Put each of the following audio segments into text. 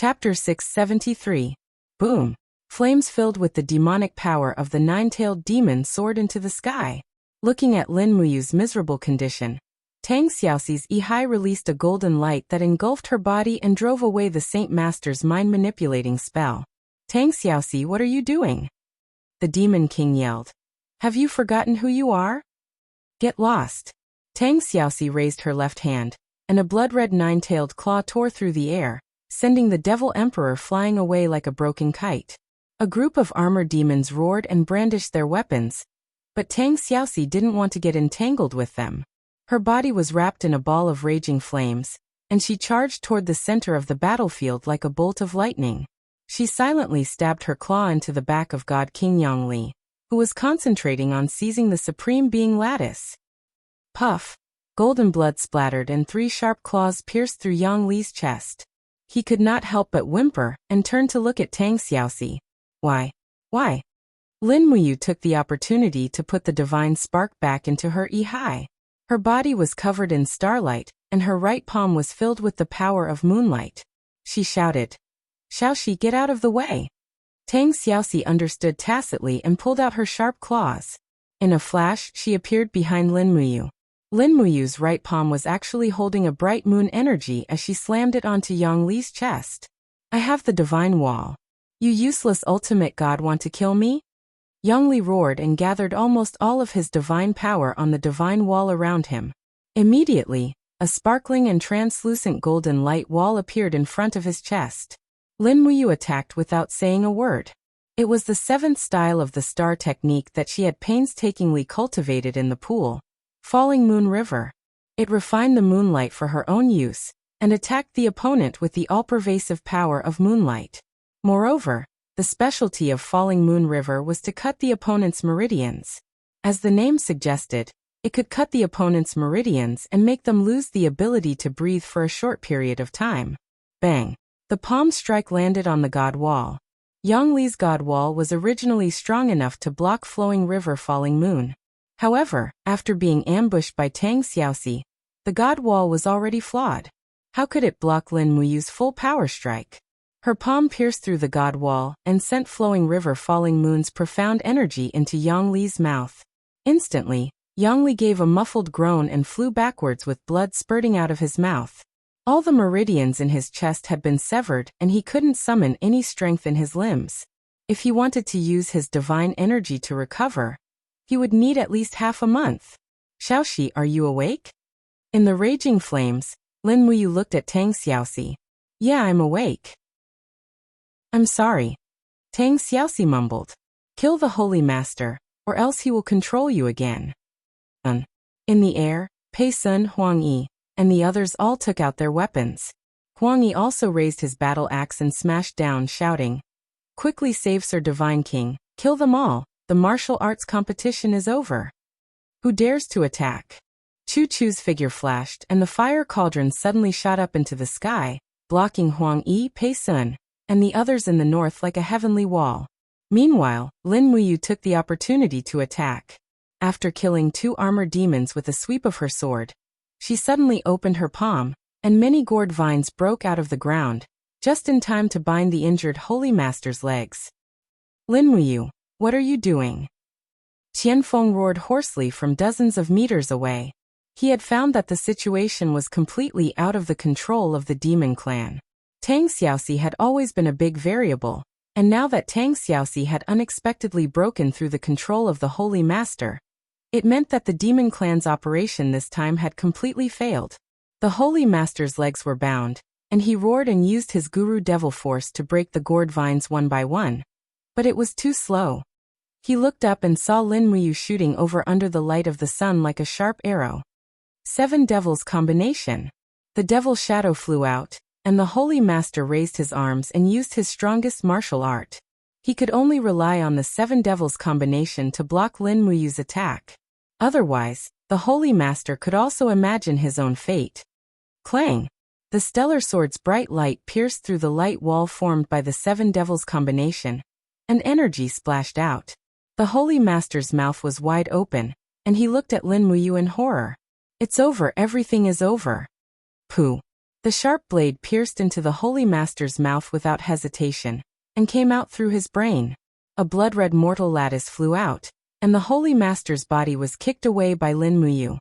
Chapter 673. Boom. Flames filled with the demonic power of the nine-tailed demon soared into the sky. Looking at Lin Muyu's miserable condition, Tang Xiaoxi's Yi released a golden light that engulfed her body and drove away the Saint Master's mind-manipulating spell. Tang Xiaoxi, what are you doing? The Demon King yelled. Have you forgotten who you are? Get lost. Tang Xiaoxi raised her left hand, and a blood-red nine-tailed claw tore through the air, sending the Devil Emperor flying away like a broken kite. A group of armored demons roared and brandished their weapons, but Tang Xiaoxi didn't want to get entangled with them. Her body was wrapped in a ball of raging flames, and she charged toward the center of the battlefield like a bolt of lightning. She silently stabbed her claw into the back of God King Yongli, who was concentrating on seizing the Supreme Being lattice. Puff! Golden blood splattered and 3 sharp claws pierced through Yongli's chest. He could not help but whimper and turned to look at Tang Xiaoxi. Why? Lin Muyu took the opportunity to put the divine spark back into her Yi. Her body was covered in starlight, and her right palm was filled with the power of moonlight. She shouted, Xiaoxi, get out of the way! Tang Xiaoxi understood tacitly and pulled out her sharp claws. In a flash, she appeared behind Lin Muyu. Lin Muyu's right palm was actually holding a bright moon energy as she slammed it onto Yongli's chest. I have the divine wall. You useless ultimate god want to kill me? Yongli roared and gathered almost all of his divine power on the divine wall around him. Immediately, a sparkling and translucent golden light wall appeared in front of his chest. Lin Muyu attacked without saying a word. It was the 7th style of the star technique that she had painstakingly cultivated in the pool, Falling Moon River. It refined the moonlight for her own use, and attacked the opponent with the all-pervasive power of moonlight. Moreover, the specialty of Falling Moon River was to cut the opponent's meridians. As the name suggested, it could cut the opponent's meridians and make them lose the ability to breathe for a short period of time. Bang! The palm strike landed on the god wall. Yongli's god wall was originally strong enough to block Flowing River Falling Moon. However, after being ambushed by Tang Xiaoxi, the god wall was already flawed. How could it block Lin Muyu's full power strike? Her palm pierced through the god wall and sent Flowing River Falling Moon's profound energy into Yongli's mouth. Instantly, Yongli gave a muffled groan and flew backwards with blood spurting out of his mouth. All the meridians in his chest had been severed and he couldn't summon any strength in his limbs. If he wanted to use his divine energy to recover, he would need at least half a month. Xiaoxi, are you awake? In the raging flames, Lin Muyu looked at Tang Xiaoxi. Yeah, I'm awake. I'm sorry. Tang Xiaoxi mumbled. Kill the Holy Master, or else he will control you again. In the air, Pei Sun, Huang Yi, and the others all took out their weapons. Huang Yi also raised his battle axe and smashed down, shouting, Quickly save Sir Divine King, kill them all, the martial arts competition is over. Who dares to attack? Chu Chu's figure flashed and the fire cauldron suddenly shot up into the sky, blocking Huang Yi, Pei Sun, and the others in the north like a heavenly wall. Meanwhile, Lin Muyu took the opportunity to attack. After killing 2 armored demons with a sweep of her sword, she suddenly opened her palm, and many gourd vines broke out of the ground, just in time to bind the injured Holy Master's legs. Lin Muyu, what are you doing? Qianfeng roared hoarsely from dozens of meters away. He had found that the situation was completely out of the control of the demon clan. Tang Xiaoxi had always been a big variable, and now that Tang Xiaoxi had unexpectedly broken through the control of the Holy Master, it meant that the demon clan's operation this time had completely failed. The Holy Master's legs were bound, and he roared and used his Guru Devil Force to break the gourd vines one by one. But it was too slow. He looked up and saw Lin Muyu shooting over under the light of the sun like a sharp arrow. 7 Devils Combination. The devil shadow flew out, and the Holy Master raised his arms and used his strongest martial art. He could only rely on the 7 Devils Combination to block Lin Muyu's attack. Otherwise, the Holy Master could also imagine his own fate. Clang! The stellar sword's bright light pierced through the light wall formed by the 7 Devils Combination, and energy splashed out. The Holy Master's mouth was wide open, and he looked at Lin Muyu in horror. It's over, everything is over. Pooh. The sharp blade pierced into the Holy Master's mouth without hesitation, and came out through his brain. A blood-red mortal lattice flew out, and the Holy Master's body was kicked away by Lin Muyu.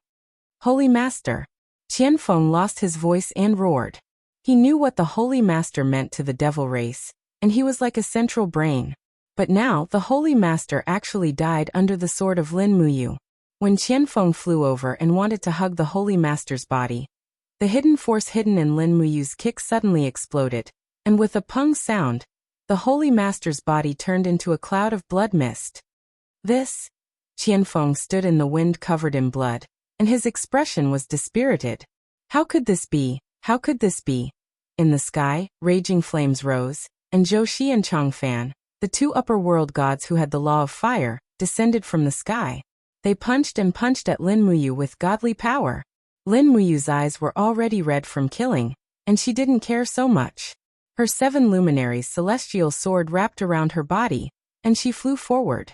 Holy Master! Qianfeng lost his voice and roared. He knew what the Holy Master meant to the devil race, and he was like a central brain. But now the Holy Master actually died under the sword of Lin Muyu. When Qianfeng flew over and wanted to hug the Holy Master's body, the hidden force hidden in Lin Muyu's kick suddenly exploded, and with a pung sound, the Holy Master's body turned into a cloud of blood mist. This? Qianfeng stood in the wind covered in blood, and his expression was dispirited. How could this be? How could this be? In the sky, raging flames rose, and Zhou Shi and Changfan, the two upper world gods who had the law of fire, descended from the sky. They punched and punched at Lin Muyu with godly power. Lin Muyu's eyes were already red from killing, and she didn't care so much. Her 7 luminaries' celestial sword wrapped around her body, and she flew forward.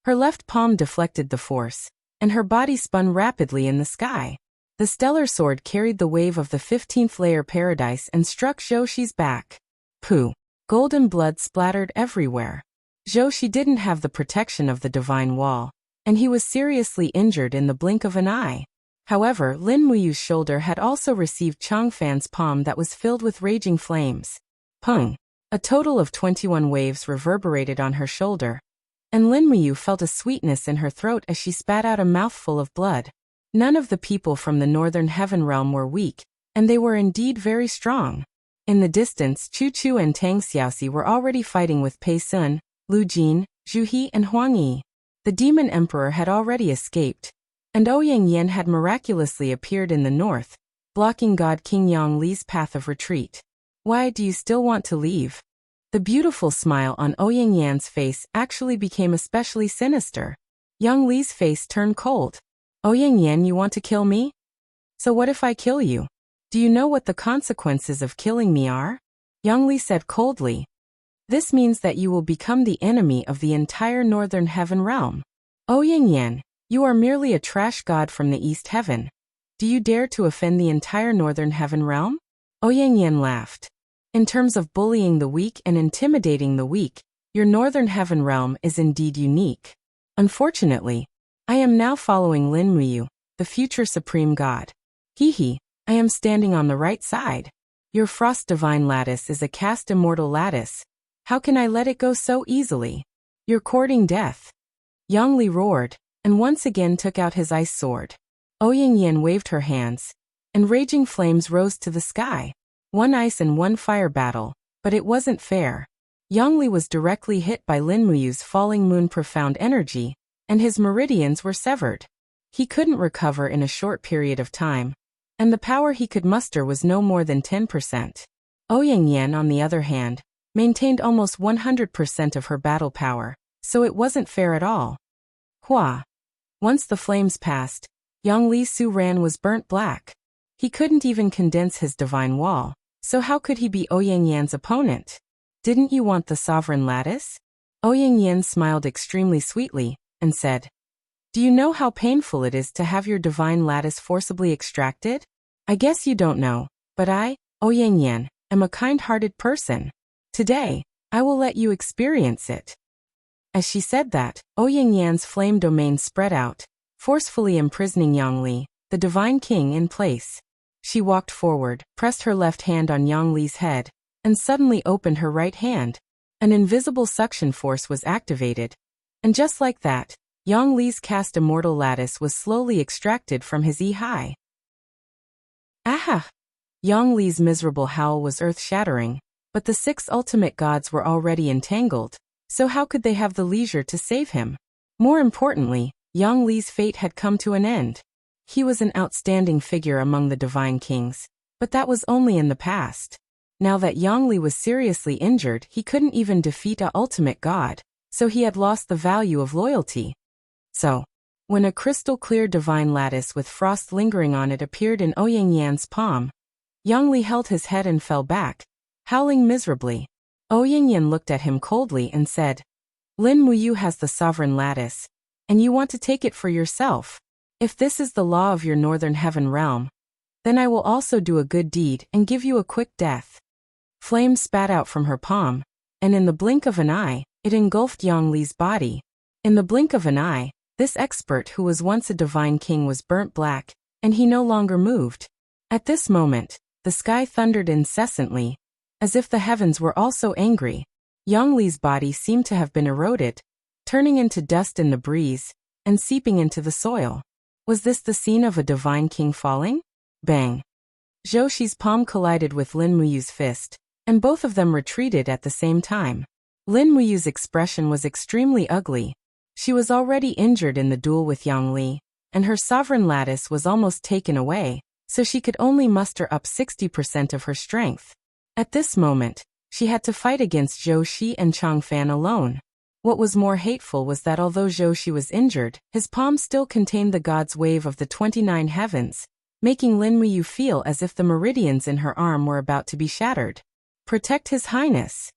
Her left palm deflected the force, and her body spun rapidly in the sky. The stellar sword carried the wave of the 15th layer paradise and struck Zhou Shi's back. Pooh! Golden blood splattered everywhere. Zhou Shi didn't have the protection of the divine wall, and he was seriously injured in the blink of an eye. However, Lin Muyu's shoulder had also received Changfan's palm that was filled with raging flames. Pung! A total of 21 waves reverberated on her shoulder, and Lin Muyu felt a sweetness in her throat as she spat out a mouthful of blood. None of the people from the northern heaven realm were weak, and they were indeed very strong. In the distance, Chu Chu and Tang Xiaoxi were already fighting with Pei Sun, Lu Jin, Zhu He and Huang Yi. The demon emperor had already escaped, and Ouyang Yen had miraculously appeared in the north, blocking God King Yang Li's path of retreat. Why do you still want to leave? The beautiful smile on Ouyang Yan's face actually became especially sinister. Yang Li's face turned cold. Ouyang Yan, you want to kill me? So what if I kill you? Do you know what the consequences of killing me are? Yang Li said coldly. This means that you will become the enemy of the entire northern heaven realm. Ouyang Yan, you are merely a trash god from the east heaven. Do you dare to offend the entire northern heaven realm? Ouyang Yan laughed. In terms of bullying the weak and intimidating the weak, your northern heaven realm is indeed unique. Unfortunately, I am now following Lin Muyu, the future supreme god. Hee, I am standing on the right side. Your frost divine lattice is a cast immortal lattice. How can I let it go so easily? You're courting death. Yang Li roared, and once again took out his ice sword. Ouyang Yan waved her hands, and raging flames rose to the sky. One ice and one fire battle, but it wasn't fair. Yang Li was directly hit by Lin Muyu's falling moon profound energy, and his meridians were severed. He couldn't recover in a short period of time, and the power he could muster was no more than 10%. Ouyang Yan, on the other hand, maintained almost 100% of her battle power, so it wasn't fair at all. Hua! Once the flames passed, Yang Li Su Ran was burnt black. He couldn't even condense his divine wall, so how could he be Ouyang Yan's opponent? Didn't you want the sovereign lattice? Ouyang Yan smiled extremely sweetly, and said, Do you know how painful it is to have your divine lattice forcibly extracted? I guess you don't know, but I, Ouyang Yan, am a kind-hearted person. Today, I will let you experience it. As she said that, Ouyang Yan's flame domain spread out, forcefully imprisoning Yang Li, the divine king, in place. She walked forward, pressed her left hand on Yang Li's head, and suddenly opened her right hand. An invisible suction force was activated, and just like that, Yang Li's cast immortal lattice was slowly extracted from his eye. Aha! Yang Li's miserable howl was earth-shattering, but the 6 ultimate gods were already entangled, so how could they have the leisure to save him? More importantly, Yang Li's fate had come to an end. He was an outstanding figure among the divine kings, but that was only in the past. Now that Yang Li was seriously injured, he couldn't even defeat a ultimate god, so he had lost the value of loyalty. So, when a crystal-clear divine lattice with frost lingering on it appeared in Ouyang Yan's palm, Yang Li held his head and fell back, howling miserably. Ouyang Yan looked at him coldly and said, Lin Muyu has the sovereign lattice, and you want to take it for yourself. If this is the law of your northern heaven realm, Then I will also do a good deed and give you a quick death. Flames spat out from her palm, and in the blink of an eye, it engulfed Yang Li's body. In the blink of an eye, this expert who was once a divine king was burnt black, and he no longer moved. At this moment, the sky thundered incessantly, as if the heavens were also angry. Yang Li's body seemed to have been eroded, turning into dust in the breeze, and seeping into the soil. Was this the scene of a divine king falling? Bang! Zhou Shi's palm collided with Lin Muyu's fist, and both of them retreated at the same time. Lin Muyu's expression was extremely ugly. She was already injured in the duel with Yang Li, and her sovereign lattice was almost taken away, so she could only muster up 60% of her strength. At this moment, she had to fight against Zhou Shi and Chang Fan alone. What was more hateful was that although Zhou Shi was injured, his palm still contained the god's wave of the 29 heavens, making Lin Muyu feel as if the meridians in her arm were about to be shattered. Protect His Highness!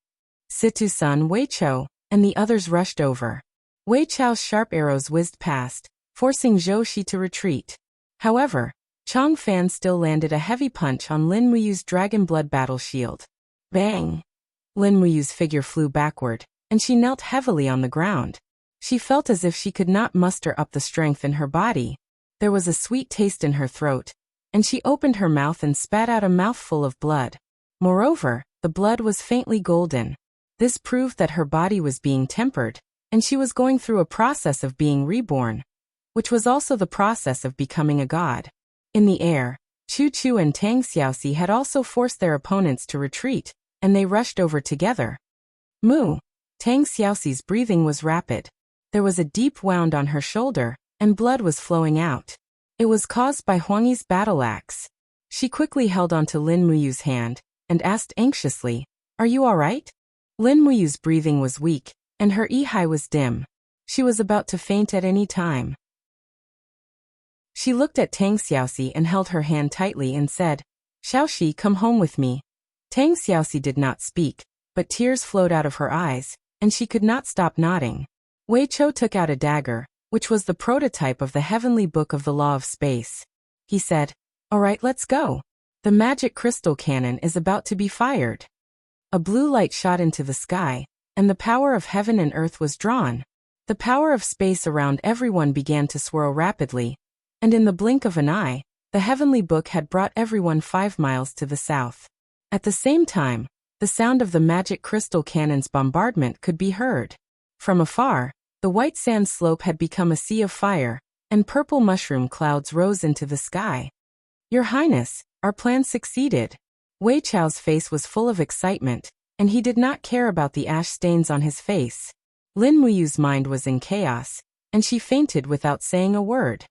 Situ-san, Wei Chou, and the others rushed over. Wei Chou's sharp arrows whizzed past, forcing Zhou Shi to retreat. However, Chang Fan still landed a heavy punch on Lin Muyu's dragon blood battle shield. Bang! Lin Muyu's figure flew backward, and she knelt heavily on the ground. She felt as if she could not muster up the strength in her body. There was a sweet taste in her throat, and she opened her mouth and spat out a mouthful of blood. Moreover, the blood was faintly golden. This proved that her body was being tempered, and she was going through a process of being reborn, which was also the process of becoming a god. In the air, Chu Chu and Tang Xiaoxi had also forced their opponents to retreat, and they rushed over together. Moo! Tang Xiaoxi's breathing was rapid. There was a deep wound on her shoulder, and blood was flowing out. It was caused by Huangyi's battle axe. She quickly held onto Lin Muyu's hand, and asked anxiously, "Are you all right?" Lin Muyu's breathing was weak, and her Yi was dim. She was about to faint at any time. She looked at Tang Xiaoxi and held her hand tightly and said, "Xiaoxi, come home with me." Tang Xiaoxi did not speak, but tears flowed out of her eyes, and she could not stop nodding. Wei Chou took out a dagger, which was the prototype of the heavenly book of the law of space. He said, "All right, let's go. The magic crystal cannon is about to be fired." A blue light shot into the sky, and the power of heaven and earth was drawn. The power of space around everyone began to swirl rapidly, and in the blink of an eye, the heavenly book had brought everyone 5 miles to the south. At the same time, the sound of the magic crystal cannon's bombardment could be heard. From afar, the white sand slope had become a sea of fire, and purple mushroom clouds rose into the sky. "Your Highness, our plan succeeded." Wei Chou's face was full of excitement, and he did not care about the ash stains on his face. Lin Muyu's mind was in chaos, and she fainted without saying a word.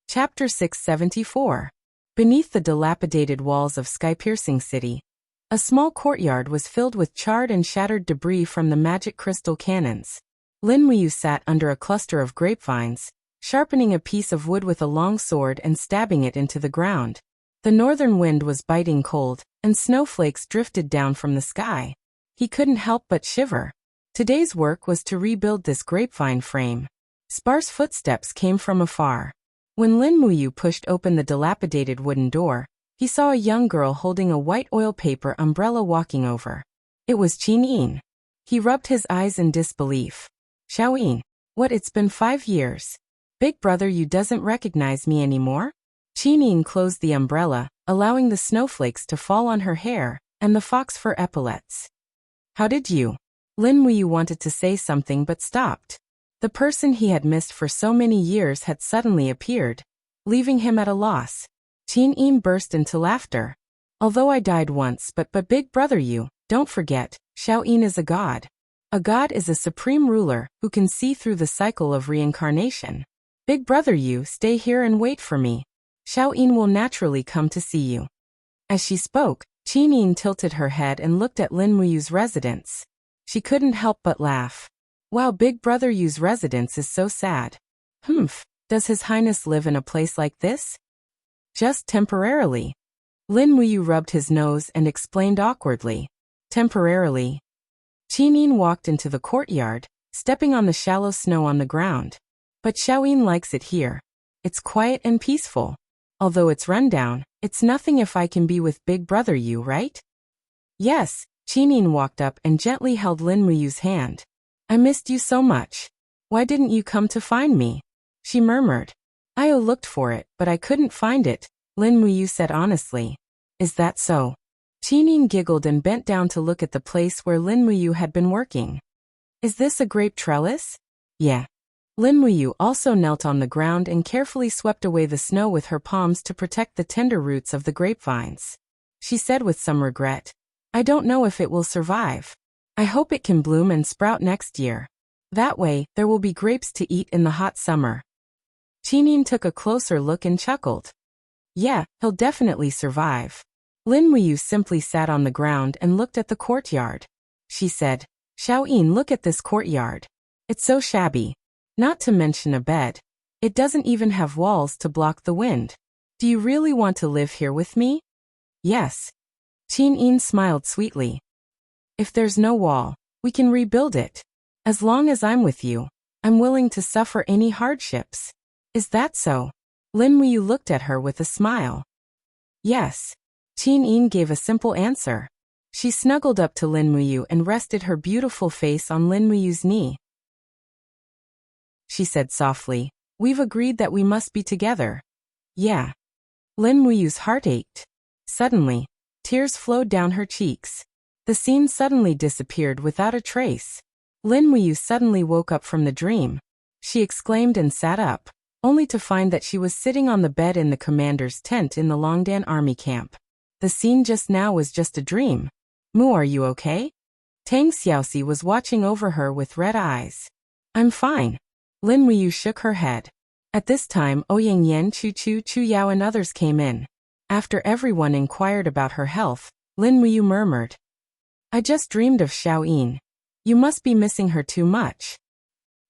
Chapter 674. Beneath the dilapidated walls of sky-piercing city, a small courtyard was filled with charred and shattered debris from the magic crystal cannons. Lin Muyu sat under a cluster of grapevines, sharpening a piece of wood with a long sword and stabbing it into the ground. The northern wind was biting cold, and snowflakes drifted down from the sky. He couldn't help but shiver. Today's work was to rebuild this grapevine frame. Sparse footsteps came from afar. When Lin Muyu pushed open the dilapidated wooden door, he saw a young girl holding a white oil paper umbrella walking over. It was Qin Yin. He rubbed his eyes in disbelief. "Xiaoyin, what, it's been 5 years. Big brother, you doesn't recognize me anymore?" Qin Yin closed the umbrella, allowing the snowflakes to fall on her hair and the fox fur epaulets. "How did you?" Lin Muyu wanted to say something but stopped. The person he had missed for so many years had suddenly appeared, leaving him at a loss. Qin Yin burst into laughter. "Although I died once, but big brother, you, don't forget, Xiaoyin is a god. A god is a supreme ruler who can see through the cycle of reincarnation. Big brother, you stay here and wait for me. Xiaoyin will naturally come to see you." As she spoke, Qin Yin tilted her head and looked at Lin Muyu's residence. She couldn't help but laugh. "Wow, Big Brother Yu's residence is so sad. Humph, does His Highness live in a place like this?" "Just temporarily." Lin Muyu rubbed his nose and explained awkwardly. "Temporarily." Qin Yin walked into the courtyard, stepping on the shallow snow on the ground. "But Xiaoyin likes it here. It's quiet and peaceful. Although it's rundown, it's nothing if I can be with Big Brother you, right? Yes, Qinin walked up and gently held Lin Muyu's hand. I missed you so much. Why didn't you come to find me? She murmured. Io looked for it, but I couldn't find it, Lin Muyu said honestly. Is that so? Qinin giggled and bent down to look at the place where Lin Muyu had been working. Is this a grape trellis? Yeah. Lin Muyu also knelt on the ground and carefully swept away the snow with her palms to protect the tender roots of the grapevines. She said with some regret, I don't know if it will survive. I hope it can bloom and sprout next year. That way, there will be grapes to eat in the hot summer. Qinin took a closer look and chuckled. Yeah, he'll definitely survive. Lin Muyu simply sat on the ground and looked at the courtyard. She said, Xiaoyin, look at this courtyard. It's so shabby. Not to mention a bed. It doesn't even have walls to block the wind. Do you really want to live here with me? Yes. Qinin smiled sweetly. If there's no wall, we can rebuild it. As long as I'm with you, I'm willing to suffer any hardships. Is that so? Lin Muyu looked at her with a smile. Yes. Qinin gave a simple answer. She snuggled up to Lin Muyu and rested her beautiful face on Lin Muyu's knee. She said softly, we've agreed that we must be together. Yeah. Lin Muyu's heart ached. Suddenly, tears flowed down her cheeks. The scene suddenly disappeared without a trace. Lin Muyu suddenly woke up from the dream. She exclaimed and sat up, only to find that she was sitting on the bed in the commander's tent in the Longdan army camp. The scene just now was just a dream. Mu, are you okay? Tang Xiaoxi was watching over her with red eyes. I'm fine. Lin Muyu shook her head. At this time, Ouyang Yan, Chu Yao and others came in. After everyone inquired about her health, Lin Muyu murmured. I just dreamed of Xiaoyin. You must be missing her too much.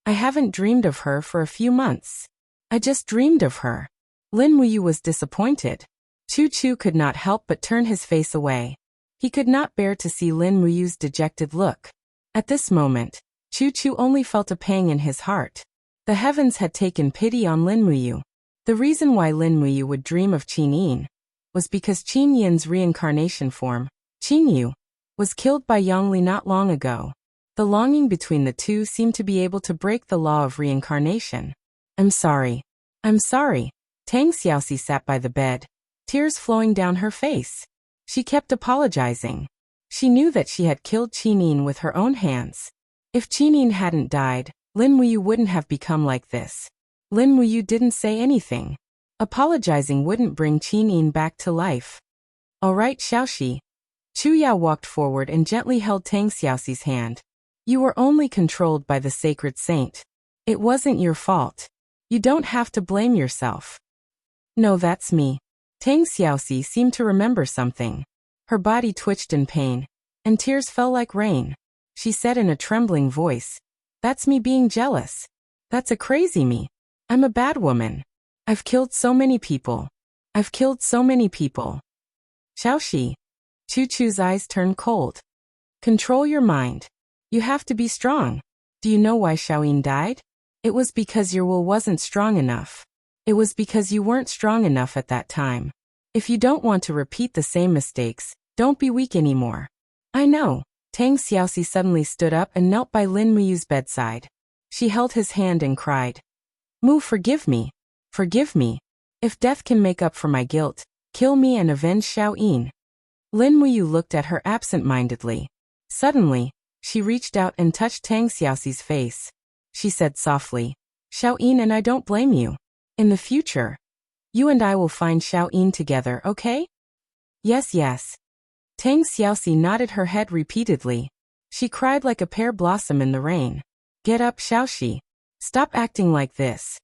I haven't dreamed of her for a few months. I just dreamed of her. Lin Muyu was disappointed. Chu could not help but turn his face away. He could not bear to see Lin Muyu's dejected look. At this moment, Chu only felt a pang in his heart. The heavens had taken pity on Lin Muyu. The reason why Lin Muyu would dream of Qin was because Qin Yin's reincarnation form, Qin Yu, was killed by Yang Li not long ago. The longing between the two seemed to be able to break the law of reincarnation. I'm sorry. I'm sorry. Tang Xiaoxi sat by the bed, tears flowing down her face. She kept apologizing. She knew that she had killed Qin with her own hands. If Qin hadn't died, Lin Muyu wouldn't have become like this. Lin Muyu didn't say anything. Apologizing wouldn't bring Qin back to life. All right, Xiaoxi. Chu Yao walked forward and gently held Tang Xiaoxi's hand. You were only controlled by the sacred saint. It wasn't your fault. You don't have to blame yourself. No, that's me. Tang Xiaoxi seemed to remember something. Her body twitched in pain, and tears fell like rain. She said in a trembling voice, That's me being jealous. That's a crazy me. I'm a bad woman. I've killed so many people. I've killed so many people. Xiaoxi. Chu's eyes turned cold. Control your mind. You have to be strong. Do you know why Xiaoyin died? It was because your will wasn't strong enough. It was because you weren't strong enough at that time. If you don't want to repeat the same mistakes, don't be weak anymore. I know. Tang Xiaoxi suddenly stood up and knelt by Lin Muyu's bedside. She held his hand and cried. Mu, forgive me. Forgive me. If death can make up for my guilt, kill me and avenge Xiaoyin. Lin Muyu looked at her absent-mindedly. Suddenly, she reached out and touched Tang Xiaoxi's face. She said softly, Xiaoyin and I don't blame you. In the future, you and I will find Xiaoyin together, okay? Yes, yes. Tang Xiaoxi nodded her head repeatedly. She cried like a pear blossom in the rain. Get up, Xiaoxi. Stop acting like this.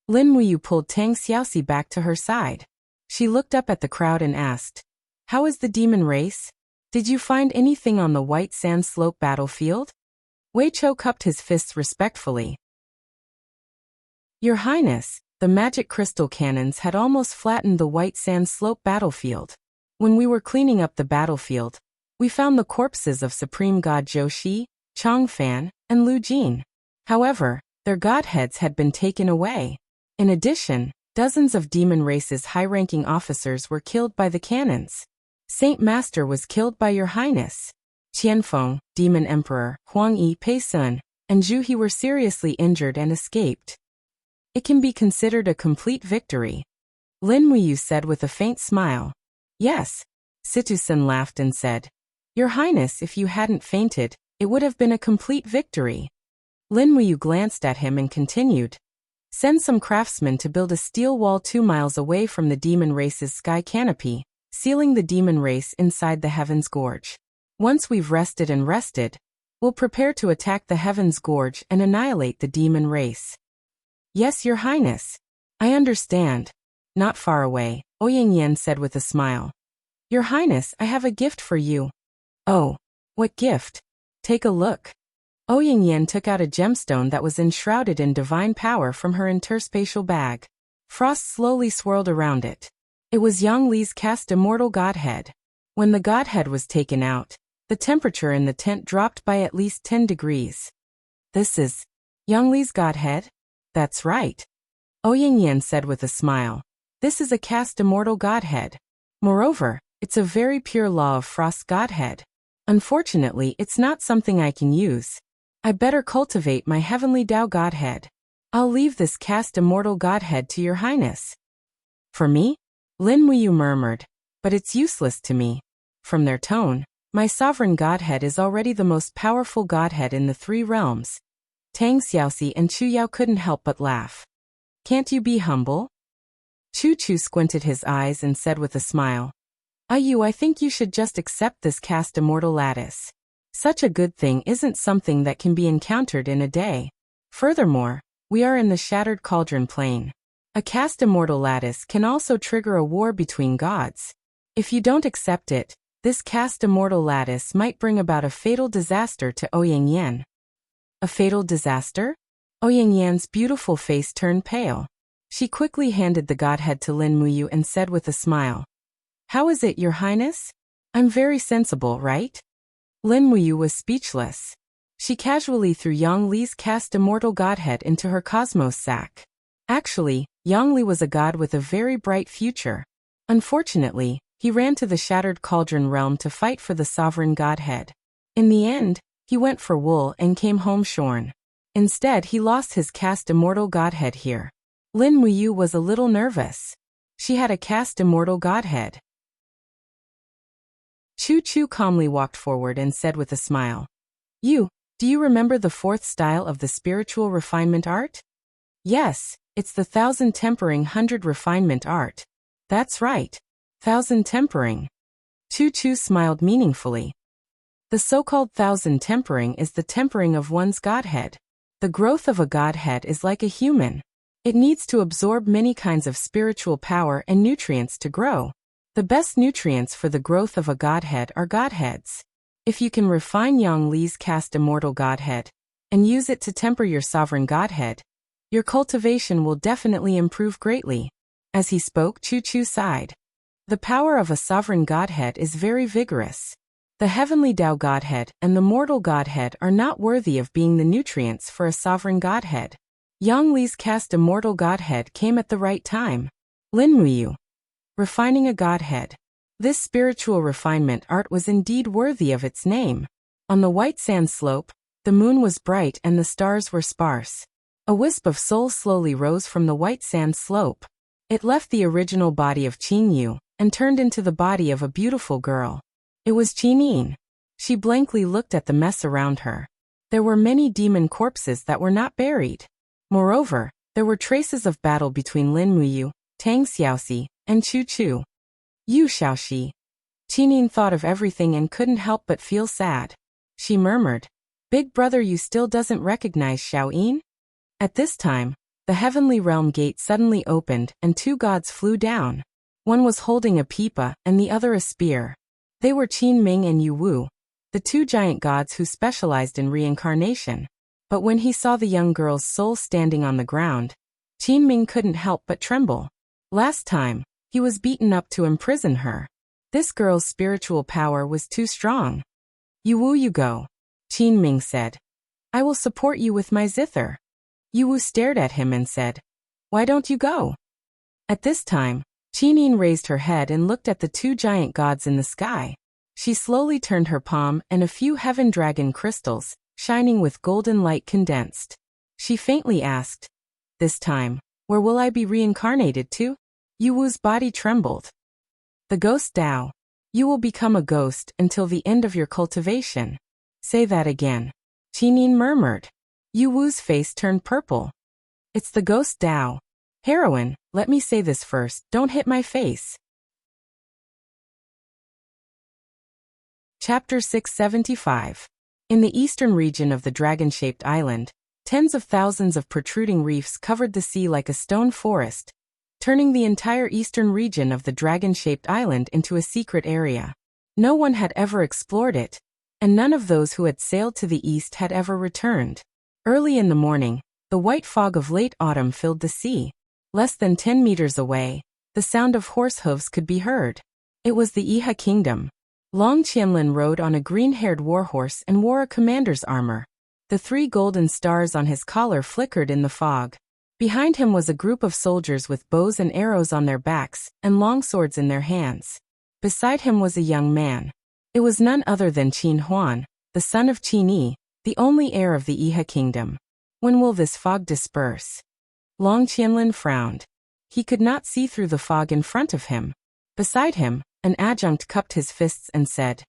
Lin Muyu pulled Tang Xiaoxi back to her side. She looked up at the crowd and asked, How is the demon race? Did you find anything on the white sand slope battlefield? Wei Chou cupped his fists respectfully. Your Highness, the magic crystal cannons had almost flattened the white sand slope battlefield. When we were cleaning up the battlefield, we found the corpses of Supreme God Zhou Shi, Chong Fan, and Lu Jin. However, their godheads had been taken away. In addition, Dozens of demon race's high-ranking officers were killed by the cannons. Saint Master was killed by Your Highness. Qianfeng, Demon Emperor, Huang Yi Pei Sun, and Zhu He were seriously injured and escaped. It can be considered a complete victory. Lin Muyu said with a faint smile. Yes. Situ-san laughed and said, Your Highness, if you hadn't fainted, it would have been a complete victory. Lin Muyu glanced at him and continued. Send some craftsmen to build a steel wall 2 miles away from the demon race's sky canopy, sealing the demon race inside the Heaven's Gorge. Once we've rested, we'll prepare to attack the Heaven's Gorge and annihilate the demon race. Yes, Your Highness. I understand. Not far away, Ouyang Yan said with a smile. Your Highness, I have a gift for you. Oh, what gift? Take a look. Ouyang Yan took out a gemstone that was enshrouded in divine power from her interspatial bag. Frost slowly swirled around it. It was Yang Li's cast immortal godhead. When the godhead was taken out, the temperature in the tent dropped by at least 10 degrees. This is Yang Li's godhead? That's right. Ouyang Yan said with a smile. This is a cast immortal godhead. Moreover, it's a very pure law of Frost's godhead. Unfortunately, it's not something I can use. I better cultivate my heavenly Tao godhead. I'll leave this cast immortal godhead to Your Highness. For me? Lin Muyu murmured. But it's useless to me. From their tone, my sovereign godhead is already the most powerful godhead in the 3 realms. Tang Xiaoxi and Chu Yao couldn't help but laugh. Can't you be humble? Chu Chu squinted his eyes and said with a smile. I think you should just accept this cast immortal lattice. Such a good thing isn't something that can be encountered in a day. Furthermore, we are in the Shattered Cauldron Plain. A cast immortal lattice can also trigger a war between gods. If you don't accept it, this cast immortal lattice might bring about a fatal disaster to Ouyang Yan. A fatal disaster? Ouyang Yan's beautiful face turned pale. She quickly handed the godhead to Lin Muyu and said with a smile. How is it, Your Highness? I'm very sensible, right? Lin Muyu was speechless. She casually threw Yang Li's cast immortal godhead into her cosmos sack. Actually, Yang Li was a god with a very bright future. Unfortunately, he ran to the Shattered Cauldron realm to fight for the sovereign godhead. In the end, he went for wool and came home shorn. Instead, he lost his cast immortal godhead here. Lin Muyu was a little nervous. She had a cast immortal godhead. Chu Chu calmly walked forward and said with a smile. Do you remember the 4th style of the spiritual refinement art? Yes, it's the 1000 tempering 100 refinement art. That's right. 1000 tempering. Chu Chu smiled meaningfully. The so-called 1000 tempering is the tempering of one's godhead. The growth of a godhead is like a human. It needs to absorb many kinds of spiritual power and nutrients to grow. The best nutrients for the growth of a godhead are godheads. If you can refine Yang Li's cast immortal godhead and use it to temper your sovereign godhead, your cultivation will definitely improve greatly. As he spoke, Chu Chu sighed. The power of a sovereign godhead is very vigorous. The heavenly Tao godhead and the mortal godhead are not worthy of being the nutrients for a sovereign godhead. Yang Li's cast immortal godhead came at the right time. Lin Muyu. Refining a godhead. This spiritual refinement art was indeed worthy of its name. On the white sand slope, the moon was bright and the stars were sparse. A wisp of soul slowly rose from the white sand slope. It left the original body of Qin Yu and turned into the body of a beautiful girl. It was Qin Yin. She blankly looked at the mess around her. There were many demon corpses that were not buried. Moreover, there were traces of battle between Lin Muyu, Tang Xiaoxi, and Chu Chu. You Xiaoxi. Qin Yin thought of everything and couldn't help but feel sad. She murmured, Big brother, you still doesn't recognize Xiao Yin? At this time, the heavenly realm gate suddenly opened and 2 gods flew down. One was holding a pipa and the other a spear. They were Qin Ming and Yu Wu, the 2 giant gods who specialized in reincarnation. But when he saw the young girl's soul standing on the ground, Qin Ming couldn't help but tremble. Last time, he was beaten up to imprison her. This girl's spiritual power was too strong. Yu Wu, you go. Qin Ming said. I will support you with my zither. Yu Wu stared at him and said, Why don't you go? At this time, Qinin raised her head and looked at the two giant gods in the sky. She slowly turned her palm and a few heaven dragon crystals, shining with golden light condensed. She faintly asked, "This time, where will I be reincarnated to?" Yu Wu's body trembled. "The ghost Tao. You will become a ghost until the end of your cultivation." "Say that again," Qinin murmured. Yu Wu's face turned purple. "It's the ghost Tao. Heroine, let me say this first, don't hit my face." Chapter 675. In the eastern region of the dragon-shaped island, tens of thousands of protruding reefs covered the sea like a stone forest, turning the entire eastern region of the dragon-shaped island into a secret area. No one had ever explored it, and none of those who had sailed to the east had ever returned. Early in the morning, the white fog of late autumn filled the sea. Less than 10 meters away, the sound of horse hooves could be heard. It was the Iha kingdom. Long Qianlin rode on a green-haired warhorse and wore a commander's armor. The 3 golden stars on his collar flickered in the fog. Behind him was a group of soldiers with bows and arrows on their backs and long swords in their hands. Beside him was a young man. It was none other than Qin Huan, the son of Qin Yi, the only heir of the Iha kingdom. When will this fog disperse? Long Qianlin frowned. He could not see through the fog in front of him. Beside him, an adjunct cupped his fists and said,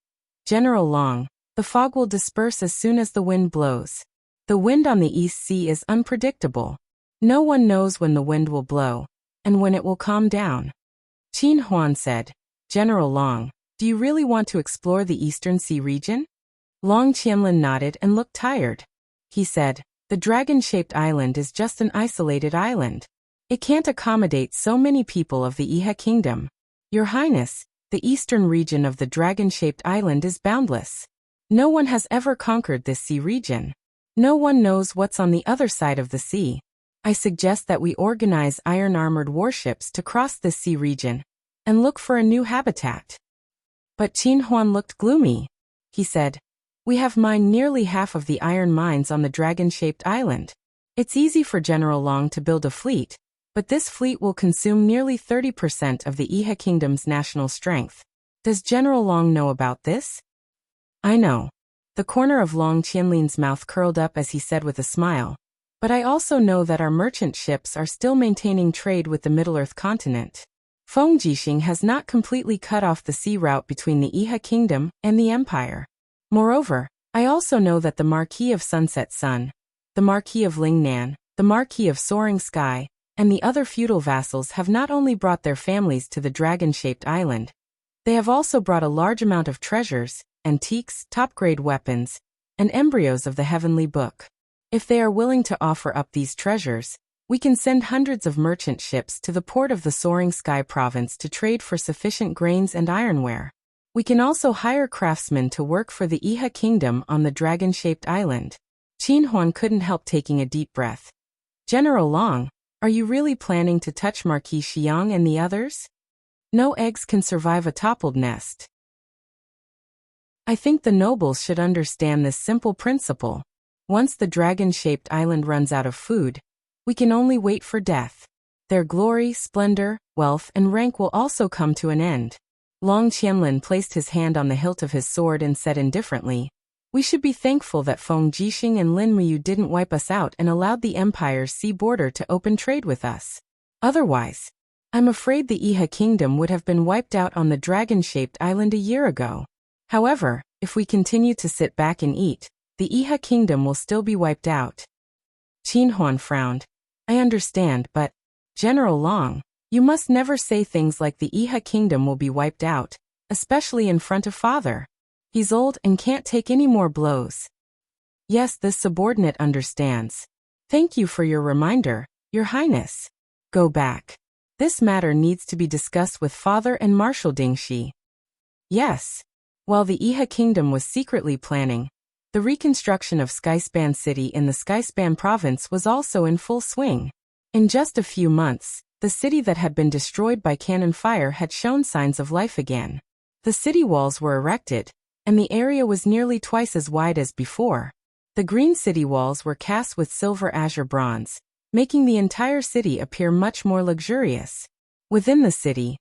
"General Long, the fog will disperse as soon as the wind blows. The wind on the East Sea is unpredictable. No one knows when the wind will blow, and when it will calm down." Qin Huan said, "General Long, do you really want to explore the Eastern Sea region?" Long Qianlin nodded and looked tired. He said, "The dragon-shaped island is just an isolated island. It can't accommodate so many people of the Iha kingdom. Your Highness, the eastern region of the dragon-shaped island is boundless. No one has ever conquered this sea region. No one knows what's on the other side of the sea. I suggest that we organize iron-armored warships to cross this sea region and look for a new habitat." But Qin Huan looked gloomy. He said, "We have mined nearly half of the iron mines on the dragon-shaped island. It's easy for General Long to build a fleet, but this fleet will consume nearly 30% of the Iha kingdom's national strength. Does General Long know about this?" "I know." The corner of Long Qianlin's mouth curled up as he said with a smile, "But I also know that our merchant ships are still maintaining trade with the Middle-earth continent. Feng Jixing has not completely cut off the sea route between the Iha kingdom and the empire. Moreover, I also know that the Marquis of Sunset Sun, the Marquis of Lingnan, the Marquis of Soaring Sky, and the other feudal vassals have not only brought their families to the dragon-shaped island, they have also brought a large amount of treasures, antiques, top-grade weapons, and embryos of the heavenly book. If they are willing to offer up these treasures, we can send hundreds of merchant ships to the port of the Soaring Sky province to trade for sufficient grains and ironware. We can also hire craftsmen to work for the Iha kingdom on the dragon-shaped island." Qin Huan couldn't help taking a deep breath. "General Long, are you really planning to touch Marquis Xiang and the others? No eggs can survive a toppled nest. I think the nobles should understand this simple principle. Once the dragon-shaped island runs out of food, we can only wait for death. Their glory, splendor, wealth, and rank will also come to an end." Long Qianlin placed his hand on the hilt of his sword and said indifferently, "We should be thankful that Feng Jixing and Lin Muyu didn't wipe us out and allowed the Empire's sea border to open trade with us. Otherwise, I'm afraid the Iha kingdom would have been wiped out on the dragon-shaped island a year ago. However, if we continue to sit back and eat, the Iha kingdom will still be wiped out." Qin Huan frowned. "I understand, but, General Long, you must never say things like the Iha kingdom will be wiped out, especially in front of father. He's old and can't take any more blows." "Yes, this subordinate understands. Thank you for your reminder, Your Highness. Go back. This matter needs to be discussed with father and Marshal Dingxi." Yes. While the Iha kingdom was secretly planning, the reconstruction of Skyspan City in the Skyspan province was also in full swing. In just a few months, the city that had been destroyed by cannon fire had shown signs of life again. The city walls were erected, and the area was nearly twice as wide as before. The green city walls were cast with silver azure bronze, making the entire city appear much more luxurious. Within the city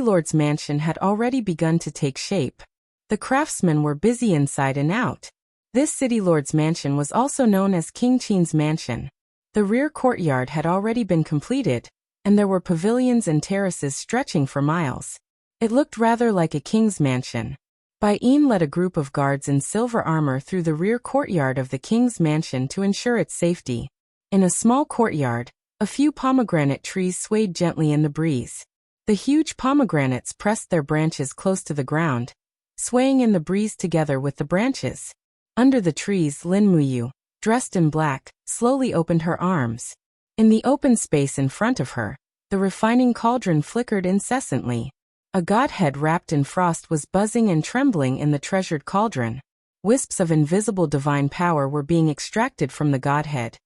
lord's mansion had already begun to take shape. The craftsmen were busy inside and out. This city lord's mansion was also known as King Qin's mansion. The rear courtyard had already been completed, and there were pavilions and terraces stretching for miles. It looked rather like a king's mansion. Bai Yin led a group of guards in silver armor through the rear courtyard of the king's mansion to ensure its safety. In a small courtyard, a few pomegranate trees swayed gently in the breeze. The huge pomegranates pressed their branches close to the ground, swaying in the breeze together with the branches. Under the trees, Lin Muyu, dressed in black, slowly opened her arms. In the open space in front of her, the refining cauldron flickered incessantly. A godhead wrapped in frost was buzzing and trembling in the treasured cauldron. Wisps of invisible divine power were being extracted from the godhead,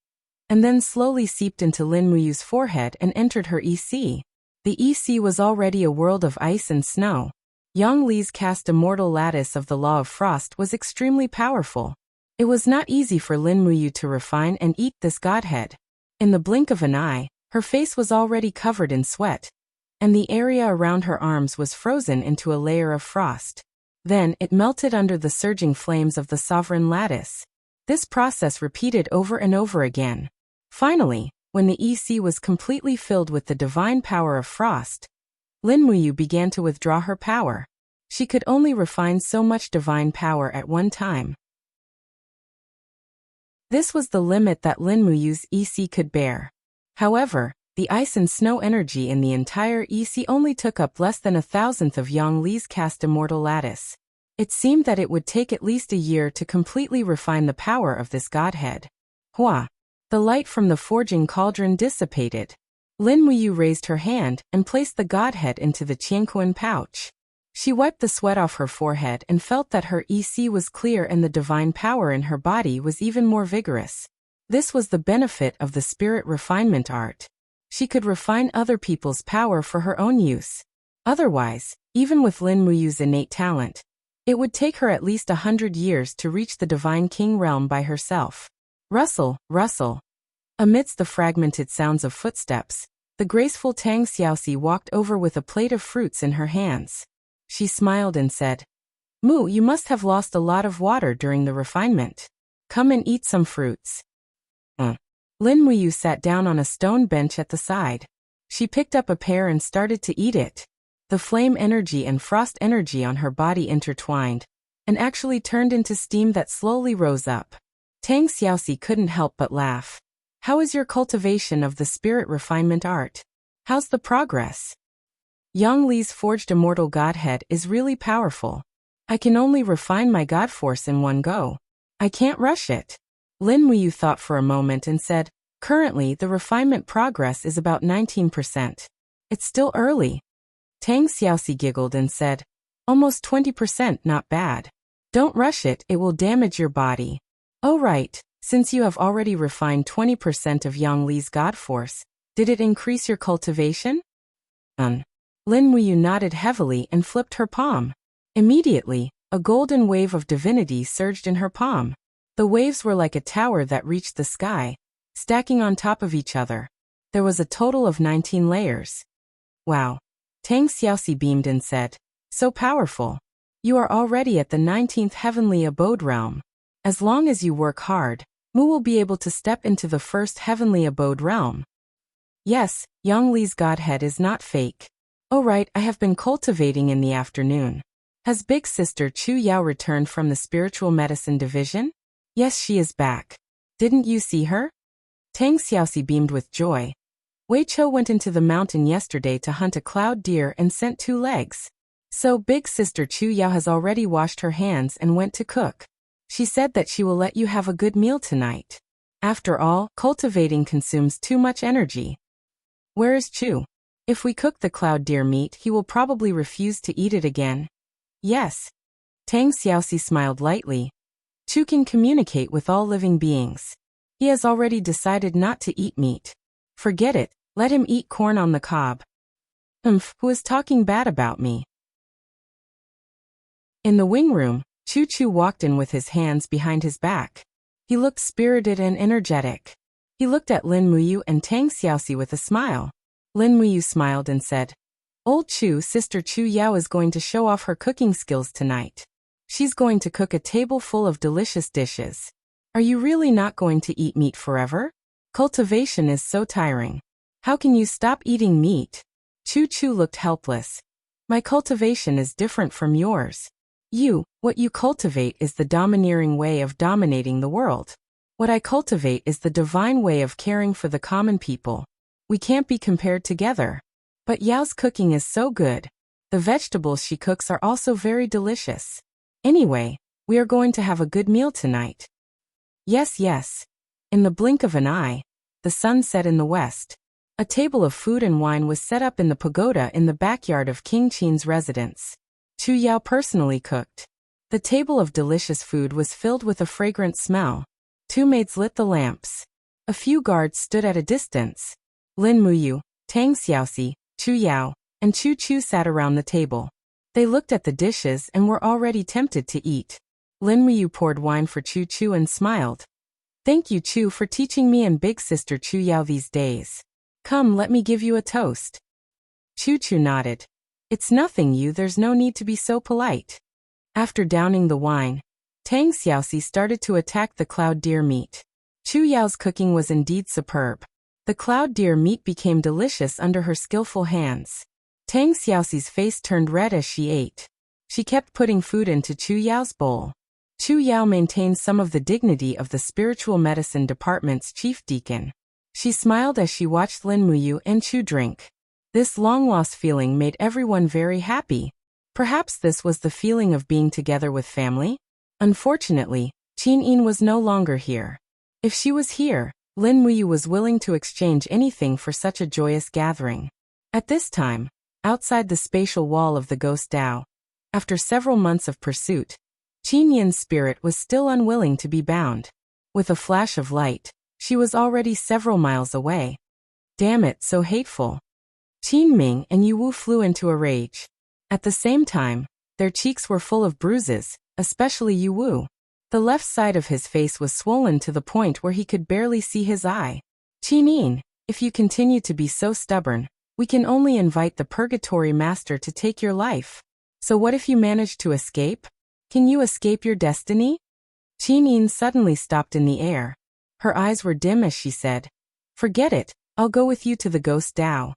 and then slowly seeped into Lin Muyu's forehead and entered her EC. The EC was already a world of ice and snow. Yang Li's cast immortal lattice of the law of frost was extremely powerful. It was not easy for Lin Muyu to refine and eat this godhead. In the blink of an eye, her face was already covered in sweat, and the area around her arms was frozen into a layer of frost. Then it melted under the surging flames of the sovereign lattice. This process repeated over and over again. Finally, when the EC was completely filled with the divine power of frost, Lin Muyu began to withdraw her power. She could only refine so much divine power at one time. This was the limit that Lin Muyu's EC could bear. However, the ice and snow energy in the entire EC only took up less than 1,000th of Yang Li's cast immortal lattice. It seemed that it would take at least a year to completely refine the power of this godhead. Hua! The light from the forging cauldron dissipated. Lin Muyu raised her hand and placed the godhead into the Qianquan pouch. She wiped the sweat off her forehead and felt that her EC was clear and the divine power in her body was even more vigorous. This was the benefit of the spirit refinement art. She could refine other people's power for her own use. Otherwise, even with Lin Muyu's innate talent, it would take her at least 100 years to reach the divine king realm by herself. Rustle, rustle. Amidst the fragmented sounds of footsteps, the graceful Tang Xiaoxi walked over with a plate of fruits in her hands. She smiled and said, "Mu, you must have lost a lot of water during the refinement. Come and eat some fruits." Lin Muyu sat down on a stone bench at the side. She picked up a pear and started to eat it. The flame energy and frost energy on her body intertwined, and actually turned into steam that slowly rose up. Tang Xiaoxi couldn't help but laugh. "How is your cultivation of the spirit refinement art? How's the progress?" Yang Li's forged immortal godhead is really powerful. I can only refine my god force in one go. I can't rush it. Lin Muyu thought for a moment and said, "Currently the refinement progress is about 19%. It's still early." Tang Xiaoxi giggled and said, "Almost 20%, not bad. Don't rush it, it will damage your body." "Oh right, since you have already refined 20% of Yang Li's god force, did it increase your cultivation?" Lin Muyu nodded heavily and flipped her palm. Immediately, a golden wave of divinity surged in her palm. The waves were like a tower that reached the sky, stacking on top of each other. There was a total of 19 layers. "Wow." Tang Xiaoxi beamed and said, "So powerful. You are already at the 19th heavenly abode realm. As long as you work hard, Mu will be able to step into the first heavenly abode realm." "Yes, Yang Li's godhead is not fake. Oh right, I have been cultivating in the afternoon. Has big sister Chu Yao returned from the spiritual medicine division?" "Yes, she is back. Didn't you see her?" Tang Xiaoxi beamed with joy. "Wei Chou went into the mountain yesterday to hunt a cloud deer and sent 2 legs. So big sister Chu Yao has already washed her hands and went to cook. She said that she will let you have a good meal tonight. After all, cultivating consumes too much energy." "Where is Chu? If we cook the cloud deer meat, he will probably refuse to eat it again." "Yes." Tang Xiaoxi smiled lightly. "Chu can communicate with all living beings. He has already decided not to eat meat. Forget it, let him eat corn on the cob." Who is talking bad about me?" In the wing room, Chu Chu walked in with his hands behind his back. He looked spirited and energetic. He looked at Lin Muyu and Tang Xiaoxi with a smile. Lin Muyu smiled and said, Old Chu, Sister Chu Yao is going to show off her cooking skills tonight. She's going to cook a table full of delicious dishes. Are you really not going to eat meat forever? Cultivation is so tiring. How can you stop eating meat? Chu Chu looked helpless. My cultivation is different from yours. What you cultivate is the domineering way of dominating the world. What I cultivate is the divine way of caring for the common people. We can't be compared together. But Yao's cooking is so good. The vegetables she cooks are also very delicious. Anyway, we are going to have a good meal tonight. Yes, yes. In the blink of an eye, the sun set in the west. A table of food and wine was set up in the pagoda in the backyard of King Qin's residence. Chu Yao personally cooked. The table of delicious food was filled with a fragrant smell. 2 maids lit the lamps. A few guards stood at a distance. Lin Muyu, Tang Xiaoxi, Chu Yao, and Chu Chu sat around the table. They looked at the dishes and were already tempted to eat. Lin Muyu poured wine for Chu Chu and smiled. Thank you, Chu, for teaching me and big sister Chu Yao these days. Come, let me give you a toast. Chu Chu nodded. It's nothing, there's no need to be so polite. After downing the wine, Tang Xiaoxi started to attack the cloud deer meat. Chu Yao's cooking was indeed superb. The cloud deer meat became delicious under her skillful hands. Tang Xiaoxi's face turned red as she ate. She kept putting food into Chu Yao's bowl. Chu Yao maintained some of the dignity of the spiritual medicine department's chief deacon. She smiled as she watched Lin Muyu and Chu drink. This long-lost feeling made everyone very happy. Perhaps this was the feeling of being together with family? Unfortunately, Qin Yin was no longer here. If she was here, Lin Muyu was willing to exchange anything for such a joyous gathering. At this time, outside the spatial wall of the Ghost Dao, after several months of pursuit, Qin Yin's spirit was still unwilling to be bound. With a flash of light, she was already several miles away. Damn it, so hateful. Qin Ming and Yu Wu flew into a rage. At the same time, their cheeks were full of bruises, especially Yu Wu. The left side of his face was swollen to the point where he could barely see his eye. Qin Yin, if you continue to be so stubborn, we can only invite the Purgatory Master to take your life. So what if you manage to escape? Can you escape your destiny? Qin Yin suddenly stopped in the air. Her eyes were dim as she said, Forget it, I'll go with you to the Ghost Dao.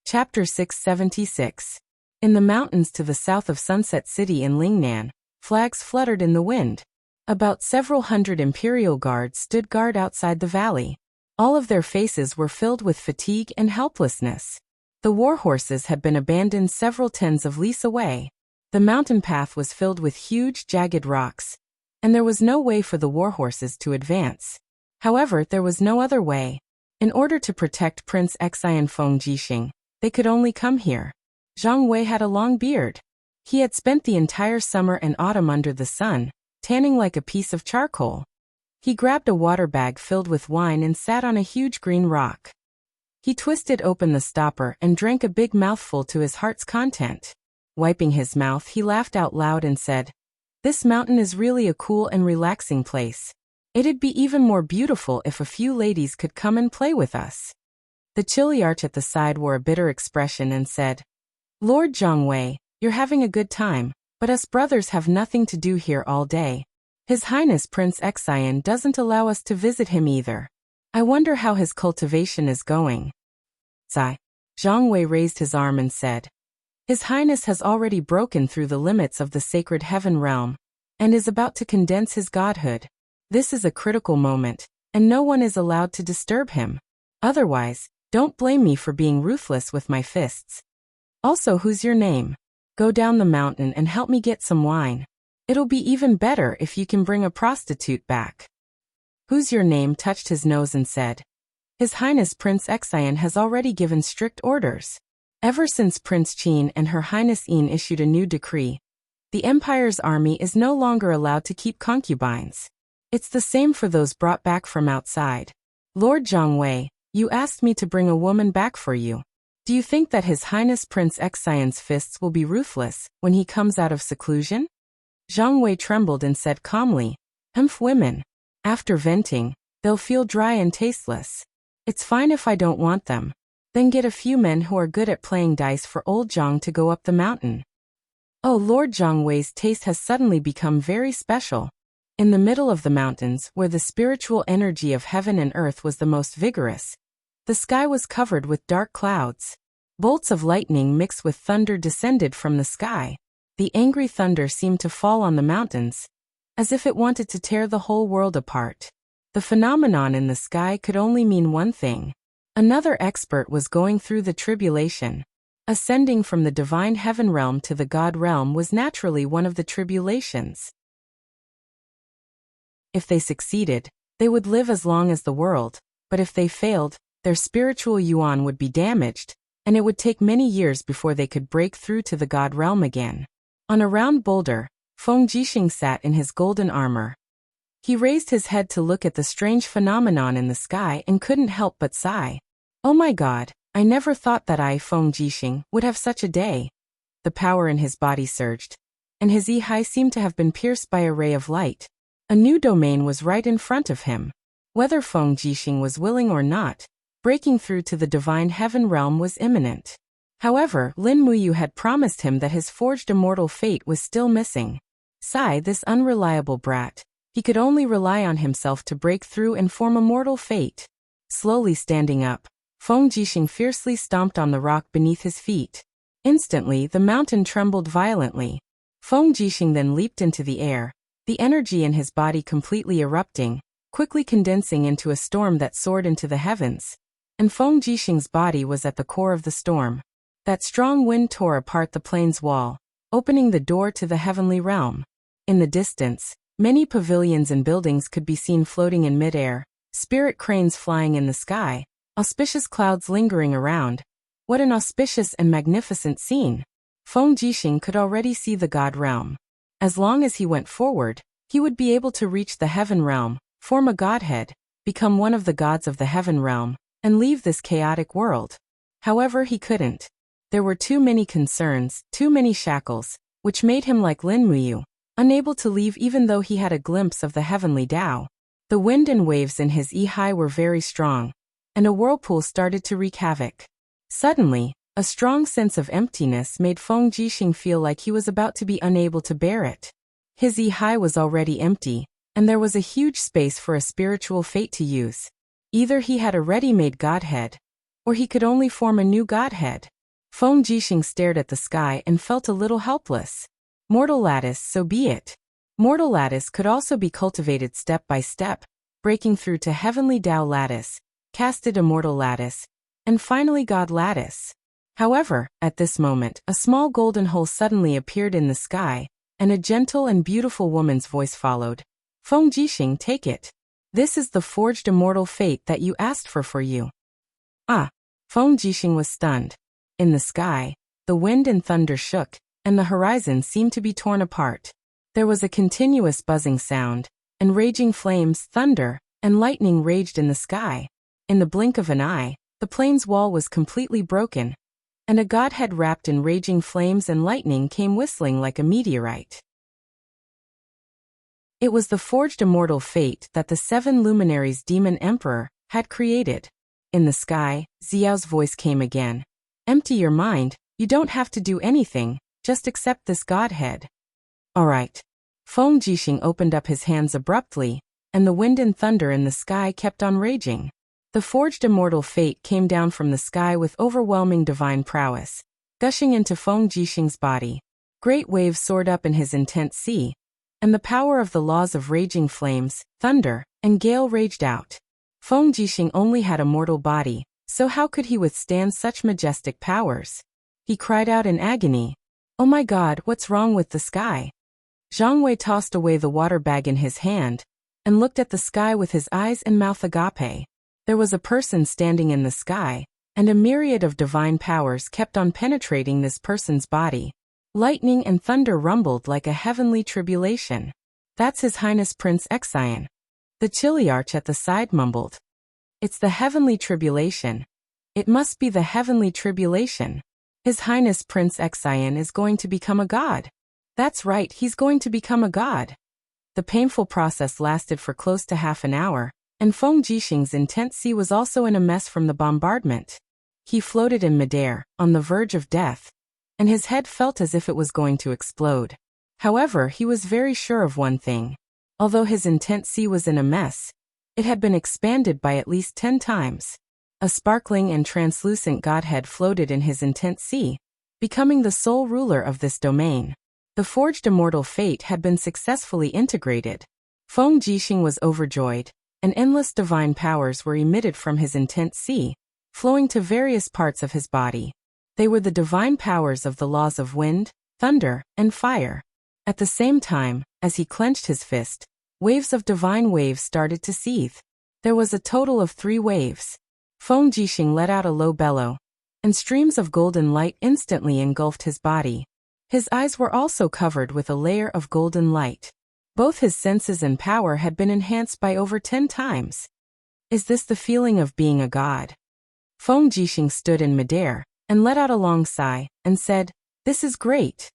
Chapter 676. In the mountains to the south of Sunset City in Lingnan, flags fluttered in the wind. About several hundred imperial guards stood guard outside the valley. All of their faces were filled with fatigue and helplessness. The war horses had been abandoned several tens of leagues away. The mountain path was filled with huge, jagged rocks, and there was no way for the war horses to advance. However, there was no other way. In order to protect Prince Xian Feng Jixing, they could only come here. Zhang Wei had a long beard. He had spent the entire summer and autumn under the sun, tanning like a piece of charcoal. He grabbed a water bag filled with wine and sat on a huge green rock. He twisted open the stopper and drank a big mouthful to his heart's content. Wiping his mouth, he laughed out loud and said, This mountain is really a cool and relaxing place. It'd be even more beautiful if a few ladies could come and play with us. The chiliarch at the side wore a bitter expression and said, Lord Zhang Wei, you're having a good time, but us brothers have nothing to do here all day. His Highness Prince Xian doesn't allow us to visit him either. I wonder how his cultivation is going. Zai. Zhang Wei raised his arm and said, His Highness has already broken through the limits of the sacred heaven realm, and is about to condense his godhood. This is a critical moment, and no one is allowed to disturb him. Otherwise, don't blame me for being ruthless with my fists. Also, who's your name? Go down the mountain and help me get some wine. It'll be even better if you can bring a prostitute back. Who's your name touched his nose and said, His Highness Prince Xian has already given strict orders. Ever since Prince Qin and Her Highness Yin issued a new decree, the Empire's army is no longer allowed to keep concubines. It's the same for those brought back from outside. Lord Zhang Wei, you asked me to bring a woman back for you. Do you think that His Highness Prince Xian's fists will be ruthless when he comes out of seclusion? Zhang Wei trembled and said calmly, Women. After venting, They'll feel dry and tasteless. It's fine if I don't want them. Then get a few men who are good at playing dice for old Zhang to go up the mountain. Oh, Lord Zhang Wei's taste has suddenly become very special. In the middle of the mountains, where the spiritual energy of heaven and earth was the most vigorous, the sky was covered with dark clouds. Bolts of lightning mixed with thunder descended from the sky. The angry thunder seemed to fall on the mountains, as if it wanted to tear the whole world apart. The phenomenon in the sky could only mean one thing. Another expert was going through the tribulation. Ascending from the divine heaven realm to the God realm was naturally one of the tribulations. If they succeeded, they would live as long as the world, but if they failed, their spiritual yuan would be damaged, and it would take many years before they could break through to the God realm again. On a round boulder, Feng Jixing sat in his golden armor. He raised his head to look at the strange phenomenon in the sky and couldn't help but sigh. Oh my God, I never thought that I, Feng Jixing, would have such a day. The power in his body surged, and his Yi seemed to have been pierced by a ray of light. A new domain was right in front of him. Whether Feng Jixing was willing or not, breaking through to the divine heaven realm was imminent. However, Lin Muyu had promised him that his forged immortal fate was still missing. Sigh, this unreliable brat. He could only rely on himself to break through and form a mortal fate. Slowly standing up, Feng Jixing fiercely stomped on the rock beneath his feet. Instantly, the mountain trembled violently. Feng Jixing then leaped into the air, the energy in his body completely erupting, quickly condensing into a storm that soared into the heavens. And Feng Jixing's body was at the core of the storm. That strong wind tore apart the plane's wall, opening the door to the heavenly realm. In the distance, many pavilions and buildings could be seen floating in midair, spirit cranes flying in the sky, auspicious clouds lingering around. What an auspicious and magnificent scene! Feng Jixing could already see the God realm. As long as he went forward, he would be able to reach the heaven realm, form a godhead, become one of the gods of the heaven realm, and leave this chaotic world. However, he couldn't. There were too many concerns, too many shackles, which made him like Lin Muyu, unable to leave even though he had a glimpse of the heavenly Tao. The wind and waves in his Yi were very strong, and a whirlpool started to wreak havoc. Suddenly, a strong sense of emptiness made Feng Jixing feel like he was about to be unable to bear it. His Yi was already empty, and there was a huge space for a spiritual fate to use. Either he had a ready-made godhead, or he could only form a new godhead. Feng Jixing stared at the sky and felt a little helpless. Mortal lattice, so be it. Mortal lattice could also be cultivated step by step, breaking through to heavenly Tao lattice, casted immortal lattice, and finally God lattice. However, at this moment, a small golden hole suddenly appeared in the sky, and a gentle and beautiful woman's voice followed. Feng Jixing, take it. This is the forged immortal fate that you asked for you. Ah! Feng Jixing was stunned. In the sky, the wind and thunder shook, and the horizon seemed to be torn apart. There was a continuous buzzing sound, and raging flames, thunder, and lightning raged in the sky. In the blink of an eye, the plane's wall was completely broken, and a godhead wrapped in raging flames and lightning came whistling like a meteorite. It was the forged immortal fate that the 7 luminaries demon emperor had created. In the sky, Xiao's voice came again. Empty your mind, you don't have to do anything, just accept this godhead. Alright. Feng Jixing opened up his hands abruptly, and the wind and thunder in the sky kept on raging. The forged immortal fate came down from the sky with overwhelming divine prowess, gushing into Feng Jixing's body. Great waves soared up in his intense sea, and the power of the laws of raging flames, thunder, and gale raged out. Feng Jixing only had a mortal body, so how could he withstand such majestic powers? He cried out in agony. Oh my God, what's wrong with the sky? Zhang Wei tossed away the water bag in his hand, and looked at the sky with his eyes and mouth agape. There was a person standing in the sky, and a myriad of divine powers kept on penetrating this person's body. Lightning and thunder rumbled like a heavenly tribulation. That's His Highness Prince Xian. The chiliarch at the side mumbled. It's the heavenly tribulation. It must be the heavenly tribulation. His Highness Prince Xian is going to become a god. That's right, he's going to become a god. The painful process lasted for close to half an hour, And Feng Jixing's intent sea was also in a mess from the bombardment. He floated in midair, on the verge of death, and his head felt as if it was going to explode. However, he was very sure of one thing. Although his intent sea was in a mess, it had been expanded by at least 10 times. A sparkling and translucent godhead floated in his intent sea, becoming the sole ruler of this domain. The forged immortal fate had been successfully integrated. Feng Jixing was overjoyed, and endless divine powers were emitted from his intent sea, flowing to various parts of his body. They were the divine powers of the laws of wind, thunder, and fire. At the same time, as he clenched his fist, waves of divine waves started to seethe. There was a total of 3 waves. Feng Jixing let out a low bellow, and streams of golden light instantly engulfed his body. His eyes were also covered with a layer of golden light. Both his senses and power had been enhanced by over 10 times. Is this the feeling of being a god? Feng Jixing stood in midair, and let out a long sigh, and said, "This is great."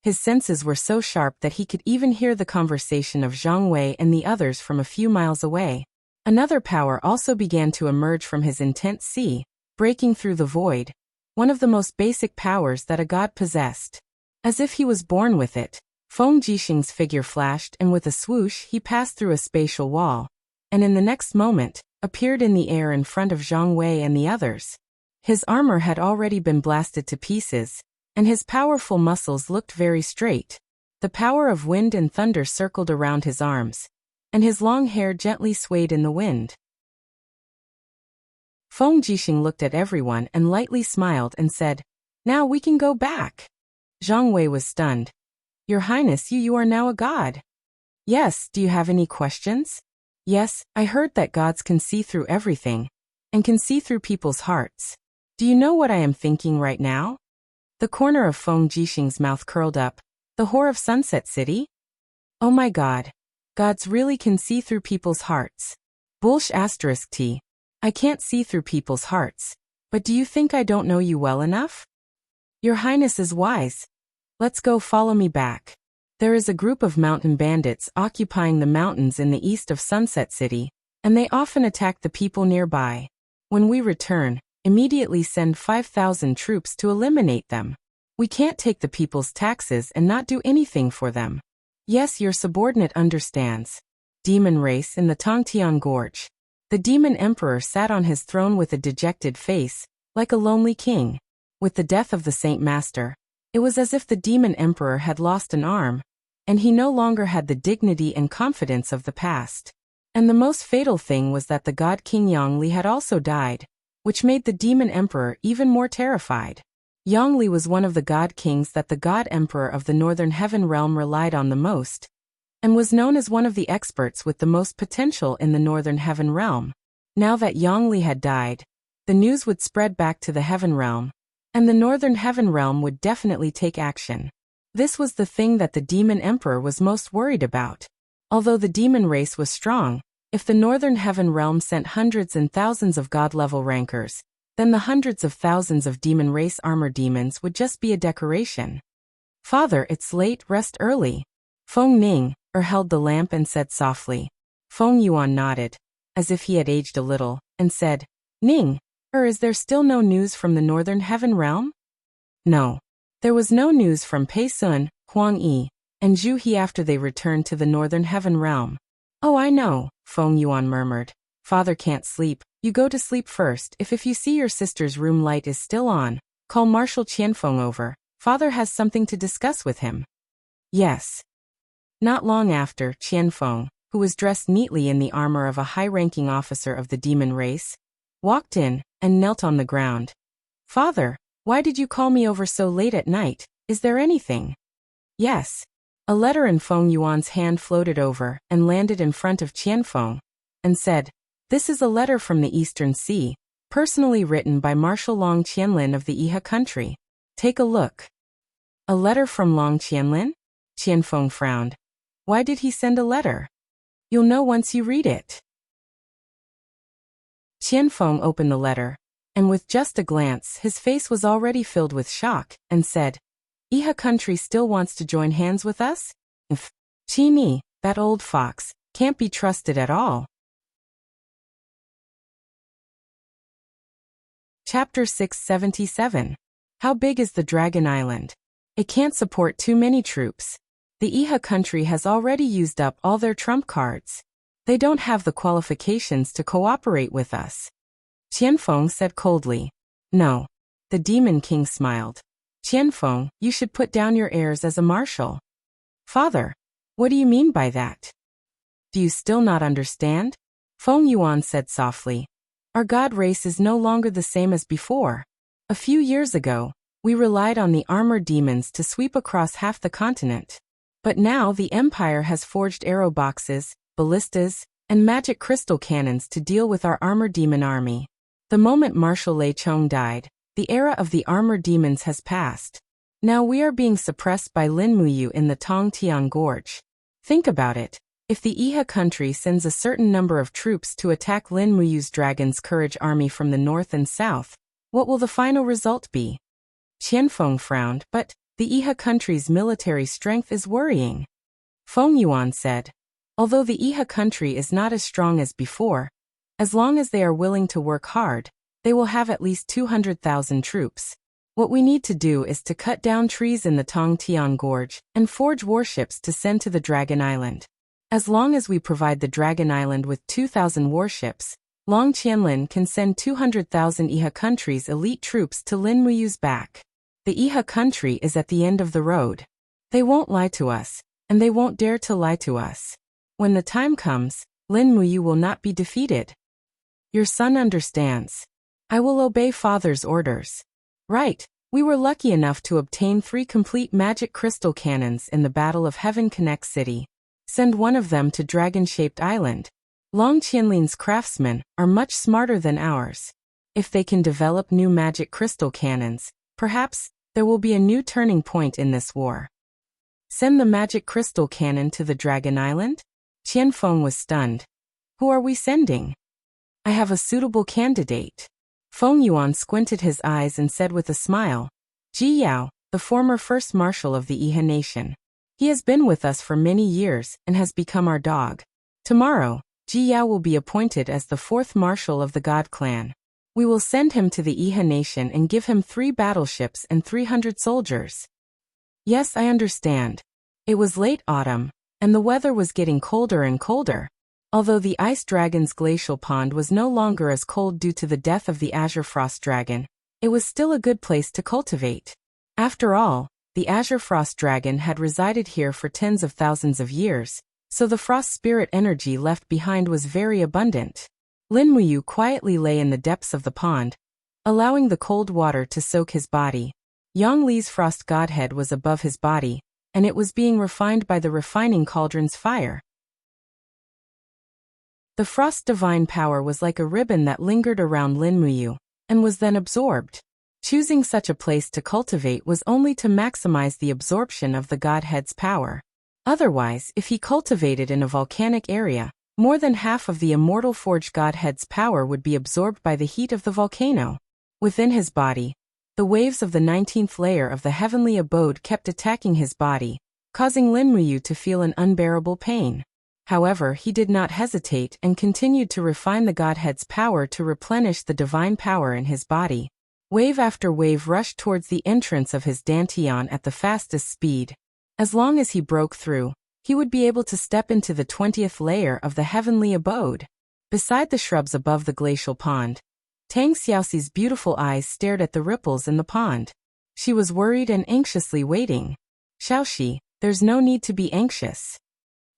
His senses were so sharp that he could even hear the conversation of Zhang Wei and the others from a few miles away. Another power also began to emerge from his intent sea, breaking through the void, one of the most basic powers that a god possessed. As if he was born with it, Feng Jixing's figure flashed, and with a swoosh he passed through a spatial wall, and in the next moment, appeared in the air in front of Zhang Wei and the others. His armor had already been blasted to pieces, and his powerful muscles looked very straight. The power of wind and thunder circled around his arms, and his long hair gently swayed in the wind. Feng Jixing looked at everyone and lightly smiled and said, "Now we can go back." Zhang Wei was stunned. "Your Highness, you are now a god." "Yes, do you have any questions?" "Yes, I heard that gods can see through everything, and can see through people's hearts. Do you know what I am thinking right now?" The corner of Feng Jixing's mouth curled up. The whore of Sunset City? Oh my god. Gods really can see through people's hearts. Bullsh asterisk T. I can't see through people's hearts. But do you think I don't know you well enough? Your Highness is wise. Let's go, follow me back. There is a group of mountain bandits occupying the mountains in the east of Sunset City, and they often attack the people nearby. When we return, immediately send 5,000 troops to eliminate them. We can't take the people's taxes and not do anything for them. Yes, your subordinate understands. Demon race in the Tongtian Gorge. The demon emperor sat on his throne with a dejected face, like a lonely king. With the death of the Saint Master, it was as if the demon emperor had lost an arm, and he no longer had the dignity and confidence of the past. And the most fatal thing was that the god King Yongli had also died, which made the demon emperor even more terrified. Yongli was one of the god kings that the god emperor of the Northern Heaven Realm relied on the most, and was known as one of the experts with the most potential in the Northern Heaven Realm. Now that Yongli had died, the news would spread back to the Heaven Realm, and the Northern Heaven Realm would definitely take action. This was the thing that the demon emperor was most worried about. Although the demon race was strong, if the Northern Heaven Realm sent hundreds and thousands of god-level rankers, then the hundreds of thousands of demon race armor demons would just be a decoration. Father, it's late, rest early. Feng Ning held the lamp and said softly. Feng Yuan nodded, as if he had aged a little, and said, Ning, is there still no news from the Northern Heaven Realm? No. There was no news from Pei Sun, Huang Yi, and Zhu He after they returned to the Northern Heaven Realm. Oh, I know, Feng Yuan murmured. Father can't sleep. You go to sleep first. If you see your sister's room light is still on, call Marshal Qianfeng over. Father has something to discuss with him. Yes. Not long after, Qianfeng, who was dressed neatly in the armor of a high-ranking officer of the demon race, walked in and knelt on the ground. Father, why did you call me over so late at night? Is there anything? Yes. A letter in Feng Yuan's hand floated over and landed in front of Qianfeng, and said, This is a letter from the Eastern Sea, personally written by Marshal Long Qianlin of the Iha country. Take a look. A letter from Long Qianlin? Qianfeng frowned. Why did he send a letter? You'll know once you read it. Qianfeng opened the letter, and with just a glance his face was already filled with shock, and said, Iha country still wants to join hands with us? Qi Ni, that old fox, can't be trusted at all. Chapter 677. How big is the Dragon Island? It can't support too many troops. The Iha country has already used up all their trump cards. They don't have the qualifications to cooperate with us. Qianfeng said coldly. No. The Demon King smiled. Qianfeng, you should put down your airs as a marshal. Father, what do you mean by that? Do you still not understand? Feng Yuan said softly. Our god race is no longer the same as before. A few years ago, we relied on the armored demons to sweep across half the continent. But now the Empire has forged arrow boxes, ballistas, and magic crystal cannons to deal with our armored demon army. The moment Marshal Lei Chong died, the era of the armored demons has passed. Now we are being suppressed by Lin Muyu in the Tongtian Gorge. Think about it. If the Iha country sends a certain number of troops to attack Lin Muyu's Dragon's Courage army from the north and south, what will the final result be? Qianfeng frowned, but the Iha country's military strength is worrying. Feng Yuan said, although the Iha country is not as strong as before, as long as they are willing to work hard, they will have at least 200,000 troops. What we need to do is to cut down trees in the Tongtian Gorge and forge warships to send to the Dragon Island. As long as we provide the Dragon Island with 2,000 warships, Long Qianlin can send 200,000 Iha country's elite troops to Lin Muyu's back. The Iha country is at the end of the road. They won't lie to us, and they won't dare to lie to us. When the time comes, Lin Muyu will not be defeated. Your son understands. I will obey father's orders. Right, we were lucky enough to obtain 3 complete magic crystal cannons in the Battle of Heaven Connect City. Send one of them to Dragon-shaped Island. Long Qianlin's craftsmen are much smarter than ours. If they can develop new magic crystal cannons, perhaps there will be a new turning point in this war. Send the magic crystal cannon to the Dragon Island? Qianfeng was stunned. Who are we sending? I have a suitable candidate. Feng Yuan squinted his eyes and said with a smile, Ji Yao, the former first marshal of the Iha nation. He has been with us for many years and has become our dog. Tomorrow, Ji Yao will be appointed as the 4th marshal of the God clan. We will send him to the Iha nation and give him 3 battleships and 300 soldiers. Yes, I understand. It was late autumn, and the weather was getting colder and colder. Although the Ice Dragon's glacial pond was no longer as cold due to the death of the Azure Frost Dragon, it was still a good place to cultivate. After all, the Azure Frost Dragon had resided here for tens of thousands of years, so the frost spirit energy left behind was very abundant. Lin Muyu quietly lay in the depths of the pond, allowing the cold water to soak his body. Yang Li's frost godhead was above his body, and it was being refined by the refining cauldron's fire. The frost divine power was like a ribbon that lingered around Lin Muyu, and was then absorbed. Choosing such a place to cultivate was only to maximize the absorption of the godhead's power. Otherwise, if he cultivated in a volcanic area, more than half of the immortal forged godhead's power would be absorbed by the heat of the volcano. Within his body, the waves of the 19th layer of the heavenly abode kept attacking his body, causing Lin Muyu to feel an unbearable pain. However, he did not hesitate and continued to refine the godhead's power to replenish the divine power in his body. Wave after wave rushed towards the entrance of his dantian at the fastest speed. As long as he broke through, he would be able to step into the 20th layer of the heavenly abode. Beside the shrubs above the glacial pond, Tang Xiaoxi's beautiful eyes stared at the ripples in the pond. She was worried and anxiously waiting. Xiaoxi, there's no need to be anxious.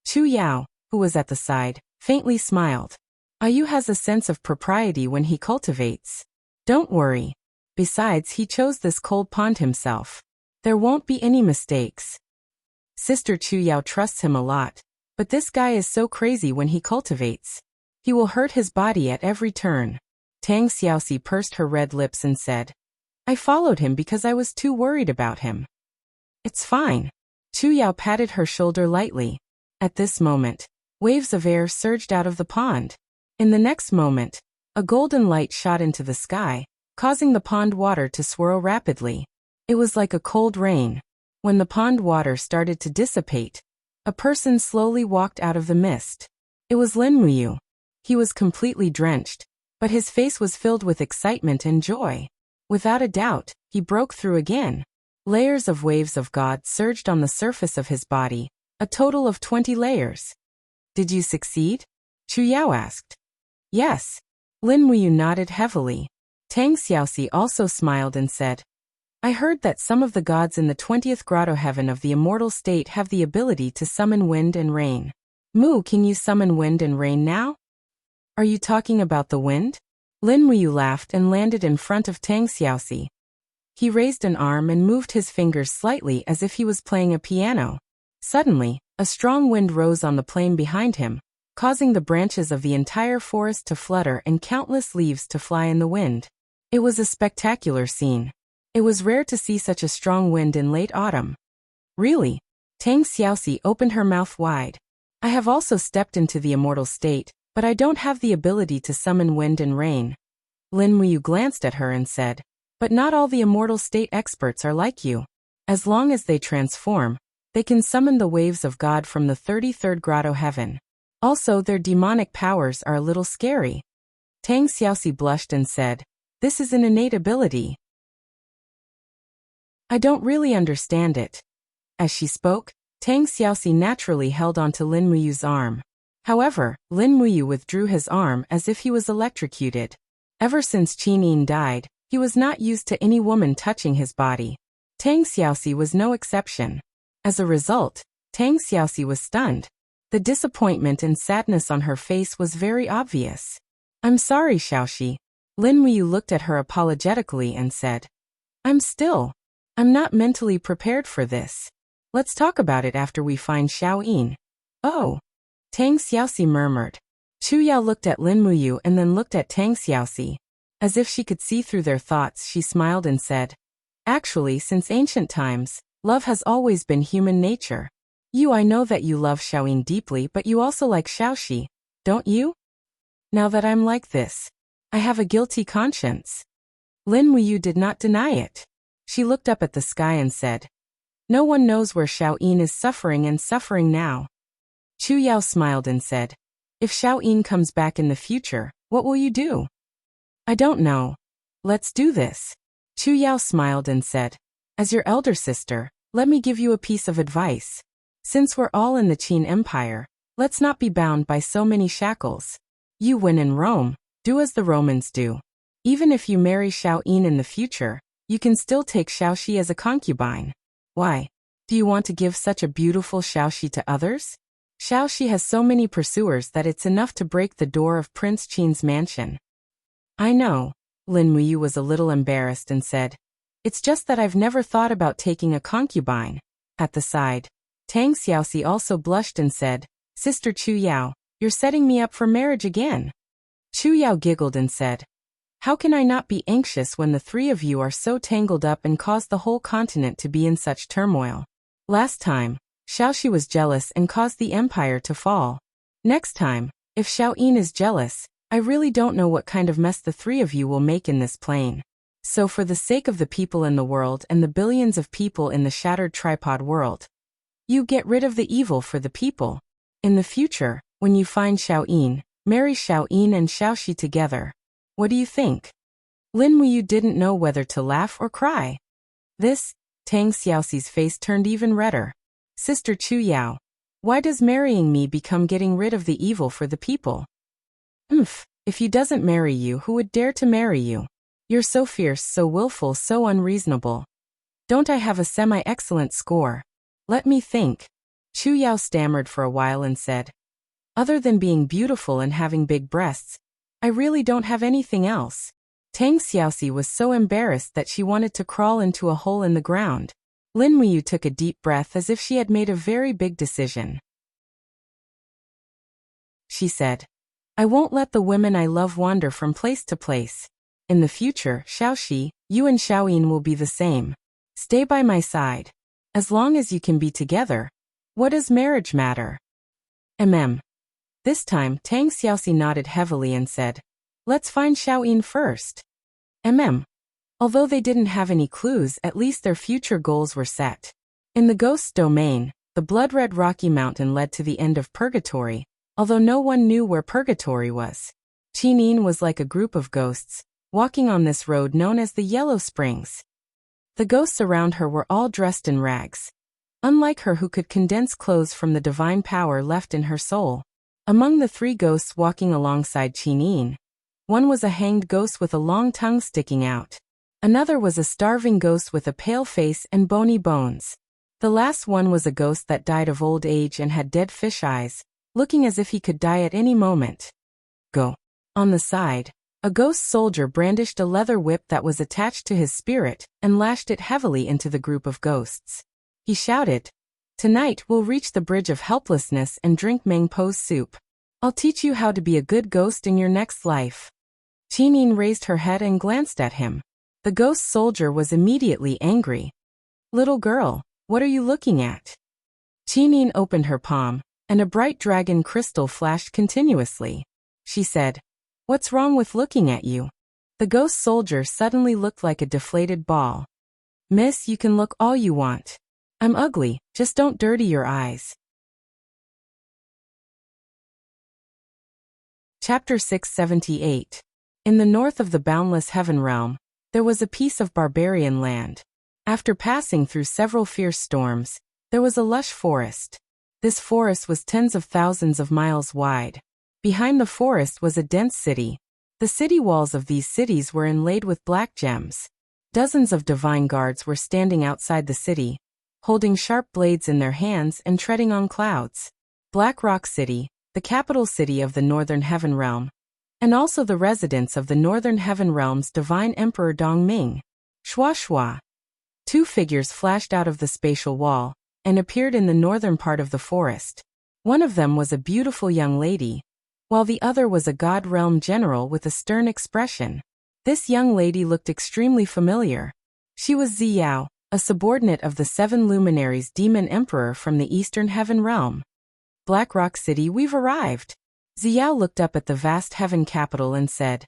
Chu Yao, who was at the side, faintly smiled. Ayu has a sense of propriety when he cultivates. Don't worry. Besides, he chose this cold pond himself. There won't be any mistakes. Sister Chu Yao trusts him a lot, but this guy is so crazy when he cultivates. He will hurt his body at every turn. Tang Xiaoxi pursed her red lips and said, I followed him because I was too worried about him. It's fine. Chu Yao patted her shoulder lightly. At this moment, waves of air surged out of the pond. In the next moment, a golden light shot into the sky, causing the pond water to swirl rapidly. It was like a cold rain. When the pond water started to dissipate, a person slowly walked out of the mist. It was Lin Muyu. He was completely drenched, but his face was filled with excitement and joy. Without a doubt, he broke through again. Layers of waves of God surged on the surface of his body, a total of 20 layers. Did you succeed? Chu Yao asked. Yes. Lin Muyu nodded heavily. Tang Xiaoxi also smiled and said, I heard that some of the gods in the 20th grotto heaven of the immortal state have the ability to summon wind and rain. Mu, can you summon wind and rain now? Are you talking about the wind? Lin Muyu laughed and landed in front of Tang Xiaoxi. He raised an arm and moved his fingers slightly as if he was playing a piano. Suddenly, a strong wind rose on the plain behind him, causing the branches of the entire forest to flutter and countless leaves to fly in the wind. It was a spectacular scene. It was rare to see such a strong wind in late autumn. Really? Tang Xiaoxi opened her mouth wide. I have also stepped into the immortal state, but I don't have the ability to summon wind and rain. Lin Muyu glanced at her and said, but not all the immortal state experts are like you. As long as they transform, they can summon the waves of God from the 33rd grotto heaven. Also, their demonic powers are a little scary. Tang Xiaoxi blushed and said, this is an innate ability. I don't really understand it. As she spoke, Tang Xiaoxi naturally held onto Lin Muyu's arm. However, Lin Muyu withdrew his arm as if he was electrocuted. Ever since Qin Yin died, he was not used to any woman touching his body. Tang Xiaoxi was no exception. As a result, Tang Xiaoxi was stunned. The disappointment and sadness on her face was very obvious. I'm sorry, Xiaoxi. Lin Muyu looked at her apologetically and said, I'm not mentally prepared for this. Let's talk about it after we find Xiao Yin. Oh. Tang Xiaoxi murmured. Chu Yao looked at Lin Muyu and then looked at Tang Xiaoxi. As if she could see through their thoughts, she smiled and said, actually, since ancient times, love has always been human nature. I know that you love Xiao Yin deeply, but you also like Xiaoxi, don't you? Now that I'm like this, I have a guilty conscience. Lin Muyu did not deny it. She looked up at the sky and said, no one knows where Xiao Yin is suffering now. Chu Yao smiled and said, if Xiao Yin comes back in the future, what will you do? I don't know. Let's do this. Chu Yao smiled and said, as your elder sister, let me give you a piece of advice. Since we're all in the Qin Empire, let's not be bound by so many shackles. When in Rome, do as the Romans do. Even if you marry Xiao Yin in the future, you can still take Xiaoxi as a concubine. Why? Do you want to give such a beautiful Xiaoxi to others? Xiaoxi has so many pursuers that it's enough to break the door of Prince Qin's mansion. I know. Lin Muyu was a little embarrassed and said, it's just that I've never thought about taking a concubine. At the side, Tang Xiaoxi also blushed and said, Sister Chu Yao, you're setting me up for marriage again. Chu Yao giggled and said, how can I not be anxious when the three of you are so tangled up and cause the whole continent to be in such turmoil? Last time, Xiaoxi was jealous and caused the empire to fall. Next time, if Xiao Yin is jealous, I really don't know what kind of mess the three of you will make in this plane. So for the sake of the people in the world and the billions of people in the shattered tripod world, you get rid of the evil for the people. In the future, when you find Xiao Yin, marry Xiao Yin and Xiaoxi together. What do you think? Lin Muyu didn't know whether to laugh or cry. Tang Xiaoxi's face turned even redder. Sister Chu Yao, why does marrying me become getting rid of the evil for the people? If he doesn't marry you, who would dare to marry you? You're so fierce, so willful, so unreasonable. Don't I have a semi-excellent score? Let me think. Chu Yao stammered for a while and said, other than being beautiful and having big breasts, I really don't have anything else. Tang Xiaoxi was so embarrassed that she wanted to crawl into a hole in the ground. Lin Muyu took a deep breath as if she had made a very big decision. She said, I won't let the women I love wander from place to place. In the future, Xiaoxi, you and Xiao Yin will be the same. Stay by my side. As long as you can be together, what does marriage matter? This time, Tang Xiaoxi nodded heavily and said, let's find Xiao Yin first. Although they didn't have any clues, at least their future goals were set. In the ghost's domain, the blood-red rocky mountain led to the end of purgatory, although no one knew where purgatory was. Qinin was like a group of ghosts, walking on this road known as the Yellow Springs. The ghosts around her were all dressed in rags. Unlike her, who could condense clothes from the divine power left in her soul. Among the 3 ghosts walking alongside Qinin, one was a hanged ghost with a long tongue sticking out. Another was a starving ghost with a pale face and bony bones. The last one was a ghost that died of old age and had dead fish eyes, looking as if he could die at any moment. Go. On the side, a ghost soldier brandished a leather whip that was attached to his spirit and lashed it heavily into the group of ghosts. He shouted, "Tonight we'll reach the Bridge of Helplessness and drink Meng Po's soup. I'll teach you how to be a good ghost in your next life." Qinin raised her head and glanced at him. The ghost soldier was immediately angry. "Little girl, what are you looking at?" Qinin opened her palm, and a bright dragon crystal flashed continuously. She said, "What's wrong with looking at you?" The ghost soldier suddenly looked like a deflated ball. "Miss, you can look all you want. I'm ugly, just don't dirty your eyes." Chapter 678. In the north of the boundless heaven realm, there was a piece of barbarian land. After passing through several fierce storms, there was a lush forest. This forest was tens of thousands of miles wide. Behind the forest was a dense city. The city walls of these cities were inlaid with black gems. Dozens of divine guards were standing outside the city, holding sharp blades in their hands and treading on clouds. Black Rock City, the capital city of the Northern Heaven Realm, and also the residence of the Northern Heaven Realm's Divine Emperor Dongming. Shua shua. 2 figures flashed out of the spatial wall and appeared in the northern part of the forest. One of them was a beautiful young lady, while the other was a god realm general with a stern expression. This young lady looked extremely familiar. She was Ziyao, a subordinate of the 7 luminaries demon emperor from the Eastern Heaven Realm. Black Rock City, we've arrived. Ziyao looked up at the vast heaven capital and said,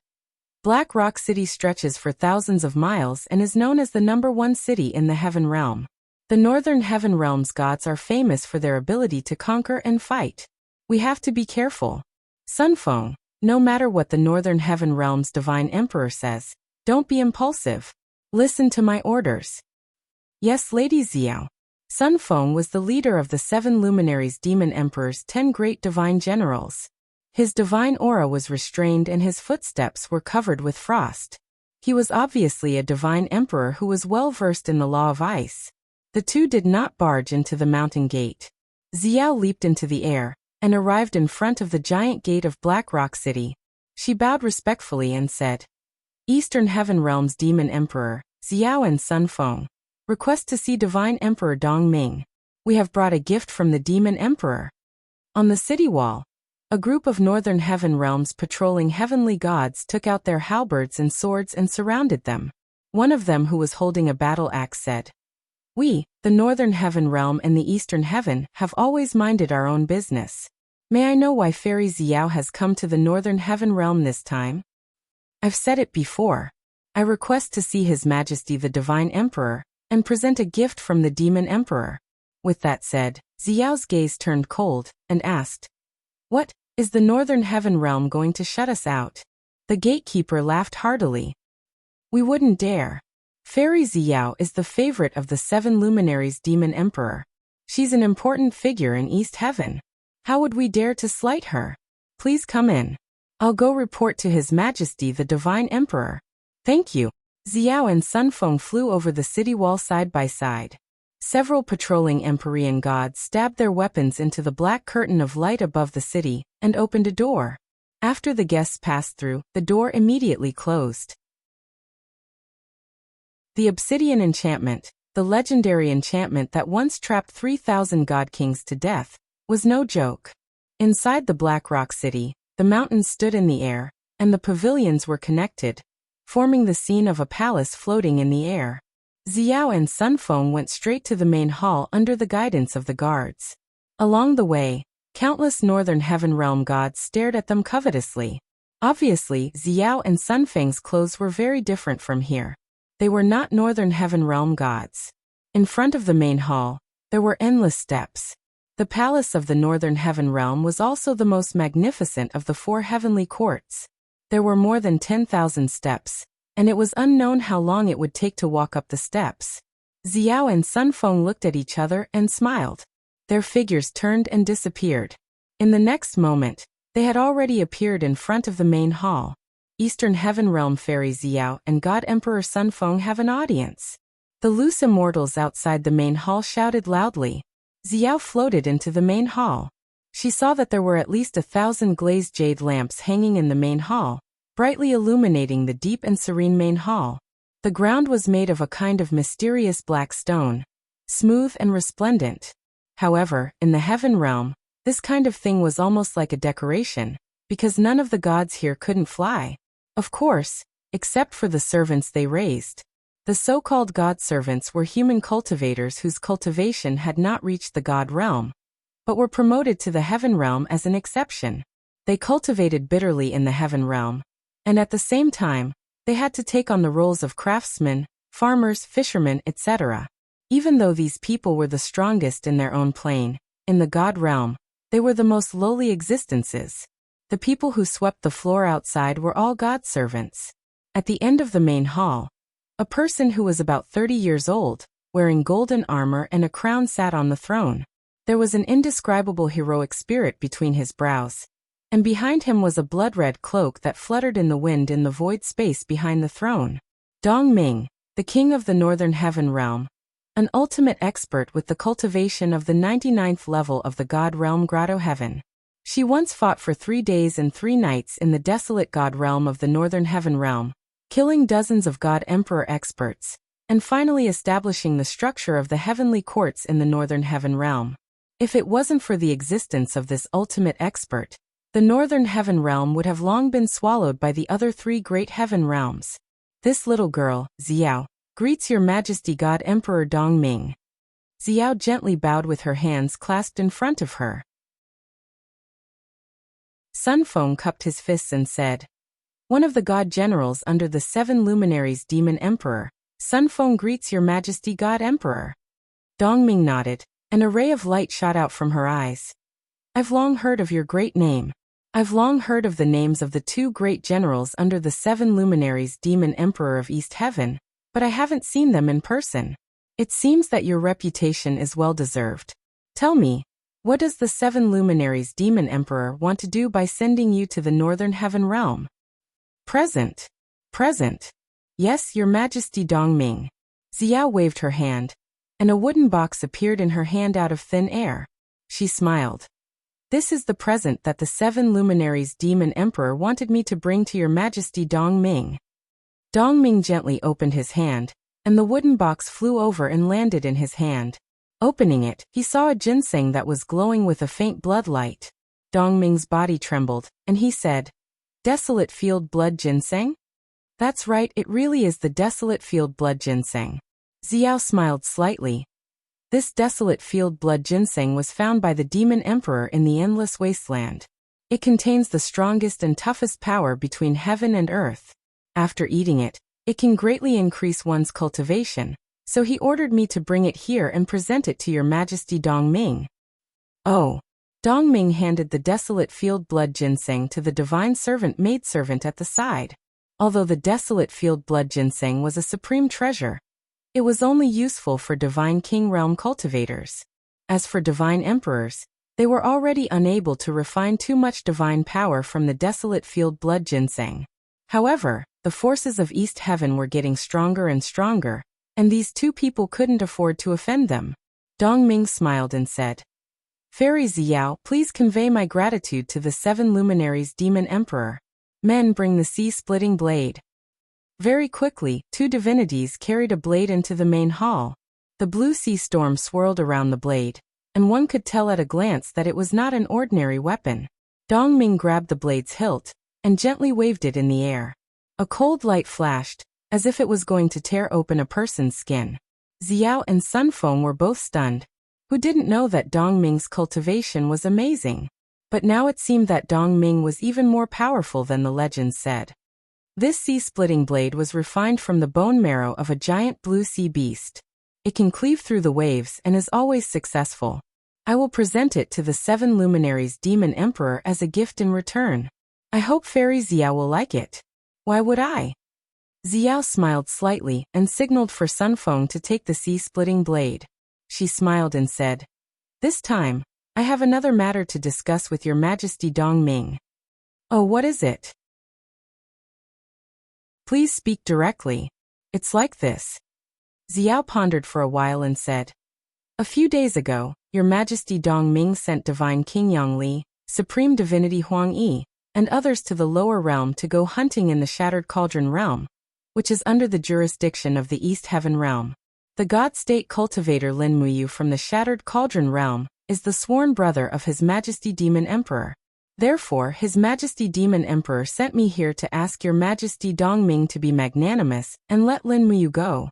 Black Rock City stretches for thousands of miles and is known as the #1 city in the Heaven Realm. The Northern Heaven Realm's gods are famous for their ability to conquer and fight. We have to be careful. Sunfeng, no matter what the Northern Heaven Realm's Divine Emperor says, don't be impulsive. Listen to my orders. Yes, Lady Xiao. Sunfeng was the leader of the 7 luminaries Demon Emperor's 10 great divine generals. His divine aura was restrained and his footsteps were covered with frost. He was obviously a divine emperor who was well versed in the law of ice. The 2 did not barge into the mountain gate. Xiao leaped into the air and arrived in front of the giant gate of Black Rock City. She bowed respectfully and said, Eastern Heaven Realm's Demon Emperor, Xiao and Sunfeng, request to see Divine Emperor Dongming. We have brought a gift from the Demon Emperor. On the city wall, a group of Northern Heaven Realms patrolling heavenly gods took out their halberds and swords and surrounded them. One of them, who was holding a battle axe, said, We, the Northern Heaven Realm and the Eastern Heaven, have always minded our own business. May I know why Fairy Xiao has come to the Northern Heaven Realm this time? I've said it before. I request to see His Majesty the Divine Emperor and present a gift from the Demon Emperor. With that said, Xiao's gaze turned cold and asked, What, is the Northern Heaven Realm going to shut us out? The gatekeeper laughed heartily. We wouldn't dare. Fairy Xiao is the favorite of the 7 luminaries Demon Emperor. She's an important figure in East Heaven. How would we dare to slight her? Please come in. I'll go report to His Majesty the Divine Emperor. Thank you. Xiao and Sunfeng flew over the city wall side by side. Several patrolling Empyrean gods stabbed their weapons into the black curtain of light above the city and opened a door. After the guests passed through, the door immediately closed. The Obsidian Enchantment, the legendary enchantment that once trapped 3,000 god kings to death, was no joke. Inside the Black Rock City, the mountains stood in the air, and the pavilions were connected, forming the scene of a palace floating in the air. Xiao and Sunfeng went straight to the main hall under the guidance of the guards. Along the way, countless Northern Heaven Realm gods stared at them covetously. Obviously, Xiao and Sunfeng's clothes were very different from here. They were not Northern Heaven Realm gods. In front of the main hall, there were endless steps. The palace of the Northern Heaven Realm was also the most magnificent of the 4 heavenly courts. There were more than 10,000 steps, and it was unknown how long it would take to walk up the steps. Xiao and Sun Feng looked at each other and smiled. Their figures turned and disappeared. In the next moment, they had already appeared in front of the main hall. Eastern Heaven Realm Fairy Xiao and God Emperor Sun Feng have an audience. The loose immortals outside the main hall shouted loudly. Xiao floated into the main hall. She saw that there were at least 1,000 glazed jade lamps hanging in the main hall, brightly illuminating the deep and serene main hall. The ground was made of a kind of mysterious black stone, smooth and resplendent. However, in the heaven realm, this kind of thing was almost like a decoration, because none of the gods here couldn't fly. Of course, except for the servants they raised. The so-called god servants were human cultivators whose cultivation had not reached the god realm, but were promoted to the heaven realm as an exception. They cultivated bitterly in the heaven realm, and at the same time, they had to take on the roles of craftsmen, farmers, fishermen, etc. Even though these people were the strongest in their own plane, in the god realm, they were the most lowly existences. The people who swept the floor outside were all god servants. At the end of the main hall, a person who was about 30 years old, wearing golden armor and a crown sat on the throne. There was an indescribable heroic spirit between his brows, and behind him was a blood-red cloak that fluttered in the wind in the void space behind the throne. Dong Ming, the king of the northern heaven realm, an ultimate expert with the cultivation of the 99th level of the god realm Grotto Heaven. She once fought for 3 days and 3 nights in the desolate god realm of the northern heaven realm, killing dozens of god emperor experts, and finally establishing the structure of the heavenly courts in the northern heaven realm. If it wasn't for the existence of this ultimate expert, the northern heaven realm would have long been swallowed by the other 3 great heaven realms. This little girl, Xiao, greets your majesty God Emperor Dong Ming. Xiao gently bowed with her hands clasped in front of her. Sun Feng cupped his fists and said, one of the god generals under the 7 luminaries Demon Emperor, Sun Feng greets your majesty God Emperor. Dong Ming nodded, and a ray of light shot out from her eyes. I've long heard of your great name. I've long heard of the names of the 2 great generals under the 7 luminaries Demon Emperor of East Heaven, but I haven't seen them in person. It seems that your reputation is well deserved. Tell me, what does the 7 luminaries Demon Emperor want to do by sending you to the northern heaven realm? Present. Present. Yes, your majesty Dong Ming. Xiao waved her hand, and a wooden box appeared in her hand out of thin air. She smiled. This is the present that the 7 luminaries Demon Emperor wanted me to bring to your majesty Dong Ming. Dong Ming gently opened his hand, and the wooden box flew over and landed in his hand. Opening it, he saw a ginseng that was glowing with a faint blood light. Dong Ming's body trembled, and he said, Desolate Field Blood Ginseng? That's right, it really is the Desolate Field Blood Ginseng. Xiao smiled slightly. This Desolate Field Blood Ginseng was found by the Demon Emperor in the Endless Wasteland. It contains the strongest and toughest power between heaven and earth. After eating it, it can greatly increase one's cultivation, so he ordered me to bring it here and present it to your majesty Dong Ming. Oh. Dong Ming handed the Desolate Field Blood Ginseng to the divine maidservant at the side. Although the Desolate Field Blood Ginseng was a supreme treasure, it was only useful for divine king realm cultivators. As for divine emperors, they were already unable to refine too much divine power from the Desolate Field Blood Ginseng. However, the forces of East Heaven were getting stronger and stronger, and these 2 people couldn't afford to offend them. Dong Ming smiled and said, Fairy Xiao, please convey my gratitude to the 7 luminaries Demon Emperor. Men, bring the sea-splitting blade. Very quickly, 2 divinities carried a blade into the main hall. The blue sea storm swirled around the blade, and one could tell at a glance that it was not an ordinary weapon. Dong Ming grabbed the blade's hilt, and gently waved it in the air. A cold light flashed, as if it was going to tear open a person's skin. Xiao and Sun Feng were both stunned. Who didn't know that Dong Ming's cultivation was amazing? But now it seemed that Dong Ming was even more powerful than the legends said. This sea-splitting blade was refined from the bone marrow of a giant blue sea beast. It can cleave through the waves and is always successful. I will present it to the 7 luminaries Demon Emperor as a gift in return. I hope Fairy Xiao will like it. Why would I? Xiao smiled slightly and signaled for Sun Feng to take the sea-splitting blade. She smiled and said, "This time, I have another matter to discuss with Your Majesty Dong Ming." "Oh, what is it?" "Please speak directly. It's like this." Xiao pondered for a while and said, "A few days ago, Your Majesty Dong Ming sent Divine King Yang Li, Supreme Divinity Huang Yi, and others to the lower realm to go hunting in the Shattered Cauldron realm, which is under the jurisdiction of the East Heaven realm. The God-State cultivator Lin Muyu from the Shattered Cauldron realm is the sworn brother of His Majesty Demon Emperor. Therefore, His Majesty Demon Emperor sent me here to ask Your Majesty Dong Ming to be magnanimous and let Lin Muyu go."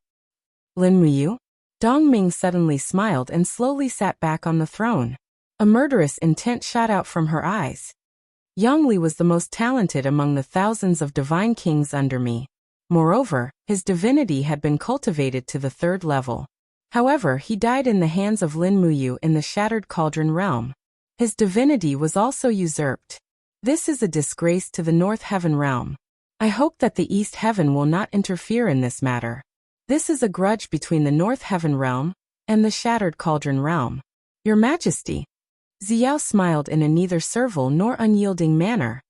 "Lin Muyu?" Dong Ming suddenly smiled and slowly sat back on the throne. A murderous intent shot out from her eyes. "Yang Li was the most talented among the thousands of divine kings under me. Moreover, his divinity had been cultivated to the 3rd level. However, he died in the hands of Lin Muyu in the Shattered Cauldron realm. His divinity was also usurped. This is a disgrace to the North Heaven realm. I hope that the East Heaven will not interfere in this matter. This is a grudge between the North Heaven realm and the Shattered Cauldron realm. Your Majesty." Xiao smiled in a neither servile nor unyielding manner.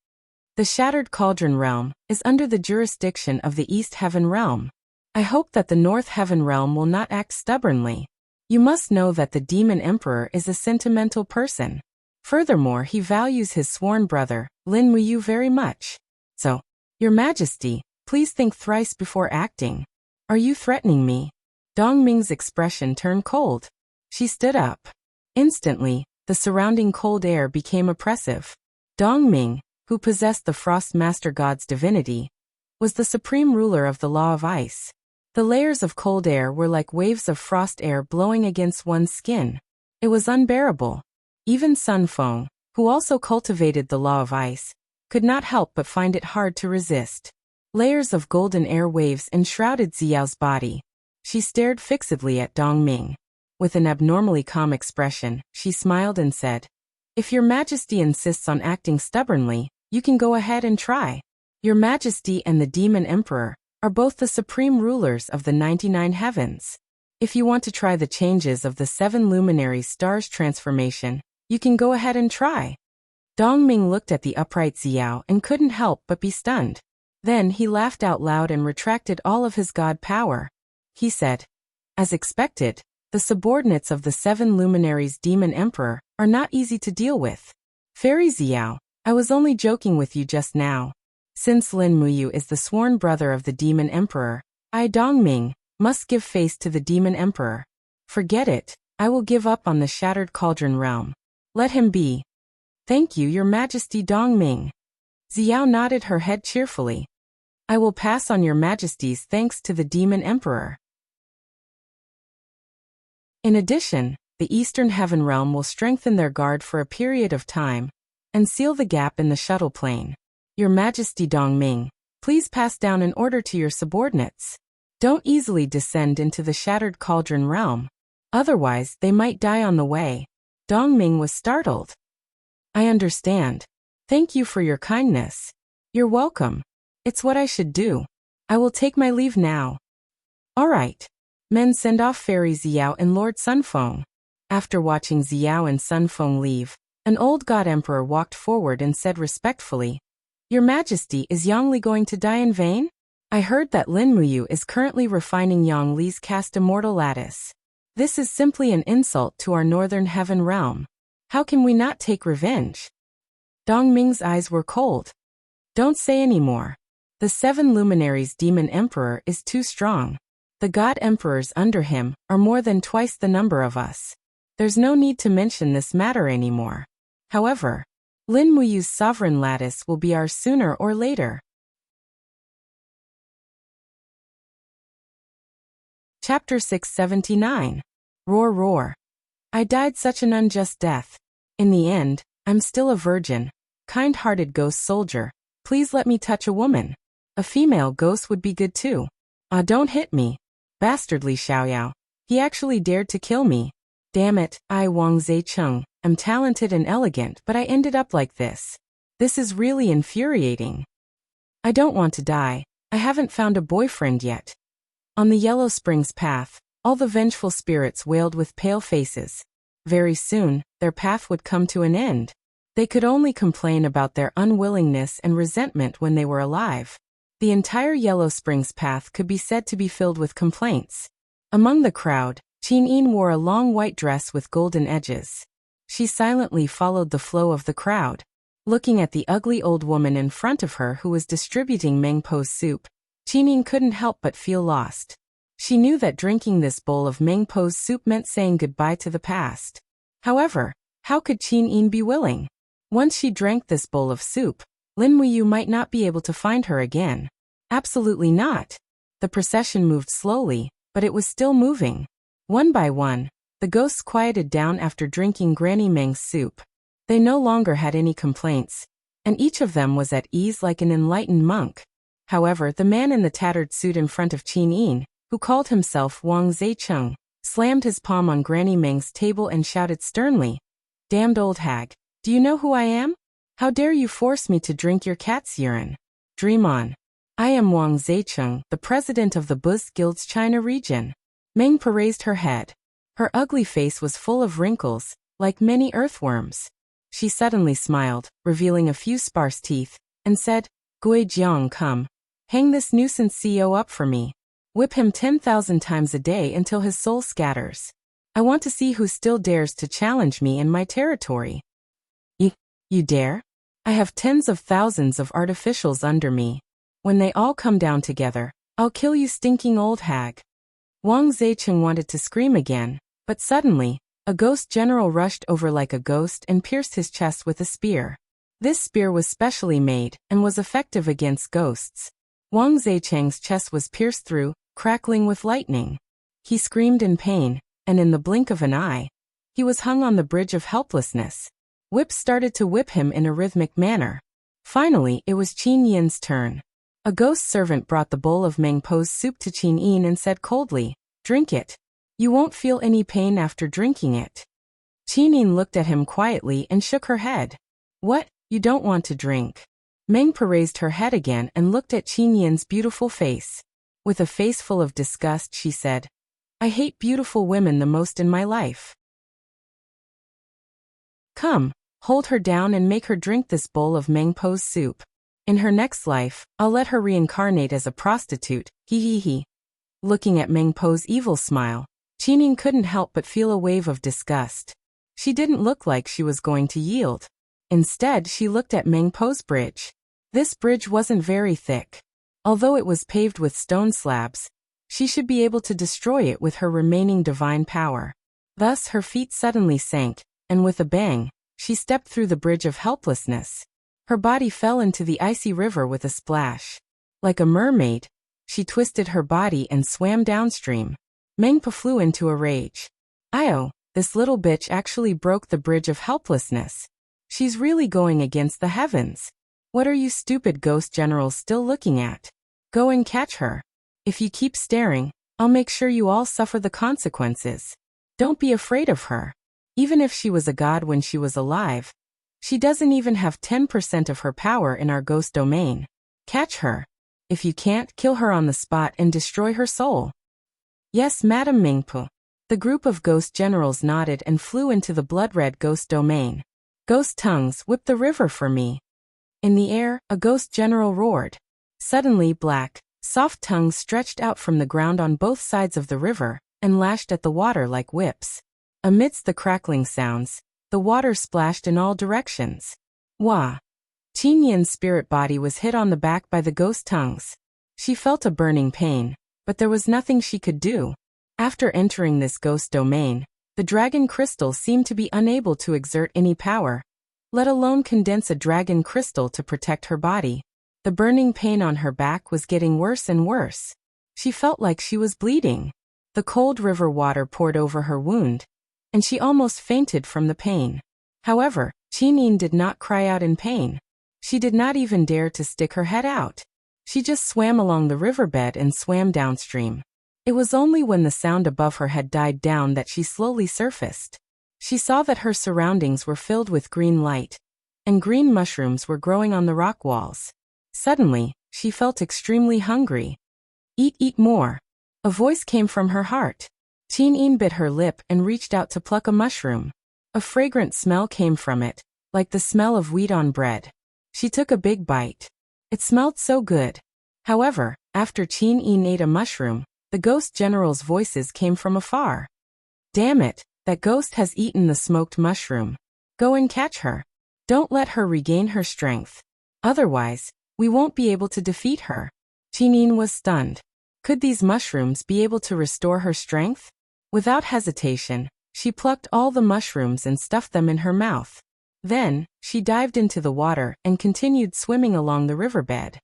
"The Shattered Cauldron realm is under the jurisdiction of the East Heaven realm. I hope that the North Heaven realm will not act stubbornly. You must know that the Demon Emperor is a sentimental person. Furthermore, he values his sworn brother, Lin Muyu, very much. So, Your Majesty, please think thrice before acting. Are you threatening me?" Dong Ming's expression turned cold. She stood up. Instantly, the surrounding cold air became oppressive. Dong Ming, who possessed the Frost Master God's divinity, was the supreme ruler of the Law of Ice. The layers of cold air were like waves of frost air blowing against one's skin. It was unbearable. Even Sun Feng, who also cultivated the Law of Ice, could not help but find it hard to resist. Layers of golden air waves enshrouded Xiao's body. She stared fixedly at Dong Ming. With an abnormally calm expression, she smiled and said, "If Your Majesty insists on acting stubbornly, you can go ahead and try. Your Majesty and the Demon Emperor are both the supreme rulers of the 99 heavens. If you want to try the changes of the 7 luminary stars transformation, you can go ahead and try." Dong Ming looked at the upright Xiao and couldn't help but be stunned. Then he laughed out loud and retracted all of his god power. He said, "As expected, the subordinates of the 7 luminaries Demon Emperor are not easy to deal with. Fairy Xiao, I was only joking with you just now. Since Lin Muyu is the sworn brother of the Demon Emperor, I, Dong Ming, must give face to the Demon Emperor. Forget it, I will give up on the Shattered Cauldron realm. Let him be." "Thank you, Your Majesty Dong Ming." Xiao nodded her head cheerfully. "I will pass on Your Majesty's thanks to the Demon Emperor." In addition, the Eastern Heaven realm will strengthen their guard for a period of time and seal the gap in the shuttle plane. Your Majesty Dong Ming, please pass down an order to your subordinates. Don't easily descend into the Shattered Cauldron realm. Otherwise, they might die on the way. Dong Ming was startled. "I understand. Thank you for your kindness." "You're welcome. It's what I should do. I will take my leave now." "All right. Men, send off Fairy Xiao and Lord Sun Feng." After watching Xiao and Sun Feng leave, an old god emperor walked forward and said respectfully, "Your Majesty, is Yang Li going to die in vain? I heard that Lin Muyu is currently refining Yang Li's cast immortal lattice. This is simply an insult to our Northern Heaven realm. How can we not take revenge?" Dong Ming's eyes were cold. "Don't say any more. The 7 luminaries Demon Emperor is too strong. The god emperors under him are more than twice the number of us. There's no need to mention this matter anymore. However, Lin Muyu's sovereign lattice will be ours sooner or later." Chapter 679. Roar Roar. I died such an unjust death. In the end, I'm still a virgin. Kind-hearted ghost soldier, please let me touch a woman. A female ghost would be good too. Ah, don't hit me. Bastardly Xiaoyao. He actually dared to kill me. Damn it, I Wang Zaicheng, am talented and elegant, but I ended up like this. This is really infuriating. I don't want to die. I haven't found a boyfriend yet. On the Yellow Springs path, all the vengeful spirits wailed with pale faces. Very soon, their path would come to an end. They could only complain about their unwillingness and resentment when they were alive. The entire Yellow Springs path could be said to be filled with complaints. Among the crowd, Qin wore a long white dress with golden edges. She silently followed the flow of the crowd. Looking at the ugly old woman in front of her who was distributing Mengpo's soup, Qin couldn't help but feel lost. She knew that drinking this bowl of Mengpo's soup meant saying goodbye to the past. However, how could Qin be willing? Once she drank this bowl of soup, Lin Muyu might not be able to find her again. Absolutely not. The procession moved slowly, but it was still moving. One by one, the ghosts quieted down after drinking Granny Meng's soup. They no longer had any complaints, and each of them was at ease like an enlightened monk. However, the man in the tattered suit in front of Qin, who called himself Wang Zaicheng, slammed his palm on Granny Meng's table and shouted sternly, "Damned old hag, do you know who I am? How dare you force me to drink your cat's urine? Dream on. I am Wang Zaicheng, the president of the Buddhist Guild's China region." Mengpo raised her head. Her ugly face was full of wrinkles, like many earthworms. She suddenly smiled, revealing a few sparse teeth, and said, "Gui Jiang, come. Hang this nuisance CEO up for me. Whip him 10,000 times a day until his soul scatters. I want to see who still dares to challenge me in my territory." You dare? I have tens of thousands of artificials under me. When they all come down together, I'll kill you, stinking old hag. Wang Zaicheng wanted to scream again, but suddenly, a ghost general rushed over like a ghost and pierced his chest with a spear. This spear was specially made and was effective against ghosts. Wang Zaicheng's chest was pierced through, crackling with lightning. He screamed in pain, and in the blink of an eye, he was hung on the bridge of helplessness. Whips started to whip him in a rhythmic manner. Finally, it was Qin Yin's turn. A ghost servant brought the bowl of Mengpo's soup to Qin Yin and said coldly, "Drink it. You won't feel any pain after drinking it." Qin Yin looked at him quietly and shook her head. "What, you don't want to drink?" Mengpo raised her head again and looked at Qin Yin's beautiful face. With a face full of disgust, she said, "I hate beautiful women the most in my life. Come, hold her down and make her drink this bowl of Mengpo's soup. In her next life, I'll let her reincarnate as a prostitute, he. Looking at Mengpo's evil smile, Qin couldn't help but feel a wave of disgust. She didn't look like she was going to yield. Instead, she looked at Mengpo's bridge. This bridge wasn't very thick. Although it was paved with stone slabs, she should be able to destroy it with her remaining divine power. Thus, her feet suddenly sank, and with a bang, she stepped through the bridge of helplessness. Her body fell into the icy river with a splash. Like a mermaid, she twisted her body and swam downstream. Mengpo flew into a rage. "Io, this little bitch actually broke the bridge of helplessness. She's really going against the heavens. What are you stupid ghost generals still looking at? Go and catch her. If you keep staring, I'll make sure you all suffer the consequences. Don't be afraid of her. Even if she was a god when she was alive, she doesn't even have 10% of her power in our ghost domain. Catch her. If you can't, kill her on the spot and destroy her soul." "Yes, Madam Mengpo." The group of ghost generals nodded and flew into the blood-red ghost domain. "Ghost tongues, whip the river for me." In the air, a ghost general roared. Suddenly, black, soft tongues stretched out from the ground on both sides of the river and lashed at the water like whips. Amidst the crackling sounds, the water splashed in all directions. Wah! Qin Yin's spirit body was hit on the back by the ghost tongues. She felt a burning pain, but there was nothing she could do. After entering this ghost domain, the dragon crystal seemed to be unable to exert any power, let alone condense a dragon crystal to protect her body. The burning pain on her back was getting worse and worse. She felt like she was bleeding. The cold river water poured over her wound, and she almost fainted from the pain. However, Qin Yin did not cry out in pain. She did not even dare to stick her head out. She just swam along the riverbed and swam downstream. It was only when the sound above her had died down that she slowly surfaced. She saw that her surroundings were filled with green light. and green mushrooms were growing on the rock walls. Suddenly, she felt extremely hungry. Eat more. A voice came from her heart. Qin bit her lip and reached out to pluck a mushroom. A fragrant smell came from it, like the smell of wheat on bread. She took a big bite. It smelled so good. However, after Qin ate a mushroom, the ghost general's voices came from afar. Damn it, that ghost has eaten the smoked mushroom. Go and catch her. Don't let her regain her strength. Otherwise, we won't be able to defeat her. Qin was stunned. Could these mushrooms be able to restore her strength? Without hesitation, she plucked all the mushrooms and stuffed them in her mouth. Then, she dived into the water and continued swimming along the riverbed.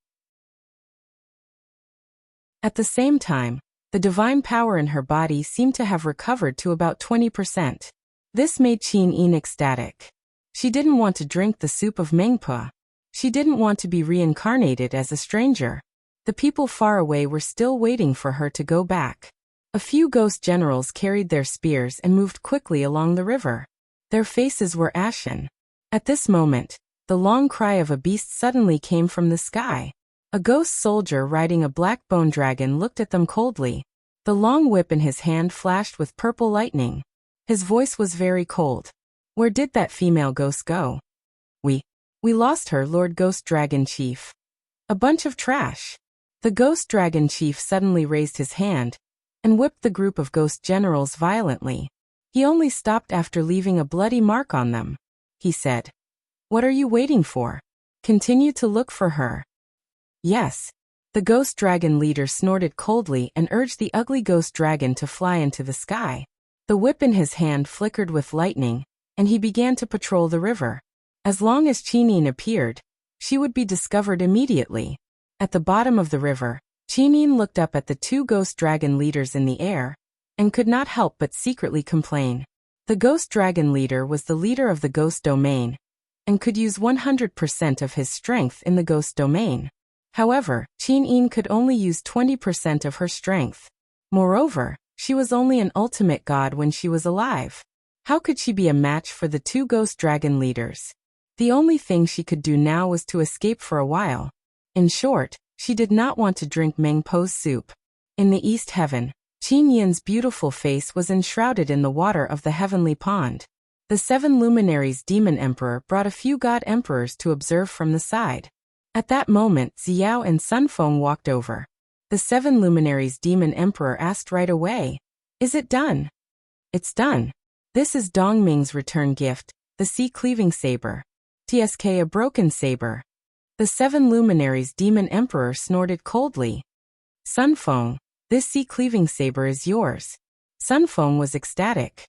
At the same time, the divine power in her body seemed to have recovered to about 20%. This made Qin ecstatic. She didn't want to drink the soup of Mengpa. She didn't want to be reincarnated as a stranger. The people far away were still waiting for her to go back. A few ghost generals carried their spears and moved quickly along the river. Their faces were ashen. At this moment, the long cry of a beast suddenly came from the sky. A ghost soldier riding a black bone dragon looked at them coldly. The long whip in his hand flashed with purple lightning. His voice was very cold. Where did that female ghost go? We lost her, Lord Ghost Dragon Chief. A bunch of trash. The Ghost Dragon Chief suddenly raised his hand and whipped the group of ghost generals violently. He only stopped after leaving a bloody mark on them. He said, "What are you waiting for? Continue to look for her." Yes. The ghost dragon leader snorted coldly and urged the ugly ghost dragon to fly into the sky. The whip in his hand flickered with lightning, and he began to patrol the river. As long as Qin appeared, she would be discovered immediately. At the bottom of the river, Qin looked up at the two ghost dragon leaders in the air, and could not help but secretly complain. The ghost dragon leader was the leader of the ghost domain, and could use 100% of his strength in the ghost domain. However, Qin could only use 20% of her strength. Moreover, she was only an ultimate god when she was alive. How could she be a match for the two ghost dragon leaders? The only thing she could do now was to escape for a while. In short, she did not want to drink Mengpo's soup. In the East Heaven, Qin Yin's beautiful face was enshrouded in the water of the heavenly pond. The 7 luminaries Demon Emperor brought a few god emperors to observe from the side. At that moment, Xiao and Sunfeng walked over. The 7 luminaries Demon Emperor asked right away, "Is it done?" "It's done. This is Dongming's return gift, the sea-cleaving saber. TSK, a broken saber." The 7 luminaries Demon Emperor snorted coldly. "Sunfeng, this sea-cleaving saber is yours." Sunfeng was ecstatic.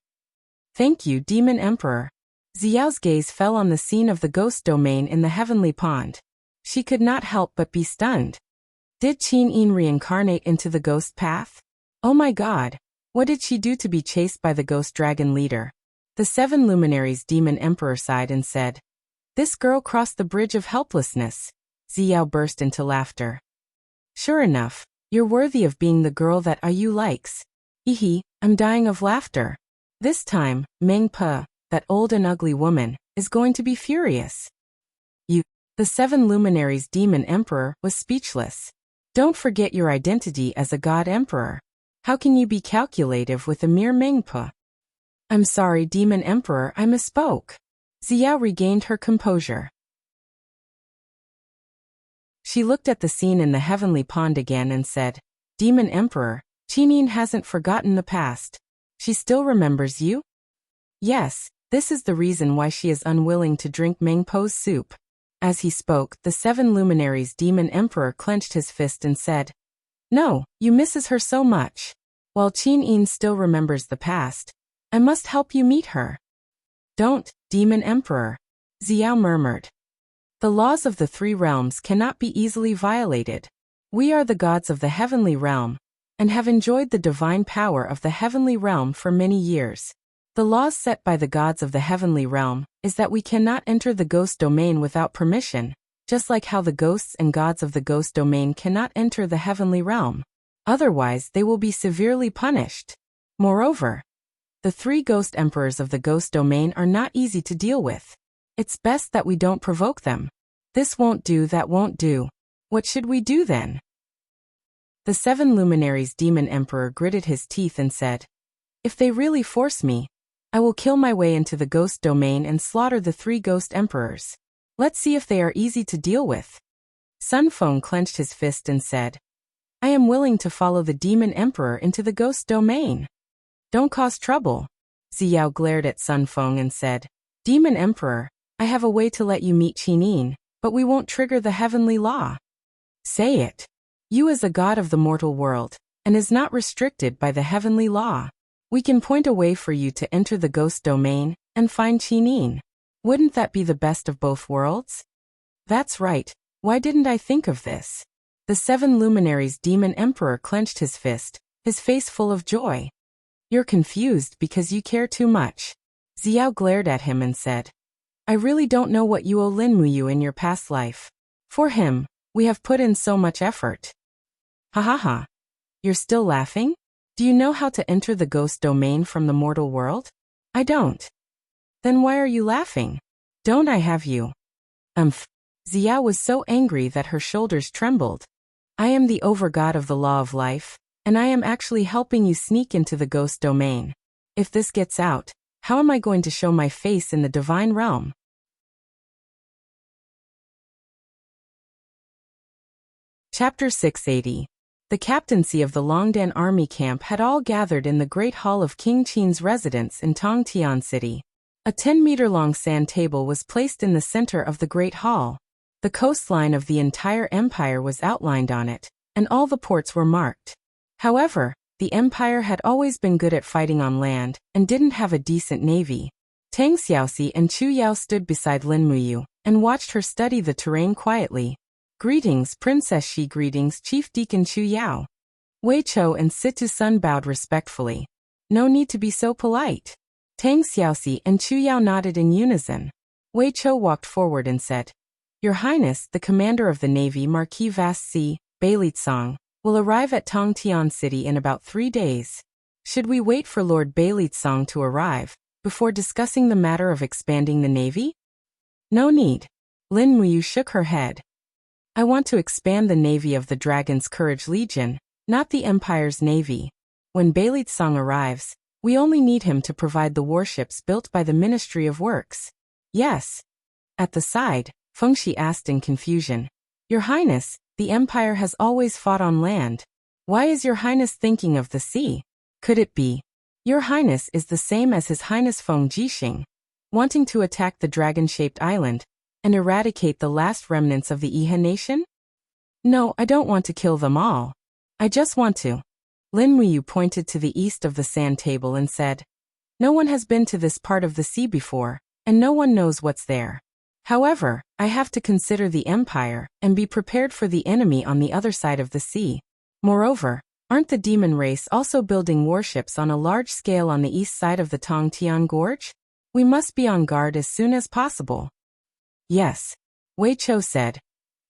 "Thank you, Demon Emperor." Xiao's gaze fell on the scene of the ghost domain in the heavenly pond. She could not help but be stunned. Did Qin reincarnate into the ghost path? Oh my god, what did she do to be chased by the ghost dragon leader? The 7 luminaries Demon Emperor sighed and said, "This girl crossed the bridge of helplessness." Xiao burst into laughter. "Sure enough, you're worthy of being the girl that Ayu likes." Hehe, I'm dying of laughter. This time, Mengpa, that old and ugly woman, is going to be furious. The 7 luminaries Demon Emperor was speechless. Don't forget your identity as a god emperor. How can you be calculative with a mere Mengpa? I'm sorry, Demon Emperor, I misspoke. Xiao regained her composure. She looked at the scene in the heavenly pond again and said, "Demon Emperor, Qin hasn't forgotten the past. She still remembers you?" "Yes, this is the reason why she is unwilling to drink Mengpo's soup." As he spoke, the 7 luminaries Demon Emperor clenched his fist and said, "No, you misses her so much. While Qin still remembers the past, I must help you meet her." "Don't, Demon Emperor," Xiao murmured. "The laws of the 3 realms cannot be easily violated. We are the gods of the heavenly realm, and have enjoyed the divine power of the heavenly realm for many years. The laws set by the gods of the heavenly realm is that we cannot enter the ghost domain without permission, just like how the ghosts and gods of the ghost domain cannot enter the heavenly realm. Otherwise, they will be severely punished. Moreover, the 3 ghost emperors of the ghost domain are not easy to deal with. It's best that we don't provoke them. This won't do, that won't do. What should we do then? The 7 luminaries demon emperor gritted his teeth and said, if they really force me, I will kill my way into the ghost domain and slaughter the 3 ghost emperors. Let's see if they are easy to deal with. Sun Feng clenched his fist and said, I am willing to follow the demon emperor into the ghost domain. Don't cause trouble. Ziyao glared at Sun Feng and said, Demon Emperor, I have a way to let you meet Qinin, but we won't trigger the heavenly law. Say it. You is a god of the mortal world, and is not restricted by the heavenly law. We can point a way for you to enter the ghost domain and find Qinin. Wouldn't that be the best of both worlds? That's right. Why didn't I think of this? The 7 luminaries demon emperor clenched his fist, his face full of joy. You're confused because you care too much. Ziyao glared at him and said, I really don't know what you owe Lin Muyu in your past life. For him, we have put in so much effort. Ha ha ha. You're still laughing? Do you know how to enter the ghost domain from the mortal world? I don't. Then why are you laughing? Don't I have you? Ziyao was so angry that her shoulders trembled. I am the overgod of the law of life, and I am actually helping you sneak into the ghost domain. If this gets out, how am I going to show my face in the divine realm? Chapter 680. The captaincy of the Longdan army camp had all gathered in the great hall of King Qin's residence in Tongtian City. A 10-meter-long sand table was placed in the center of the great hall. The coastline of the entire empire was outlined on it, and all the ports were marked. However, the empire had always been good at fighting on land, and didn't have a decent navy. Tang Xiaoxi and Chu Yao stood beside Lin Muyu, and watched her study the terrain quietly. Greetings, Princess Shi. Greetings, Chief Deacon Chu Yao. Wei Chou and Situ Sun bowed respectfully. No need to be so polite. Tang Xiaoxi and Chu Yao nodded in unison. Wei Chou walked forward and said, Your Highness, the commander of the navy, Marquis Vast Si, Beilitsong, will arrive at Tongtian City in about 3 days. Should we wait for Lord Beilitsong to arrive, before discussing the matter of expanding the navy? No need. Lin Muyu shook her head. I want to expand the navy of the Dragon's Courage Legion, not the Empire's navy. When Beilitsong arrives, we only need him to provide the warships built by the Ministry of Works. Yes. At the side, Fengxi asked in confusion. Your Highness, the Empire has always fought on land. Why is Your Highness thinking of the sea? Could it be? Your Highness is the same as His Highness Feng Jixing, wanting to attack the dragon-shaped island and eradicate the last remnants of the Iha nation? No, I don't want to kill them all. I just want to. Lin Muyu pointed to the east of the sand table and said, No one has been to this part of the sea before, and no one knows what's there. However, I have to consider the Empire and be prepared for the enemy on the other side of the sea. Moreover, aren't the demon race also building warships on a large scale on the east side of the Tongtian Gorge? We must be on guard as soon as possible. Yes. Wei Chou said.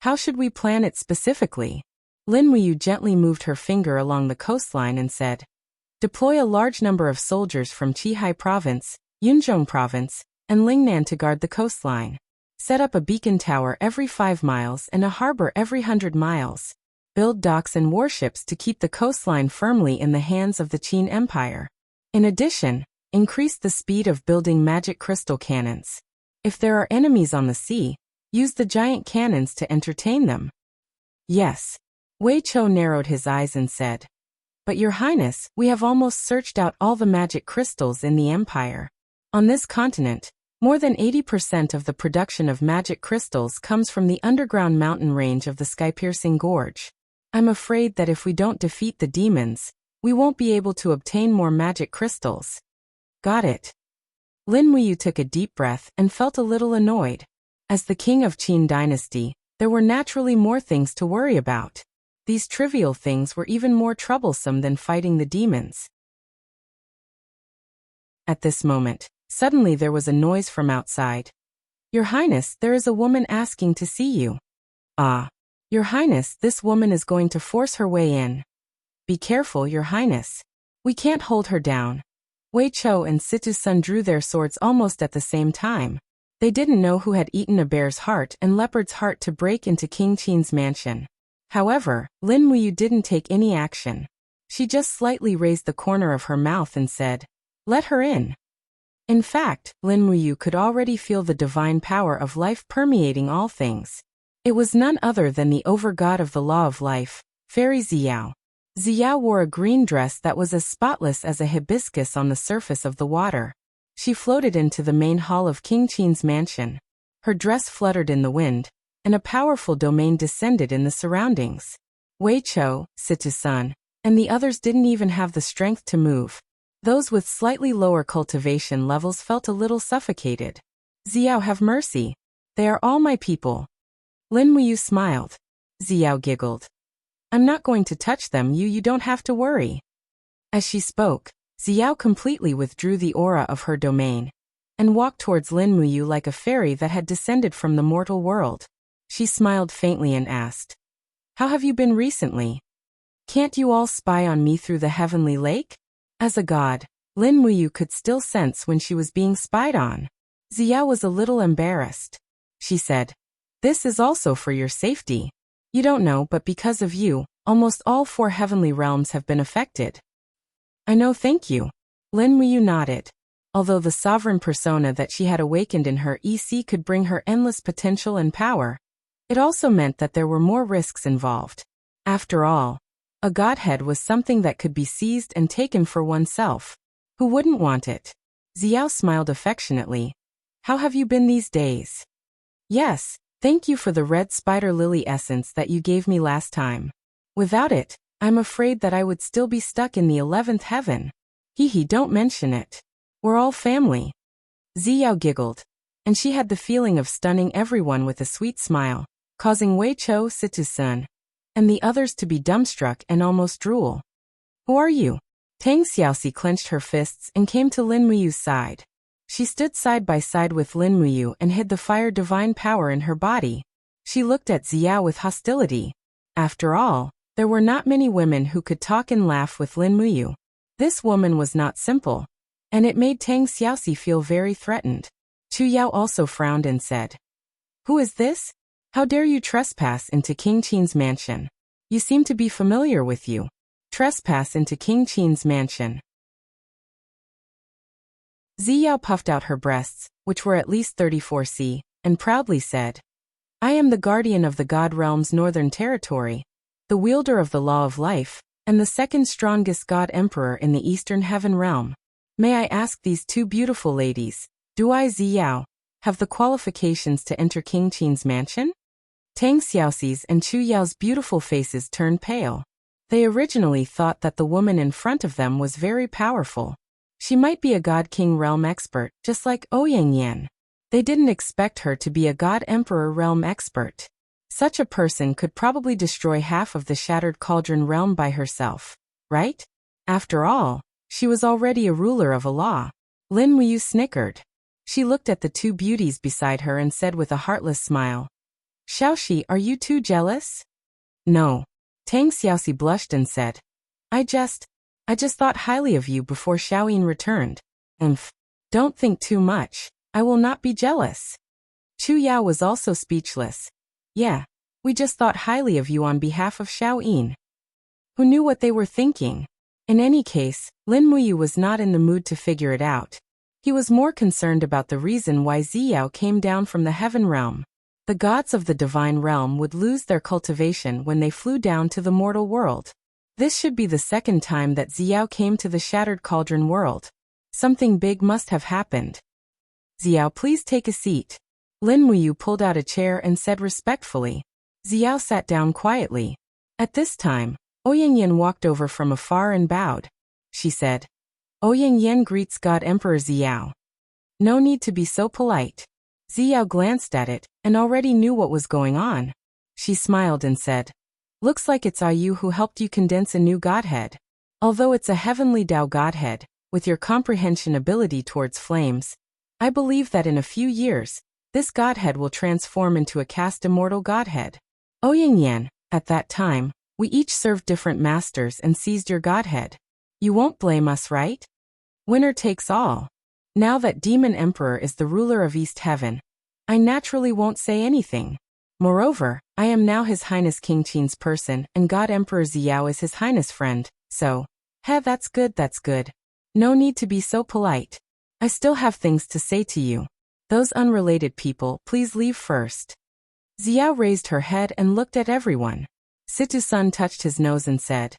How should we plan it specifically? Lin Muyu gently moved her finger along the coastline and said, Deploy a large number of soldiers from Qihai Province, Yunzhong Province, and Lingnan to guard the coastline. Set up a beacon tower every 5 miles and a harbor every 100 miles. Build docks and warships to keep the coastline firmly in the hands of the Qin Empire. In addition, increase the speed of building magic crystal cannons. If there are enemies on the sea, use the giant cannons to entertain them. Yes. Wei Chou narrowed his eyes and said, But Your Highness, we have almost searched out all the magic crystals in the Empire. On this continent, more than 80% of the production of magic crystals comes from the underground mountain range of the Sky-piercing Gorge. I'm afraid that if we don't defeat the demons, we won't be able to obtain more magic crystals. Got it. Lin Muyu took a deep breath and felt a little annoyed. As the king of Qin dynasty, there were naturally more things to worry about. These trivial things were even more troublesome than fighting the demons. At this moment, suddenly there was a noise from outside. Your Highness, there is a woman asking to see you. Ah. Your Highness, this woman is going to force her way in. Be careful, Your Highness. We can't hold her down. Wei Chou and Situ Sun drew their swords almost at the same time. They didn't know who had eaten a bear's heart and leopard's heart to break into King Qin's mansion. However, Lin Muyu didn't take any action. She just slightly raised the corner of her mouth and said, "Let her in." In fact, Lin Muyu could already feel the divine power of life permeating all things. It was none other than the over-god of the law of life, Fairy Ziyao. Ziyao wore a green dress that was as spotless as a hibiscus on the surface of the water. She floated into the main hall of King Qin's mansion. Her dress fluttered in the wind, and a powerful domain descended in the surroundings. Wei Chou, Situ-san, and the others didn't even have the strength to move. Those with slightly lower cultivation levels felt a little suffocated. "Ziyao, have mercy. They are all my people." Lin Muyu smiled. Ziyao giggled. "I'm not going to touch them, you don't have to worry." As she spoke, Ziyao completely withdrew the aura of her domain and walked towards Lin Muyu like a fairy that had descended from the mortal world. She smiled faintly and asked, "How have you been recently? Can't you all spy on me through the heavenly lake?" As a god, Lin Muyu could still sense when she was being spied on. Ziyao was a little embarrassed. She said, "This is also for your safety. You don't know, but because of you, almost all 4 heavenly realms have been affected." "I know, thank you." Lin Muyu nodded. Although the sovereign persona that she had awakened in her EC could bring her endless potential and power, it also meant that there were more risks involved. After all, a godhead was something that could be seized and taken for oneself. Who wouldn't want it? Ziyao smiled affectionately. "How have you been these days?" "Yes, thank you for the red spider lily essence that you gave me last time. Without it, I'm afraid that I would still be stuck in the 11th heaven." "Hee, don't mention it. We're all family." Ziyao giggled, and she had the feeling of stunning everyone with a sweet smile, causing Wei Chou, Situ-san, and the others to be dumbstruck and almost drool. "Who are you?" Tang Xiaoxi clenched her fists and came to Lin Muyu's side. She stood side by side with Lin Muyu and hid the fire divine power in her body. She looked at Ziyao with hostility. After all, there were not many women who could talk and laugh with Lin Muyu. This woman was not simple, and it made Tang Xiaoxi feel very threatened. Chu Yao also frowned and said, "Who is this? How dare you trespass into King Qin's mansion? You seem to be familiar with you. Trespass into King Qin's mansion." Ziyao puffed out her breasts, which were at least 34 c, and proudly said, "I am the guardian of the God Realm's northern territory, the wielder of the law of life, and the second strongest God Emperor in the Eastern Heaven Realm. May I ask these 2 beautiful ladies, do I, Ziyao, have the qualifications to enter King Qin's mansion?" Tang Xiaoxi's and Chu Yao's beautiful faces turned pale. They originally thought that the woman in front of them was very powerful. She might be a God King realm expert, just like Ouyang. They didn't expect her to be a God Emperor realm expert. Such a person could probably destroy half of the Shattered Cauldron realm by herself, right? After all, she was already a ruler of a law. Lin Muyu snickered. She looked at the 2 beauties beside her and said with a heartless smile, "Xiaoxi, are you too jealous?" "No." Tang Xiaoxi blushed and said, I just thought highly of you before Xiaoyin returned. Don't think too much. I will not be jealous." Chu Yao was also speechless. "Yeah, we just thought highly of you on behalf of Xiaoyin." Who knew what they were thinking? In any case, Lin Muyu was not in the mood to figure it out. He was more concerned about the reason why Ziyao came down from the heaven realm. The gods of the divine realm would lose their cultivation when they flew down to the mortal world. This should be the second time that Ziyao came to the Shattered Cauldron world. Something big must have happened. "Ziyao, please take a seat." Lin Muyu pulled out a chair and said respectfully. Ziyao sat down quietly. At this time, Ouyang walked over from afar and bowed. She said, "Ouyang greets God Emperor Ziyao." "No need to be so polite." Ziyao glanced at it and already knew what was going on. She smiled and said, "Looks like it's you who helped you condense a new godhead. Although it's a heavenly Tao godhead, with your comprehension ability towards flames, I believe that in a few years, this godhead will transform into a caste immortal godhead. Ouyang, at that time, we each served different masters and seized your godhead. You won't blame us, right? Winner takes all. Now that Demon Emperor is the ruler of East Heaven, I naturally won't say anything. Moreover, I am now His Highness King Qin's person, and God Emperor Xiao is His Highness' friend, so… that's good, that's good. No need to be so polite. I still have things to say to you. Those unrelated people, please leave first. Xiao raised her head and looked at everyone. Situ-sun touched his nose and said,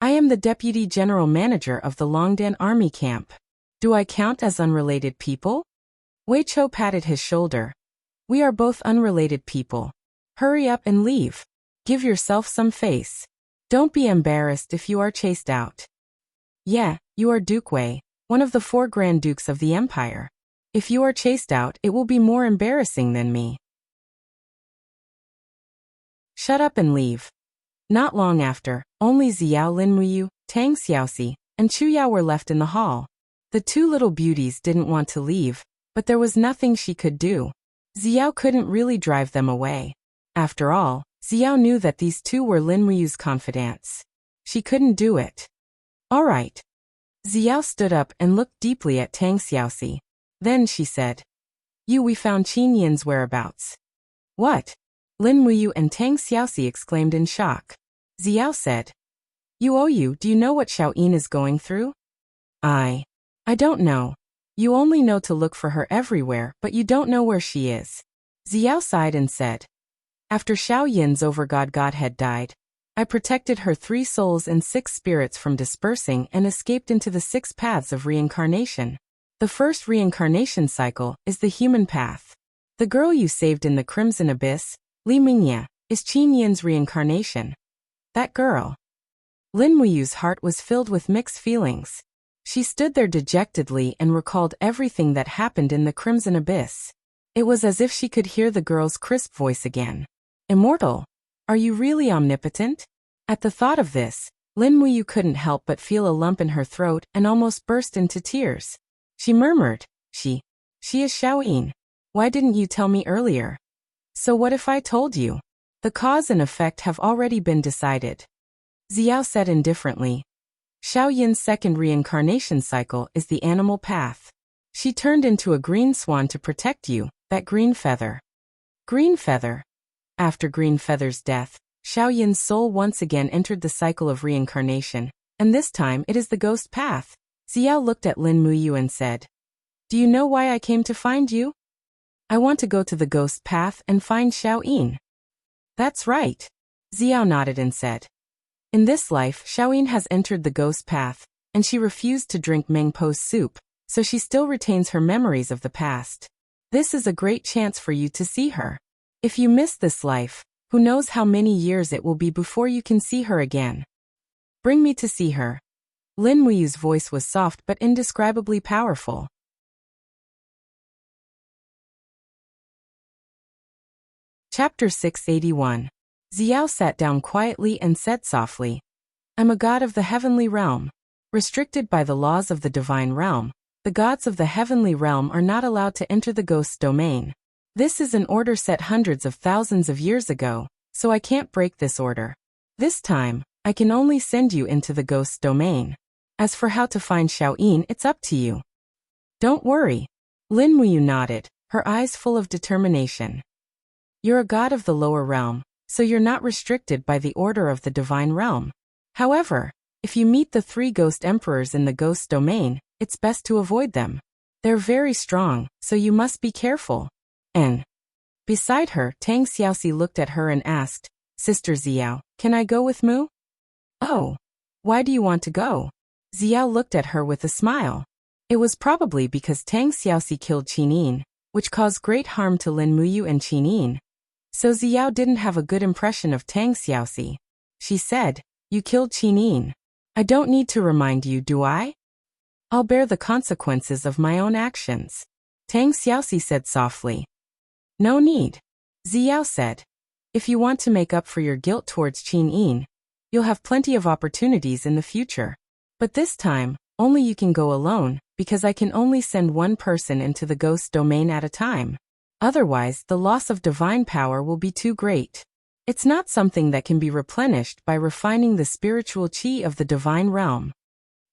I am the Deputy General Manager of the Longdan Army Camp. Do I count as unrelated people? Wei Chou patted his shoulder. We are both unrelated people. Hurry up and leave. Give yourself some face. Don't be embarrassed if you are chased out. Yeah, you are Duke Wei, one of the 4 Grand Dukes of the Empire. If you are chased out, it will be more embarrassing than me. Shut up and leave. Not long after, only Xiao Linmuyu, Tang Xiaoxi, and Chu Yao were left in the hall. The 2 little beauties didn't want to leave, but there was nothing she could do. Xiao couldn't really drive them away. After all, Xiao knew that these 2 were Linmuyu's confidants. She couldn't do it. All right. Xiao stood up and looked deeply at Tang Xiaoxi. Then she said, we found Qin Yin's whereabouts. What? Lin Muyu and Tang Xiaoxi exclaimed in shock. Xiao said, do you know what Xiaoyin is going through? I don't know. You only know to look for her everywhere, but you don't know where she is. Xiao sighed and said, after Xiaoyin's overgod godhead died, I protected her 3 souls and 6 spirits from dispersing and escaped into the 6 paths of reincarnation. The first reincarnation cycle is the human path. The girl you saved in the Crimson Abyss, Li Mingye, is Qin Yin's reincarnation. That girl. Lin Muyu's heart was filled with mixed feelings. She stood there dejectedly and recalled everything that happened in the Crimson Abyss. It was as if she could hear the girl's crisp voice again. Immortal? Are you really omnipotent? At the thought of this, Lin Muyu couldn't help but feel a lump in her throat and almost burst into tears. She murmured, She is Xiaoyin. Why didn't you tell me earlier? So what if I told you? The cause and effect have already been decided. Xiao said indifferently. Xiaoyin's second reincarnation cycle is the animal path. She turned into a green swan to protect you, that green feather. Green feather. After Green Feather's death, Xiaoyin's soul once again entered the cycle of reincarnation, and this time it is the ghost path. Xiao looked at Lin Muyu and said, do you know why I came to find you? I want to go to the ghost path and find Xiaoyin. That's right. Xiao nodded and said, in this life Xiaoyin has entered the ghost path, and she refused to drink Mengpo's soup, so she still retains her memories of the past. This is a great chance for you to see her. If you miss this life, who knows how many years it will be before you can see her again. Bring me to see her. Lin Muyu's voice was soft but indescribably powerful. Chapter 681. Xiao sat down quietly and said softly, I'm a god of the heavenly realm. Restricted by the laws of the divine realm, the gods of the heavenly realm are not allowed to enter the ghost's domain. This is an order set hundreds of thousands of years ago, so I can't break this order. This time, I can only send you into the ghost's domain. As for how to find Xiaoyin, it's up to you. Don't worry. Lin Muyu nodded, her eyes full of determination. You're a god of the lower realm, so you're not restricted by the order of the divine realm. However, if you meet the 3 ghost emperors in the ghost domain, it's best to avoid them. They're very strong, so you must be careful. And beside her, Tang Xiaoxi looked at her and asked, Sister Xiao, can I go with Mu? Oh, why do you want to go? Xiao looked at her with a smile. It was probably because Tang Xiaoxi killed Qin Yin, which caused great harm to Lin Muyu and Qin Yin. So Xiao didn't have a good impression of Tang Xiaoxi. She said, you killed Qin Yin. I don't need to remind you, do I? I'll bear the consequences of my own actions. Tang Xiaoxi said softly. No need. Xiao said. If you want to make up for your guilt towards Qin Yin, you'll have plenty of opportunities in the future. But this time, only you can go alone, because I can only send one person into the ghost domain at a time. Otherwise, the loss of divine power will be too great. It's not something that can be replenished by refining the spiritual qi of the divine realm.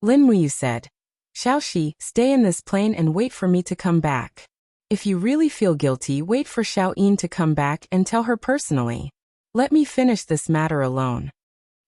Lin Muyu said, Xiaoxi, stay in this plane and wait for me to come back. If you really feel guilty, wait for Xiao Yin to come back and tell her personally. Let me finish this matter alone.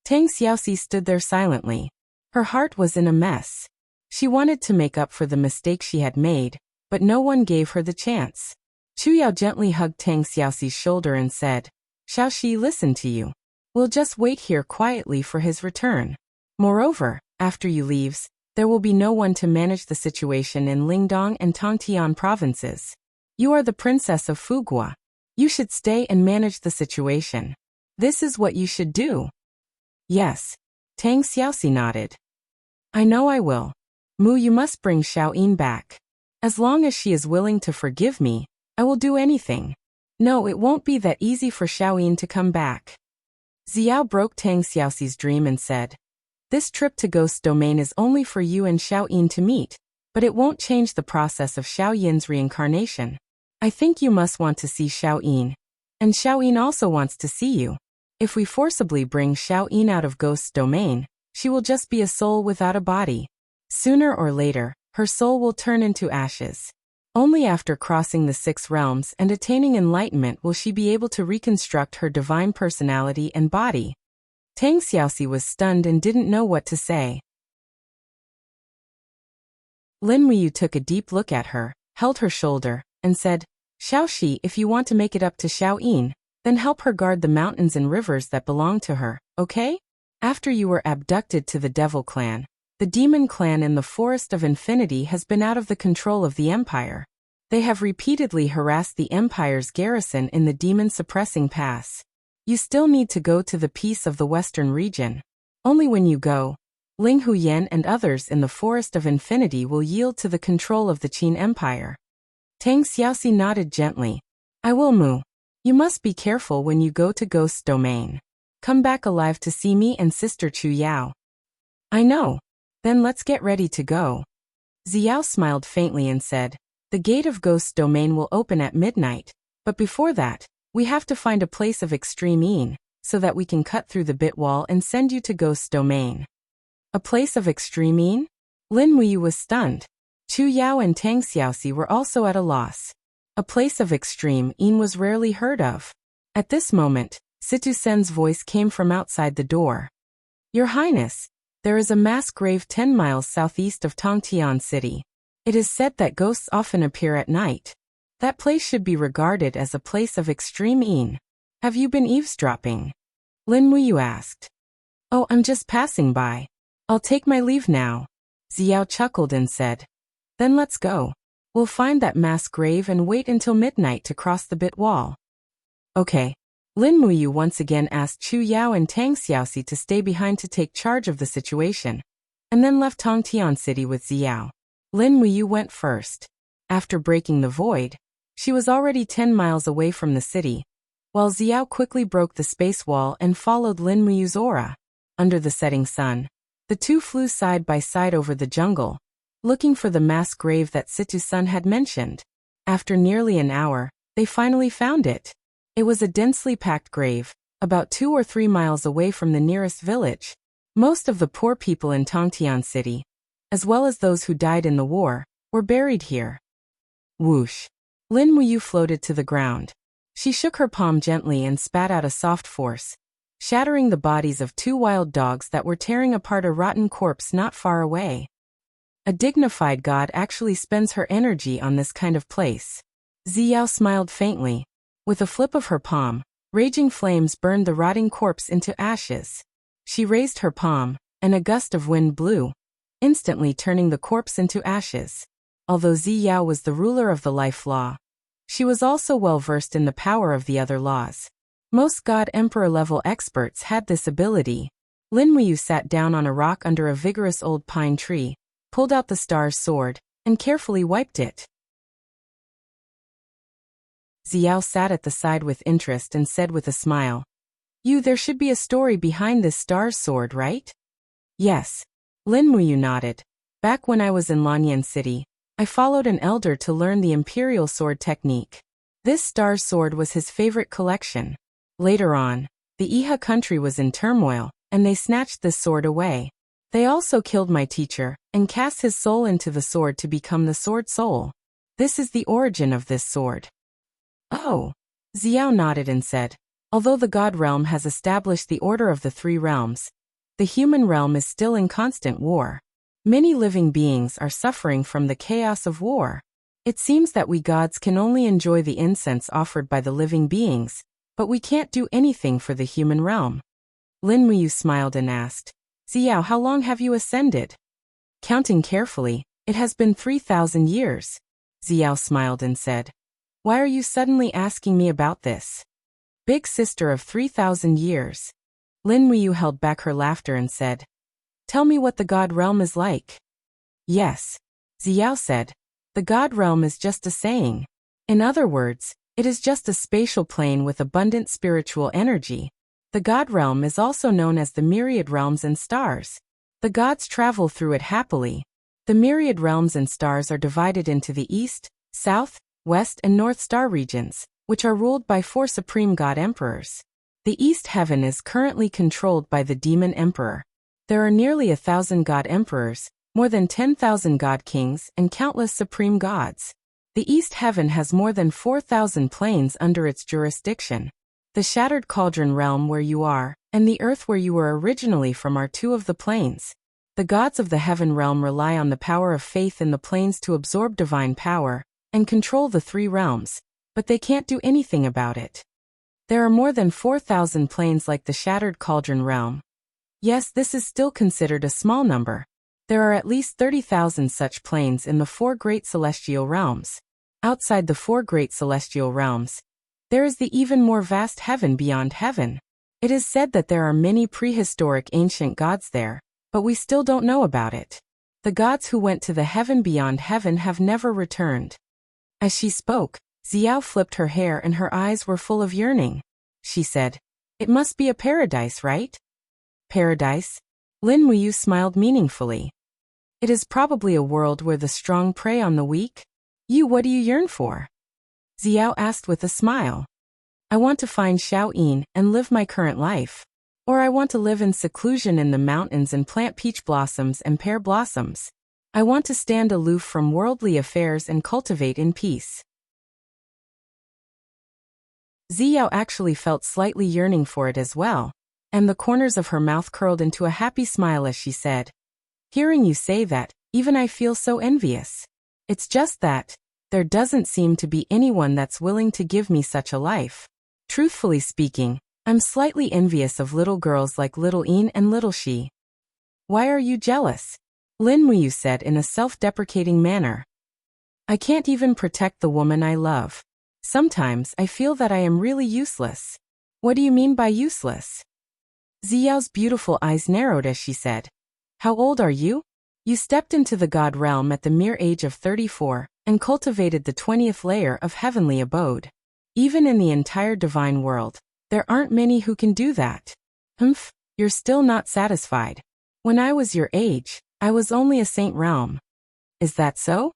Tang Xiaoxi stood there silently. Her heart was in a mess. She wanted to make up for the mistake she had made, but no one gave her the chance. Chu Yao gently hugged Tang Xiaoxi's shoulder and said, Xiaoxi, listen to you. We'll just wait here quietly for his return. Moreover, after you leaves, there will be no one to manage the situation in Lingdong and Tongtian provinces. You are the princess of Fugua. You should stay and manage the situation. This is what you should do. Yes. Tang Xiaoxi nodded. I know I will. Mu, you must bring Xiao Yin back. As long as she is willing to forgive me, I will do anything. No, it won't be that easy for Xiao Yin to come back. Xiao broke Tang Xiaoxi's dream and said, This trip to Ghost Domain is only for you and Xiao Yin to meet, but it won't change the process of Xiao Yin's reincarnation. I think you must want to see Xiao Yin. And Xiao Yin also wants to see you. If we forcibly bring Xiao Yin out of Ghost's domain, she will just be a soul without a body. Sooner or later, her soul will turn into ashes. Only after crossing the 6 realms and attaining enlightenment will she be able to reconstruct her divine personality and body. Tang Xiaoxi was stunned and didn't know what to say. Lin Muyu took a deep look at her, held her shoulder, and said, Xiaoxi, if you want to make it up to Xiao Yin, then help her guard the mountains and rivers that belong to her, okay? After you were abducted to the Devil Clan, the Demon Clan in the Forest of Infinity has been out of the control of the Empire. They have repeatedly harassed the Empire's garrison in the Demon Suppressing Pass. You still need to go to the peace of the Western region. Only when you go, Ling Huyen and others in the Forest of Infinity will yield to the control of the Qin Empire. Tang Xiaoxi nodded gently. I will, Mu. You must be careful when you go to Ghost's domain. Come back alive to see me and Sister Chu Yao. I know. Then let's get ready to go. Xiao smiled faintly and said, The gate of Ghost's domain will open at midnight, but before that, we have to find a place of extreme ease, so that we can cut through the bit wall and send you to Ghost's domain. A place of extreme ease? Lin Muyu was stunned. Chu Yao and Tang Xiaoxi were also at a loss. A place of extreme ease was rarely heard of. At this moment, Situ Sen's voice came from outside the door. Your Highness, there is a mass grave 10 miles southeast of Tongtian City. It is said that ghosts often appear at night. That place should be regarded as a place of extreme ease. Have you been eavesdropping? Lin Muyu asked. Oh, I'm just passing by. I'll take my leave now. Xiao chuckled and said. Then let's go. We'll find that mass grave and wait until midnight to cross the bit wall. Okay. Lin Muyu once again asked Chu Yao and Tang Xiaoxi to stay behind to take charge of the situation, and then left Tongtian City with Xiao. Lin Muyu went first. After breaking the void, she was already 10 miles away from the city, while Xiao quickly broke the space wall and followed Lin Muyu's aura. Under the setting sun, the two flew side by side over the jungle, looking for the mass grave that Situ Sun had mentioned. After nearly an hour, they finally found it. It was a densely packed grave, about 2 or 3 miles away from the nearest village. Most of the poor people in Tongtian City, as well as those who died in the war, were buried here. Whoosh! Lin Muyu floated to the ground. She shook her palm gently and spat out a soft force, shattering the bodies of 2 wild dogs that were tearing apart a rotten corpse not far away. A dignified god actually spends her energy on this kind of place. Xiao smiled faintly. With a flip of her palm, raging flames burned the rotting corpse into ashes. She raised her palm, and a gust of wind blew, instantly turning the corpse into ashes. Although Xiao was the ruler of the life law, she was also well versed in the power of the other laws. Most God Emperor level experts had this ability. Lin Muyu sat down on a rock under a vigorous old pine tree, pulled out the star's sword, and carefully wiped it. Xiao sat at the side with interest and said with a smile, There should be a story behind this star's sword, right? Yes. Lin Muyu nodded. Back when I was in Lanyan City, I followed an elder to learn the imperial sword technique. This star's sword was his favorite collection. Later on, the Iha country was in turmoil, and they snatched this sword away. They also killed my teacher, and cast his soul into the sword to become the sword soul. This is the origin of this sword. Oh. Xiao nodded and said, although the God realm has established the order of the three realms, the human realm is still in constant war. Many living beings are suffering from the chaos of war. It seems that we gods can only enjoy the incense offered by the living beings, but we can't do anything for the human realm. Lin Muyu smiled and asked, Xiao, how long have you ascended? Counting carefully, it has been 3,000 years. Xiao smiled and said, why are you suddenly asking me about this? Big sister of 3,000 years. Lin Muyu held back her laughter and said, tell me what the God realm is like. Yes. Xiao said, the God realm is just a saying. In other words, it is just a spatial plane with abundant spiritual energy. The God realm is also known as the myriad realms and stars. The gods travel through it happily. The myriad realms and stars are divided into the east, south, west and north star regions, which are ruled by 4 supreme god emperors. The east heaven is currently controlled by the demon emperor. There are nearly 1,000 god emperors, more than 10,000 god kings and countless supreme gods. The east heaven has more than 4,000 planes under its jurisdiction. The shattered cauldron realm where you are, and the earth where you were originally from are 2 of the planes. The gods of the heaven realm rely on the power of faith in the planes to absorb divine power and control the 3 realms, but they can't do anything about it. There are more than 4,000 planes like the shattered cauldron realm. Yes, this is still considered a small number. There are at least 30,000 such planes in the 4 great celestial realms. Outside the 4 great celestial realms, there is the even more vast heaven beyond heaven. It is said that there are many prehistoric ancient gods there, but we still don't know about it. The gods who went to the heaven beyond heaven have never returned. As she spoke, Xiao flipped her hair and her eyes were full of yearning. She said, it must be a paradise, right? Paradise? Lin Muyu smiled meaningfully. It is probably a world where the strong prey on the weak. What do you yearn for? Xiao asked with a smile. I want to find Xiaoyin and live my current life. Or I want to live in seclusion in the mountains and plant peach blossoms and pear blossoms. I want to stand aloof from worldly affairs and cultivate in peace. Xiao actually felt slightly yearning for it as well, and the corners of her mouth curled into a happy smile as she said, hearing you say that, even I feel so envious. It's just that there doesn't seem to be anyone that's willing to give me such a life. Truthfully speaking, I'm slightly envious of little girls like Little Yin and Little Shi. Why are you jealous? Lin Muyu said in a self-deprecating manner. I can't even protect the woman I love. Sometimes I feel that I am really useless. What do you mean by useless? Xiao's beautiful eyes narrowed as she said, how old are you? You stepped into the God realm at the mere age of 34 and cultivated the 20th layer of heavenly abode. Even in the entire divine world, there aren't many who can do that. You're still not satisfied. When I was your age, I was only a saint realm. Is that so?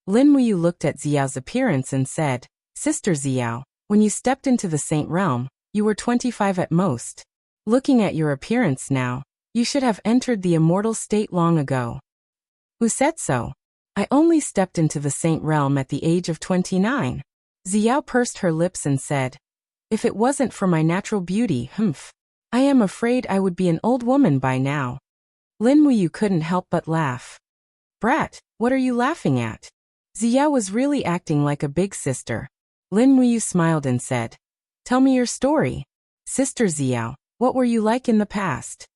Lin Muyu looked at Xiao's appearance and said, Sister Xiao, when you stepped into the saint realm, you were 25 at most. Looking at your appearance now, you should have entered the immortal state long ago. Who said so? I only stepped into the saint realm at the age of 29. Xiao pursed her lips and said, if it wasn't for my natural beauty, I am afraid I would be an old woman by now. Lin Muyu couldn't help but laugh. Brat, what are you laughing at? Xiao was really acting like a big sister. Lin Muyu smiled and said, tell me your story. Sister Xiao, what were you like in the past?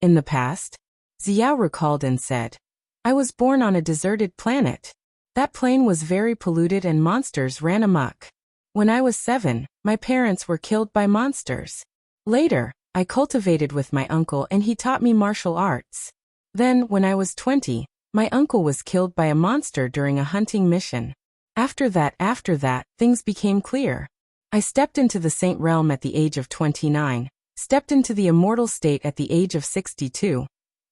In the past? Xiao recalled and said, I was born on a deserted planet. That plane was very polluted and monsters ran amok. When I was 7, my parents were killed by monsters. Later, I cultivated with my uncle and he taught me martial arts. Then, when I was 20, my uncle was killed by a monster during a hunting mission. After that, things became clear. I stepped into the saint realm at the age of 29, stepped into the immortal state at the age of 62,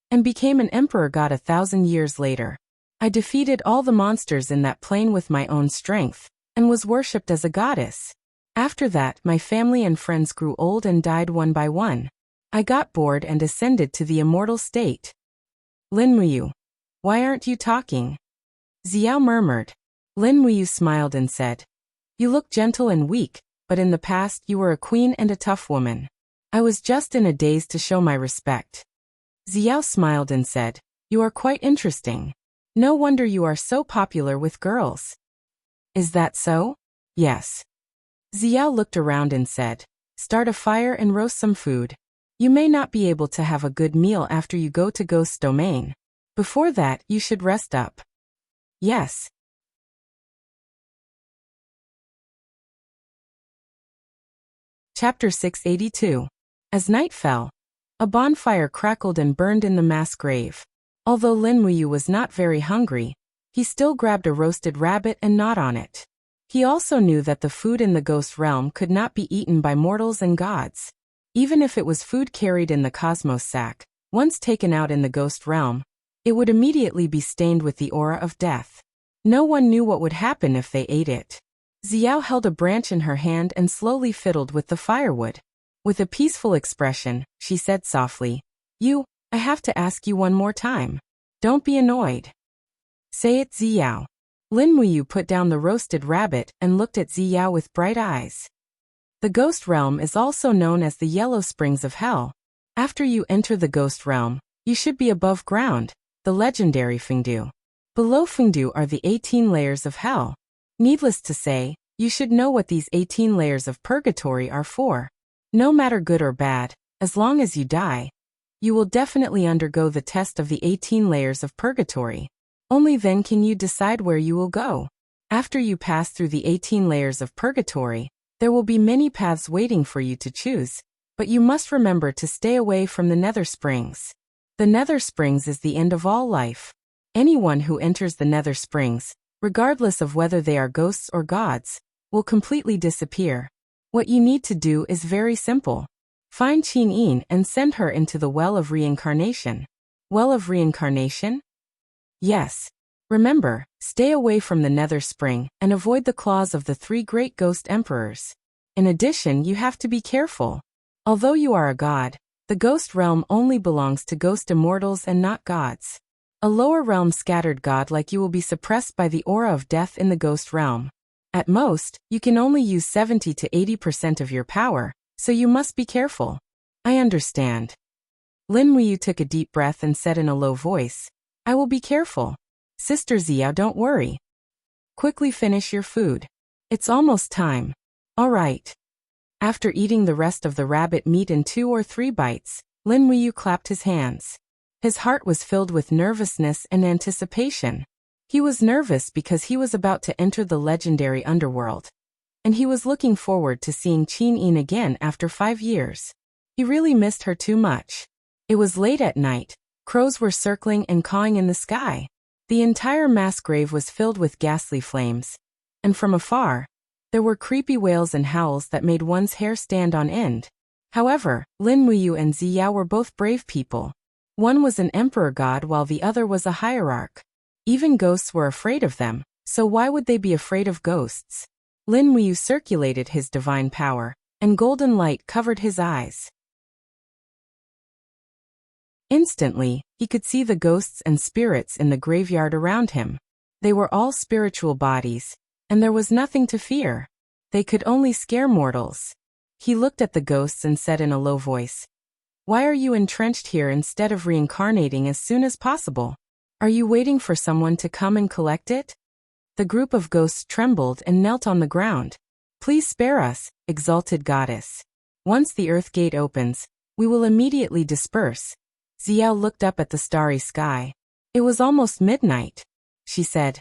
and became an emperor god 1,000 years later. I defeated all the monsters in that plane with my own strength, and was worshipped as a goddess. After that, my family and friends grew old and died one by one. I got bored and ascended to the immortal state. Lin Muyu, why aren't you talking? Xiao murmured. Lin Muyu smiled and said, "You look gentle and weak, but in the past you were a queen and a tough woman. I was just in a daze to show my respect." Xiao smiled and said, "You are quite interesting. No wonder you are so popular with girls." "Is that so?" "Yes." Xiao looked around and said, "Start a fire and roast some food. You may not be able to have a good meal after you go to Ghost's domain. Before that, you should rest up." "Yes." Chapter 682. As night fell, a bonfire crackled and burned in the mass grave. Although Lin Muyu was not very hungry, he still grabbed a roasted rabbit and gnawed on it. He also knew that the food in the ghost realm could not be eaten by mortals and gods. Even if it was food carried in the cosmos sack, once taken out in the ghost realm, it would immediately be stained with the aura of death. No one knew what would happen if they ate it. Xiao held a branch in her hand and slowly fiddled with the firewood. With a peaceful expression, she said softly, I have to ask you one more time. Don't be annoyed." "Say it, Xiao." Lin Muyu put down the roasted rabbit and looked at Xiao with bright eyes. The ghost realm is also known as the Yellow Springs of Hell. After you enter the ghost realm, you should be above ground, the legendary Fengdu. Below Fengdu are the 18 layers of hell. Needless to say, you should know what these 18 layers of purgatory are for. No matter good or bad, as long as you die, you will definitely undergo the test of the 18 layers of purgatory. Only then can you decide where you will go. After you pass through the 18 layers of purgatory, there will be many paths waiting for you to choose, but you must remember to stay away from the Nether Springs. The Nether Springs is the end of all life. Anyone who enters the Nether Springs, regardless of whether they are ghosts or gods, will completely disappear. What you need to do is very simple. Find Qin Yin and send her into the Well of Reincarnation. Well of Reincarnation? Yes. Remember, stay away from the Nether Spring and avoid the claws of the 3 great ghost emperors. In addition, you have to be careful. Although you are a god, the ghost realm only belongs to ghost immortals and not gods. A lower realm scattered god like you will be suppressed by the aura of death in the ghost realm. At most, you can only use 70 to 80% of your power, so you must be careful. I understand. Lin Muyu took a deep breath and said in a low voice, I will be careful. Sister Xiao, don't worry. Quickly finish your food. It's almost time. All right. After eating the rest of the rabbit meat in 2 or 3 bites, Lin Muyu clapped his hands. His heart was filled with nervousness and anticipation. He was nervous because he was about to enter the legendary underworld. And he was looking forward to seeing Qin Yin again after 5 years. He really missed her too much. It was late at night. Crows were circling and cawing in the sky. The entire mass grave was filled with ghastly flames. And from afar, there were creepy wails and howls that made one's hair stand on end. However, Lin Muyu and Xiao were both brave people. One was an emperor god while the other was a hierarch. Even ghosts were afraid of them, so why would they be afraid of ghosts? Lin Muyu circulated his divine power, and golden light covered his eyes. Instantly, he could see the ghosts and spirits in the graveyard around him. They were all spiritual bodies, and there was nothing to fear. They could only scare mortals. He looked at the ghosts and said in a low voice, Why are you entrenched here instead of reincarnating as soon as possible? Are you waiting for someone to come and collect it? The group of ghosts trembled and knelt on the ground. Please spare us, exalted goddess. Once the earth gate opens, we will immediately disperse. Xiao looked up at the starry sky. It was almost midnight. She said,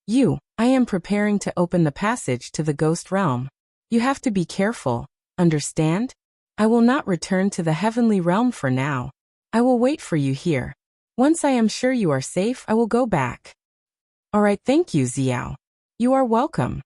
I am preparing to open the passage to the ghost realm. You have to be careful, understand? I will not return to the heavenly realm for now. I will wait for you here. Once I am sure you are safe, I will go back. All right, thank you, Xiao. You are welcome.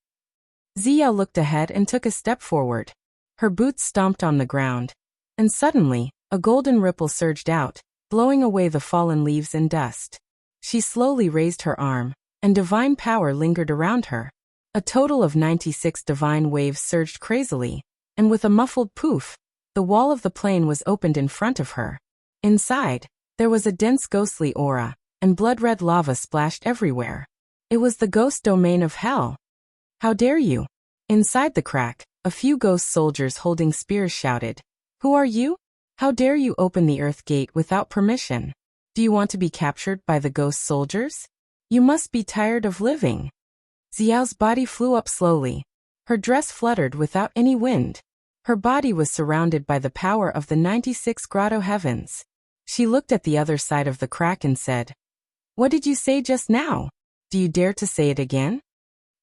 Xiao looked ahead and took a step forward. Her boots stomped on the ground. And suddenly, a golden ripple surged out, blowing away the fallen leaves and dust. She slowly raised her arm, and divine power lingered around her. A total of 96 divine waves surged crazily, and with a muffled poof, the wall of the plane was opened in front of her. Inside, there was a dense ghostly aura, and blood-red lava splashed everywhere. It was the ghost domain of hell. How dare you? Inside the crack, a few ghost soldiers holding spears shouted, "Who are you? How dare you open the earth gate without permission? Do you want to be captured by the ghost soldiers? You must be tired of living." Xiao's body flew up slowly. Her dress fluttered without any wind. Her body was surrounded by the power of the 96 grotto heavens. She looked at the other side of the crack and said, "What did you say just now? Do you dare to say it again?"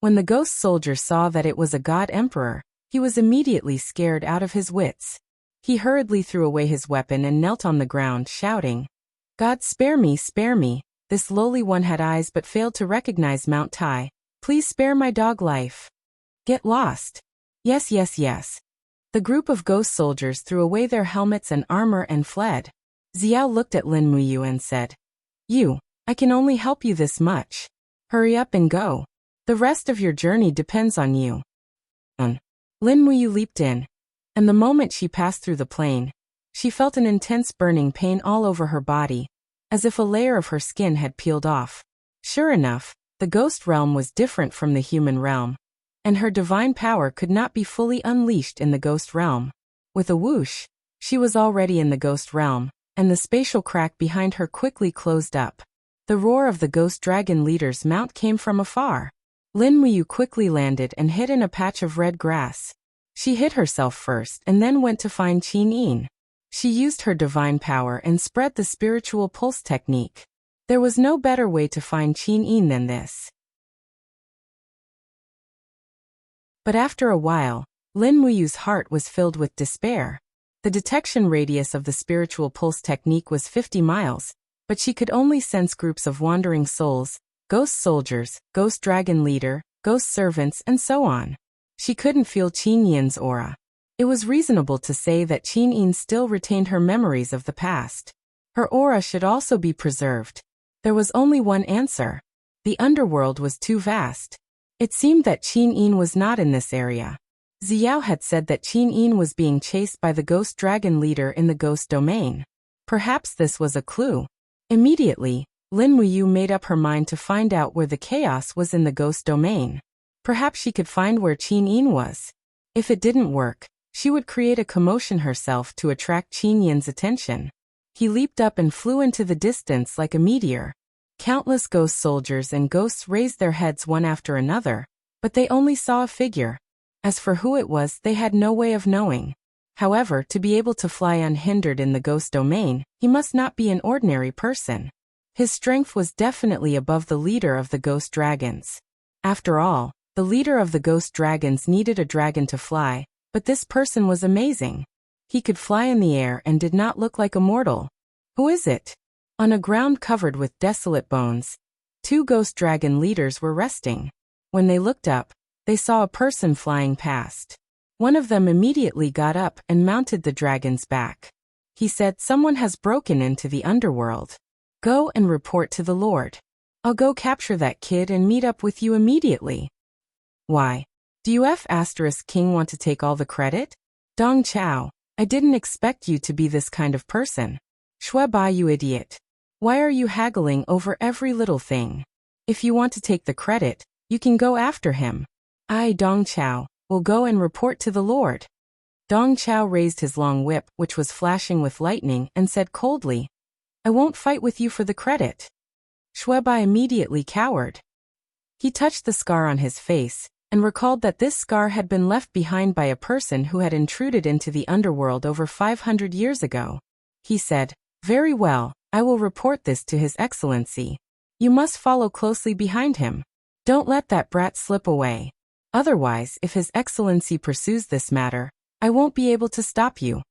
When the ghost soldier saw that it was a god emperor, he was immediately scared out of his wits. He hurriedly threw away his weapon and knelt on the ground, shouting, "God, spare me, spare me. This lowly one had eyes but failed to recognize Mount Tai. Please spare my dog life. Get lost." Yes, yes, yes. The group of ghost soldiers threw away their helmets and armor and fled. Xiao looked at Lin Muyu and said, I can only help you this much. Hurry up and go. The rest of your journey depends on you." Lin Muyu leaped in, and the moment she passed through the plane, she felt an intense burning pain all over her body, as if a layer of her skin had peeled off. Sure enough, the ghost realm was different from the human realm, and her divine power could not be fully unleashed in the ghost realm. With a whoosh, she was already in the ghost realm, and the spatial crack behind her quickly closed up. The roar of the ghost dragon leader's mount came from afar. Lin Muyu quickly landed and hid in a patch of red grass. She hid herself first and then went to find Qin Yin. She used her divine power and spread the spiritual pulse technique. There was no better way to find Qin Yin than this. But after a while, Lin Muyu's heart was filled with despair. The detection radius of the spiritual pulse technique was 50 miles, but she could only sense groups of wandering souls, ghost soldiers, ghost dragon leader, ghost servants, and so on. She couldn't feel Qin Yin's aura. It was reasonable to say that Qin Yin still retained her memories of the past. Her aura should also be preserved. There was only one answer. The underworld was too vast. It seemed that Qin Yin was not in this area. Xiao had said that Qin Yin was being chased by the ghost dragon leader in the ghost domain. Perhaps this was a clue. Immediately, Lin Muyu made up her mind to find out where the chaos was in the ghost domain. Perhaps she could find where Qin Yin was. If it didn't work, she would create a commotion herself to attract Qin Yin's attention. He leaped up and flew into the distance like a meteor. Countless ghost soldiers and ghosts raised their heads one after another, but they only saw a figure. As for who it was, they had no way of knowing. However, to be able to fly unhindered in the ghost domain, he must not be an ordinary person. His strength was definitely above the leader of the ghost dragons. After all, the leader of the ghost dragons needed a dragon to fly, but this person was amazing. He could fly in the air and did not look like a mortal. Who is it? On a ground covered with desolate bones, two ghost dragon leaders were resting. When they looked up, they saw a person flying past. One of them immediately got up and mounted the dragon's back. He said, "Someone has broken into the underworld. Go and report to the Lord. I'll go capture that kid and meet up with you immediately." "Why? Do you King want to take all the credit? Dong Chao, I didn't expect you to be this kind of person. Shui Bai, you idiot. Why are you haggling over every little thing? If you want to take the credit, you can go after him. I, Dong Chao, will go and report to the Lord." Dong Chao raised his long whip, which was flashing with lightning, and said coldly, "I won't fight with you for the credit." Shui Bai immediately cowered. He touched the scar on his face, and recalled that this scar had been left behind by a person who had intruded into the underworld over 500 years ago. He said, "Very well, I will report this to His Excellency. You must follow closely behind him. Don't let that brat slip away. Otherwise, if His Excellency pursues this matter, I won't be able to stop you."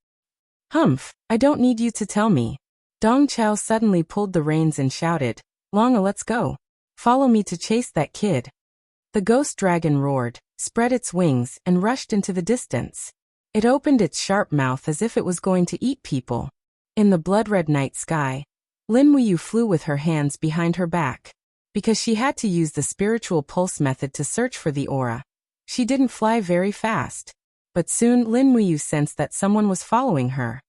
"Humph, I don't need you to tell me." Dong Chao suddenly pulled the reins and shouted, "Longa, let's go. Follow me to chase that kid." The ghost dragon roared, spread its wings, and rushed into the distance. It opened its sharp mouth as if it was going to eat people. In the blood-red night sky, Lin Muyu flew with her hands behind her back. Because she had to use the spiritual pulse method to search for the aura, she didn't fly very fast. But soon Lin Muyu sensed that someone was following her.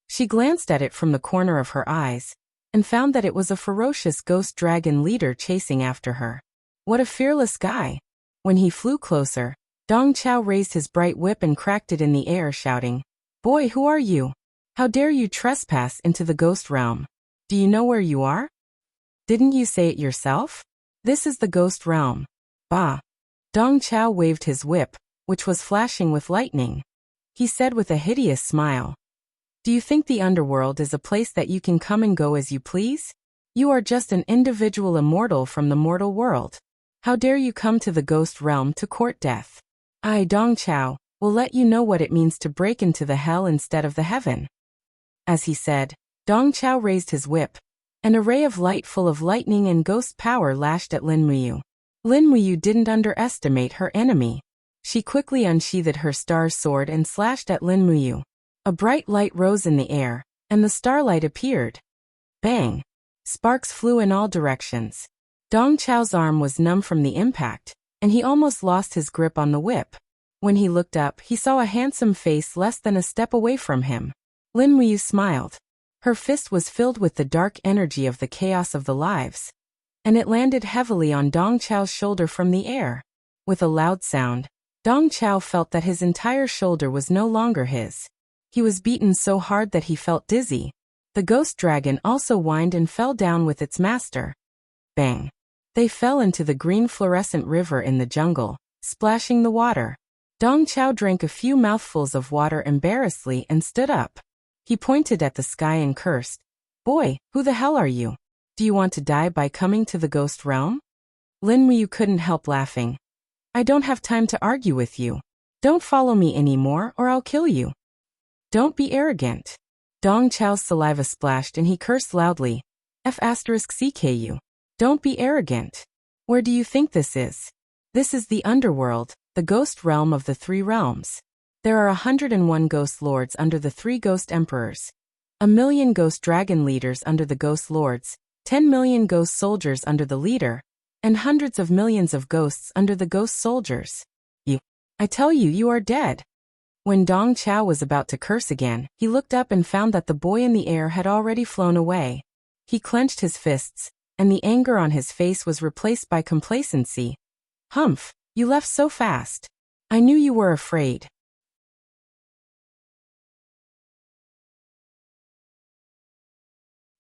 She glanced at it from the corner of her eyes, and found that it was a ferocious ghost dragon leader chasing after her. What a fearless guy! When he flew closer, Dong Chao raised his bright whip and cracked it in the air, shouting, "Boy, who are you? How dare you trespass into the ghost realm? Do you know where you are? Didn't you say it yourself? This is the ghost realm." Bah! Dong Chao waved his whip, which was flashing with lightning. He said with a hideous smile, "Do you think the underworld is a place that you can come and go as you please? You are just an individual immortal from the mortal world. How dare you come to the ghost realm to court death? I, Dong Chao, will let you know what it means to break into the hell instead of the heaven." As he said, Dong Chao raised his whip. An array of light full of lightning and ghost power lashed at Lin Muyu. Lin Muyu didn't underestimate her enemy. She quickly unsheathed her star sword and slashed at Lin Muyu. A bright light rose in the air, and the starlight appeared. Bang! Sparks flew in all directions. Dong Chao's arm was numb from the impact, and he almost lost his grip on the whip. When he looked up, he saw a handsome face less than a step away from him. Lin Muyu smiled. Her fist was filled with the dark energy of the chaos of the lives, and it landed heavily on Dong Chao's shoulder from the air. With a loud sound, Dong Chao felt that his entire shoulder was no longer his. He was beaten so hard that he felt dizzy. The ghost dragon also whined and fell down with its master. Bang! They fell into the green fluorescent river in the jungle, splashing the water. Dong Chao drank a few mouthfuls of water embarrassedly and stood up. He pointed at the sky and cursed, "Boy, who the hell are you? Do you want to die by coming to the ghost realm?" Lin Muyu couldn't help laughing. "I don't have time to argue with you. Don't follow me anymore or I'll kill you." "Don't be arrogant." Dong Chao's saliva splashed and he cursed loudly. F***CKU. Don't be arrogant. Where do you think this is? This is the underworld, the ghost realm of the three realms. There are 101 ghost lords under the 3 ghost emperors, 1,000,000 ghost dragon leaders under the ghost lords, 10 million ghost soldiers under the leader, and hundreds of millions of ghosts under the ghost soldiers. I tell you, you are dead. When Dong Chao was about to curse again, he looked up and found that the boy in the air had already flown away. He clenched his fists, and the anger on his face was replaced by complacency. "Humph, you left so fast. I knew you were afraid."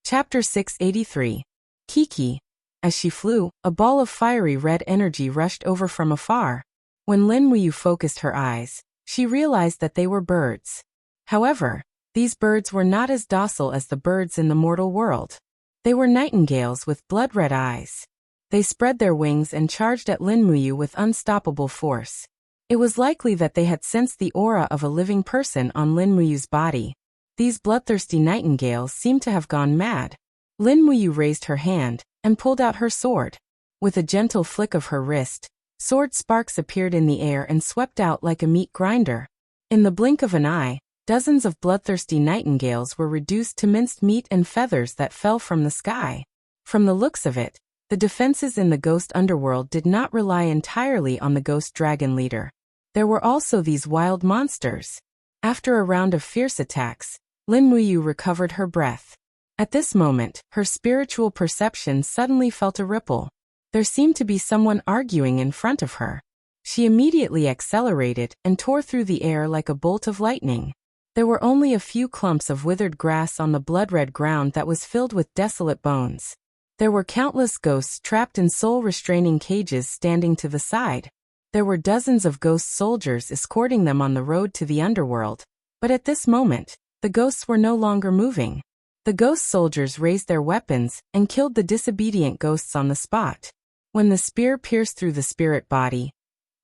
Chapter 683. Kiki. As she flew, a ball of fiery red energy rushed over from afar. When Lin Muyu focused her eyes, she realized that they were birds. However, these birds were not as docile as the birds in the mortal world. They were nightingales with blood-red eyes. They spread their wings and charged at Lin Muyu with unstoppable force. It was likely that they had sensed the aura of a living person on Lin Muyu's body. These bloodthirsty nightingales seemed to have gone mad. Lin Muyu raised her hand and pulled out her sword. With a gentle flick of her wrist, sword sparks appeared in the air and swept out like a meat grinder. In the blink of an eye, dozens of bloodthirsty nightingales were reduced to minced meat and feathers that fell from the sky. From the looks of it, the defenses in the ghost underworld did not rely entirely on the ghost dragon leader. There were also these wild monsters. After a round of fierce attacks, Lin Muyu recovered her breath. At this moment, her spiritual perception suddenly felt a ripple. There seemed to be someone arguing in front of her. She immediately accelerated and tore through the air like a bolt of lightning. There were only a few clumps of withered grass on the blood-red ground that was filled with desolate bones. There were countless ghosts trapped in soul-restraining cages standing to the side. There were dozens of ghost soldiers escorting them on the road to the underworld. But at this moment, the ghosts were no longer moving. The ghost soldiers raised their weapons and killed the disobedient ghosts on the spot. When the spear pierced through the spirit body,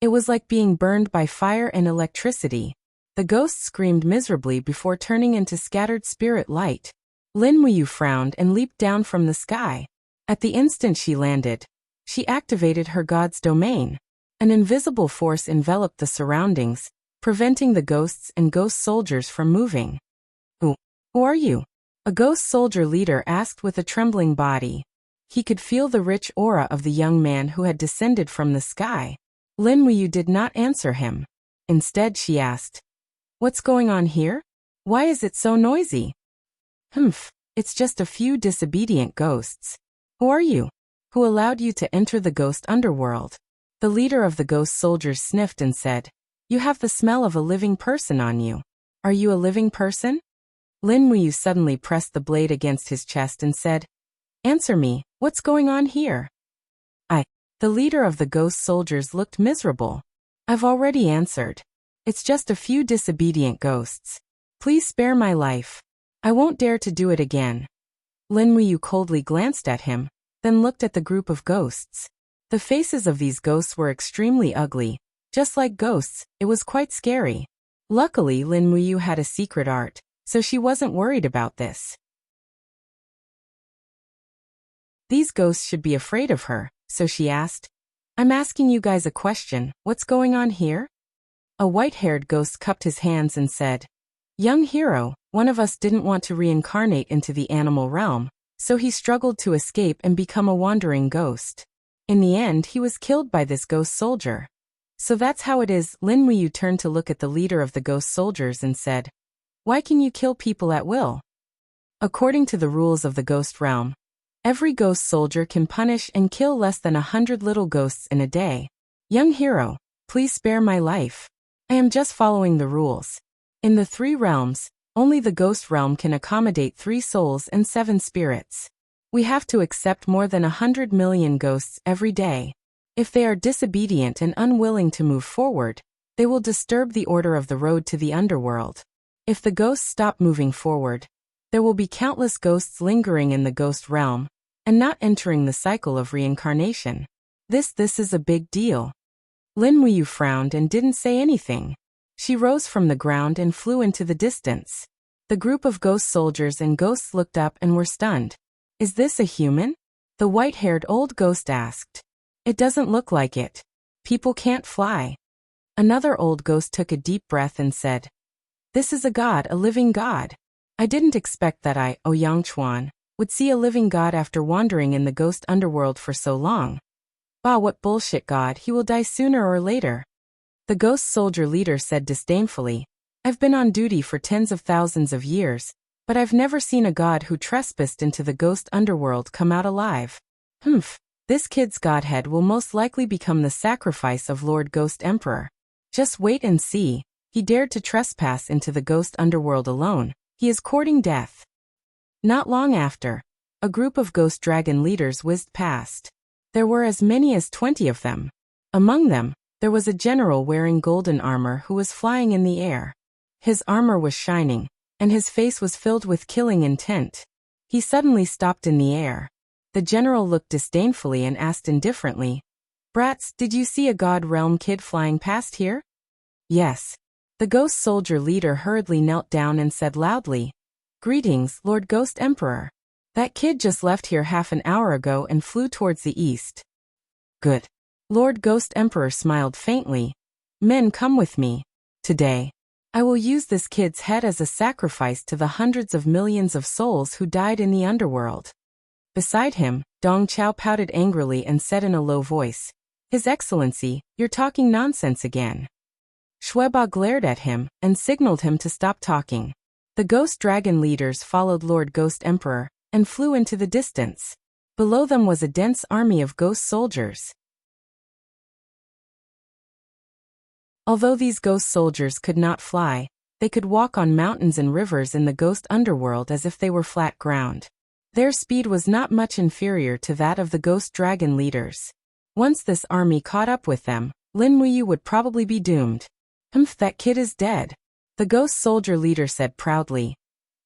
it was like being burned by fire and electricity. The ghosts screamed miserably before turning into scattered spirit light. Lin Muyu frowned and leaped down from the sky. At the instant she landed, she activated her god's domain. An invisible force enveloped the surroundings, preventing the ghosts and ghost soldiers from moving. Who are you?" a ghost soldier leader asked with a trembling body. He could feel the rich aura of the young man who had descended from the sky. Lin Muyu did not answer him. Instead she asked, "What's going on here? Why is it so noisy?" "Humph, It's just a few disobedient ghosts. Who are you? Who allowed you to enter the ghost underworld? The leader of the ghost soldiers sniffed and said, You have the smell of a living person on you. Are you a living person? Lin Muyu suddenly pressed the blade against his chest and said, Answer me, what's going on here? The leader of the ghost soldiers looked miserable. I've already answered. It's just a few disobedient ghosts. Please spare my life. I won't dare to do it again. Lin Muyu coldly glanced at him, then looked at the group of ghosts. The faces of these ghosts were extremely ugly. Just like ghosts, it was quite scary. Luckily, Lin Muyu had a secret art, so she wasn't worried about this. These ghosts should be afraid of her, so she asked, I'm asking you guys a question, what's going on here? A white-haired ghost cupped his hands and said, Young hero, one of us didn't want to reincarnate into the animal realm, so he struggled to escape and become a wandering ghost. In the end, he was killed by this ghost soldier. So that's how it is. Lin Muyu turned to look at the leader of the ghost soldiers and said, Why can you kill people at will? According to the rules of the ghost realm, every ghost soldier can punish and kill less than 100 little ghosts in a day. Young hero, please spare my life. I am just following the rules. In the 3 realms, only the ghost realm can accommodate 3 souls and 7 spirits. We have to accept more than 100 million ghosts every day. If they are disobedient and unwilling to move forward, they will disturb the order of the road to the underworld. If the ghosts stop moving forward, there will be countless ghosts lingering in the ghost realm, and not entering the cycle of reincarnation. This is a big deal. Lin Muyu frowned and didn't say anything. She rose from the ground and flew into the distance. The group of ghost soldiers and ghosts looked up and were stunned. Is this a human? The white-haired old ghost asked. It doesn't look like it. People can't fly. Another old ghost took a deep breath and said, This is a god, a living god. I didn't expect that I, Ouyang Chuan, would see a living god after wandering in the ghost underworld for so long. Bah, what bullshit god, he will die sooner or later. The ghost soldier leader said disdainfully, I've been on duty for tens of thousands of years, but I've never seen a god who trespassed into the ghost underworld come out alive. This kid's godhead will most likely become the sacrifice of Lord Ghost Emperor. Just wait and see. He dared to trespass into the ghost underworld alone. He is courting death. Not long after, a group of ghost dragon leaders whizzed past. There were as many as 20 of them. Among them, there was a general wearing golden armor who was flying in the air. His armor was shining, and his face was filled with killing intent. He suddenly stopped in the air. The general looked disdainfully and asked indifferently, Brats, did you see a god realm kid flying past here? Yes. The ghost soldier leader hurriedly knelt down and said loudly, Greetings, Lord Ghost Emperor. That kid just left here half an hour ago and flew towards the east. Good. Lord Ghost Emperor smiled faintly. Men, come with me. Today, I will use this kid's head as a sacrifice to the hundreds of millions of souls who died in the underworld. Beside him, Dong Chao pouted angrily and said in a low voice, His Excellency, you're talking nonsense again. Shueba glared at him and signaled him to stop talking. The ghost dragon leaders followed Lord Ghost Emperor and flew into the distance. Below them was a dense army of ghost soldiers. Although these ghost soldiers could not fly, they could walk on mountains and rivers in the ghost underworld as if they were flat ground. Their speed was not much inferior to that of the ghost dragon leaders. Once this army caught up with them, Lin Muyu would probably be doomed. That kid is dead. The ghost soldier leader said proudly.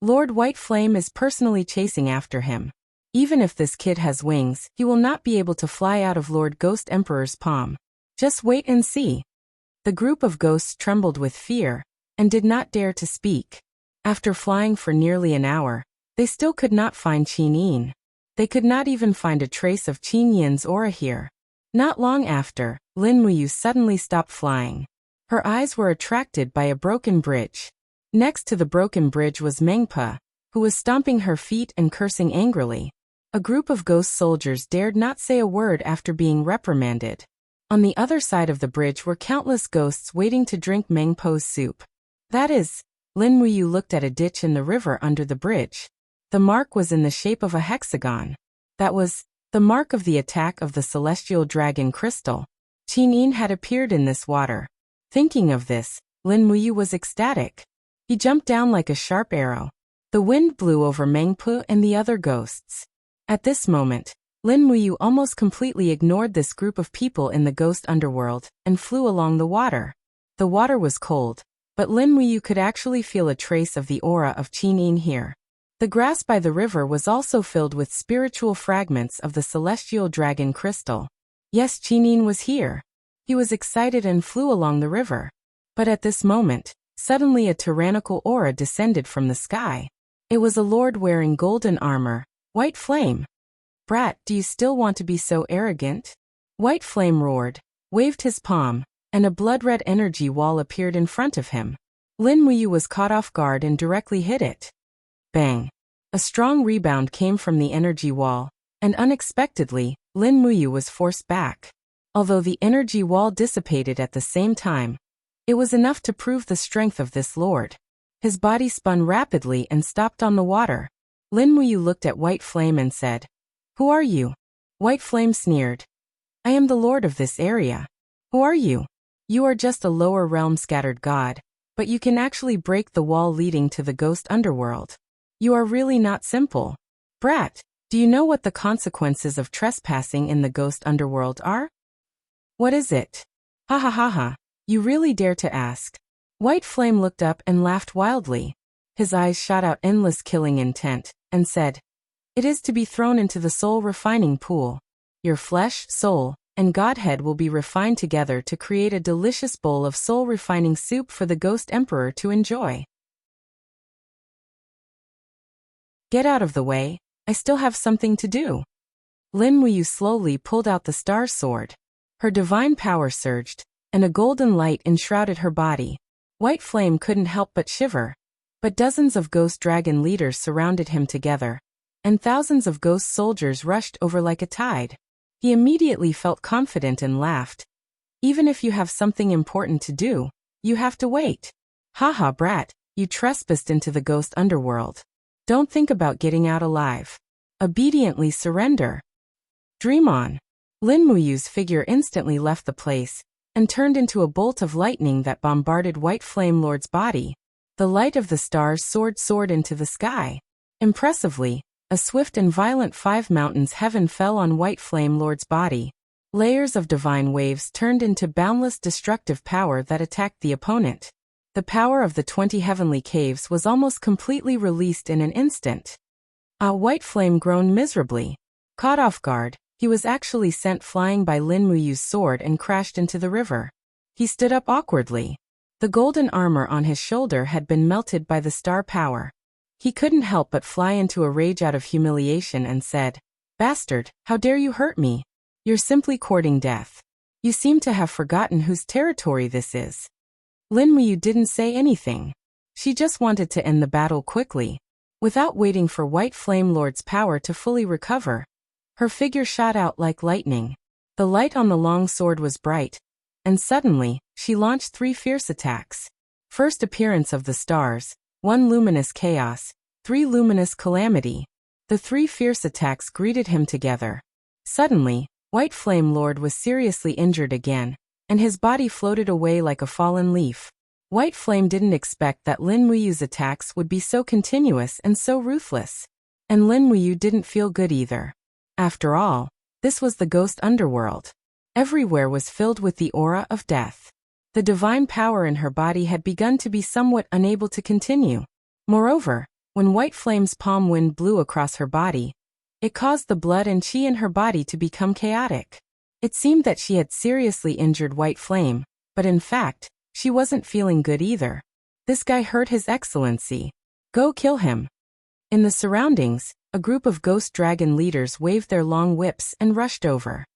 Lord White Flame is personally chasing after him. Even if this kid has wings, he will not be able to fly out of Lord Ghost Emperor's palm. Just wait and see. The group of ghosts trembled with fear, and did not dare to speak. After flying for nearly an hour, they still could not find Qin Yin. They could not even find a trace of Qin Yin's aura here. Not long after, Lin Muyu suddenly stopped flying. Her eyes were attracted by a broken bridge. Next to the broken bridge was Mengpa, who was stomping her feet and cursing angrily. A group of ghost soldiers dared not say a word after being reprimanded. On the other side of the bridge were countless ghosts waiting to drink Mengpo's soup. That is, Lin Muyu looked at a ditch in the river under the bridge. The mark was in the shape of a hexagon. That was the mark of the attack of the celestial dragon crystal. Qin had appeared in this water. Thinking of this, Lin Muyu was ecstatic. He jumped down like a sharp arrow. The wind blew over Mengpu and the other ghosts. At this moment, Lin Muyu almost completely ignored this group of people in the ghost underworld and flew along the water. The water was cold, but Lin Muyu could actually feel a trace of the aura of Qin here. The grass by the river was also filled with spiritual fragments of the celestial dragon crystal. Yes, Qin was here. He was excited and flew along the river. But at this moment, suddenly a tyrannical aura descended from the sky. It was a lord wearing golden armor, White Flame. "Brat, do you still want to be so arrogant?" White Flame roared, waved his palm, and a blood-red energy wall appeared in front of him. Lin Muyu was caught off guard and directly hit it. Bang! A strong rebound came from the energy wall, and unexpectedly, Lin Muyu was forced back. Although the energy wall dissipated at the same time, it was enough to prove the strength of this lord. His body spun rapidly and stopped on the water. Lin Muyu looked at White Flame and said, "Who are you?" White Flame sneered, "I am the lord of this area." "Who are you?" "You are just a lower realm scattered god, but you can actually break the wall leading to the ghost underworld. You are really not simple. Brat, do you know what the consequences of trespassing in the ghost underworld are?" "What is it?" "Ha ha ha ha, you really dare to ask." White Flame looked up and laughed wildly. His eyes shot out endless killing intent, and said, "It is to be thrown into the soul refining pool. Your flesh, soul, and godhead will be refined together to create a delicious bowl of soul refining soup for the Ghost Emperor to enjoy." "Get out of the way, I still have something to do." Lin Muyu slowly pulled out the star sword. Her divine power surged, and a golden light enshrouded her body. White Flame couldn't help but shiver. But dozens of ghost dragon leaders surrounded him together, and thousands of ghost soldiers rushed over like a tide. He immediately felt confident and laughed. "Even if you have something important to do, you have to wait. Haha, brat, you trespassed into the ghost underworld. Don't think about getting out alive. Obediently surrender. Dream on." Lin Muyu's figure instantly left the place, and turned into a bolt of lightning that bombarded White Flame Lord's body. The light of the stars soared into the sky. Impressively, a swift and violent 5 mountains heaven fell on White Flame Lord's body. Layers of divine waves turned into boundless destructive power that attacked the opponent. The power of the 20 heavenly caves was almost completely released in an instant. White Flame groaned miserably. Caught off guard, he was actually sent flying by Lin Muyu's sword and crashed into the river. He stood up awkwardly. The golden armor on his shoulder had been melted by the star power. He couldn't help but fly into a rage out of humiliation and said, "Bastard, how dare you hurt me? You're simply courting death. You seem to have forgotten whose territory this is." Lin Muyu didn't say anything. She just wanted to end the battle quickly. Without waiting for White Flame Lord's power to fully recover, her figure shot out like lightning. The light on the long sword was bright, and suddenly, she launched 3 fierce attacks. First appearance of the stars, 1 luminous chaos, 3 luminous calamity. The 3 fierce attacks greeted him together. Suddenly, White Flame Lord was seriously injured again, and his body floated away like a fallen leaf. White Flame didn't expect that Lin Muyu's attacks would be so continuous and so ruthless. And Lin Muyu didn't feel good either. After all, this was the ghost underworld. Everywhere was filled with the aura of death. The divine power in her body had begun to be somewhat unable to continue. Moreover, when White Flame's palm wind blew across her body, it caused the blood and chi in her body to become chaotic. It seemed that she had seriously injured White Flame, but in fact, she wasn't feeling good either. "This guy hurt His Excellency. Go kill him." In the surroundings, a group of ghost dragon leaders waved their long whips and rushed over.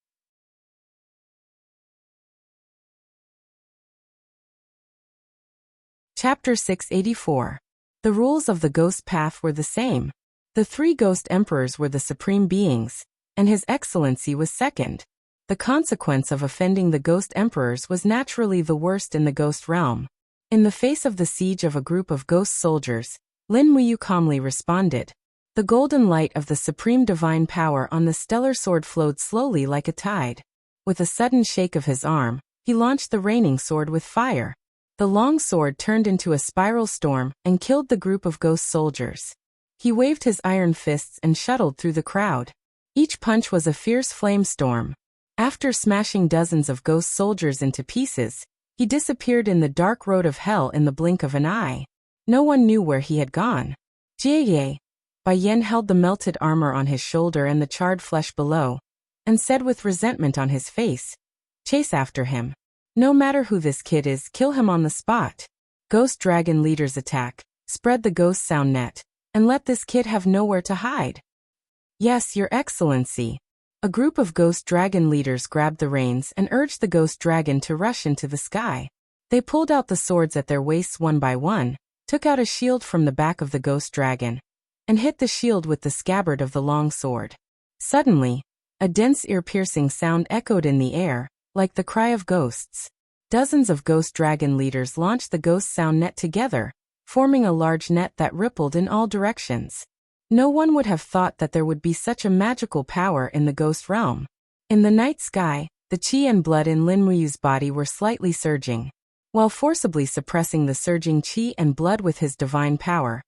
Chapter 684. The rules of the ghost path were the same. The 3 ghost emperors were the supreme beings, and His Excellency was second. The consequence of offending the ghost emperors was naturally the worst in the ghost realm. In the face of the siege of a group of ghost soldiers, Lin Muyu calmly responded, The golden light of the supreme divine power on the stellar sword flowed slowly like a tide. With a sudden shake of his arm, he launched the raining sword with fire. The long sword turned into a spiral storm and killed the group of ghost soldiers. He waved his iron fists and shuttled through the crowd. Each punch was a fierce flame storm. After smashing dozens of ghost soldiers into pieces, he disappeared in the dark road of hell in the blink of an eye. No one knew where he had gone. Jie. Bai Yan held the melted armor on his shoulder and the charred flesh below, and said with resentment on his face, "Chase after him. No matter who this kid is, kill him on the spot. Ghost dragon leaders attack, spread the ghost sound net, and let this kid have nowhere to hide." "Yes, Your Excellency." A group of ghost dragon leaders grabbed the reins and urged the ghost dragon to rush into the sky. They pulled out the swords at their waists one by one, took out a shield from the back of the ghost dragon, and hit the shield with the scabbard of the long sword. Suddenly, a dense ear-piercing sound echoed in the air, like the cry of ghosts. Dozens of ghost dragon leaders launched the ghost sound net together, forming a large net that rippled in all directions. No one would have thought that there would be such a magical power in the ghost realm. In the night sky, the qi and blood in Lin Muyu's body were slightly surging. While forcibly suppressing the surging qi and blood with his divine power,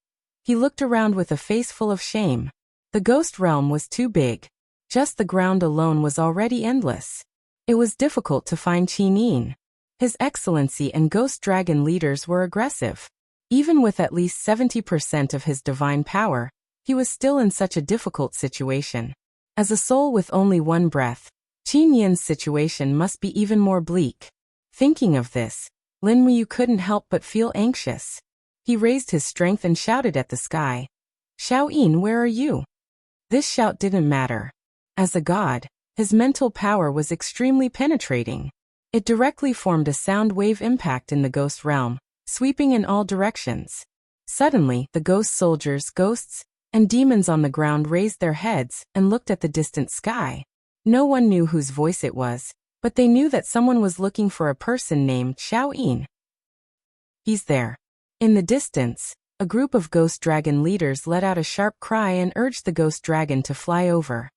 he looked around with a face full of shame. The ghost realm was too big. Just the ground alone was already endless. It was difficult to find Qin Yin. His Excellency and ghost dragon leaders were aggressive. Even with at least 70% of his divine power, he was still in such a difficult situation. As a soul with only one breath, Qin Yin's situation must be even more bleak. Thinking of this, Lin Muyu couldn't help but feel anxious. He raised his strength and shouted at the sky, "Xiao Yin, where are you?" This shout didn't matter. As a god, his mental power was extremely penetrating. It directly formed a sound wave impact in the ghost realm, sweeping in all directions. Suddenly, the ghost soldiers, ghosts, and demons on the ground raised their heads and looked at the distant sky. No one knew whose voice it was, but they knew that someone was looking for a person named Xiao Yin. "He's there." In the distance, a group of ghost dragon leaders let out a sharp cry and urged the ghost dragon to fly over.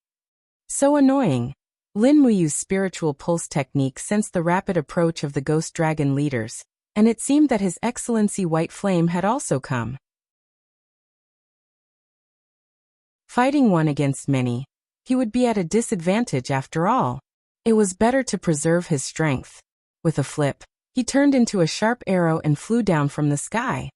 So annoying. Lin Muyu's spiritual pulse technique sensed the rapid approach of the ghost dragon leaders, and it seemed that His Excellency White Flame had also come. Fighting one against many, he would be at a disadvantage after all. It was better to preserve his strength. With a flip, he turned into a sharp arrow and flew down from the sky.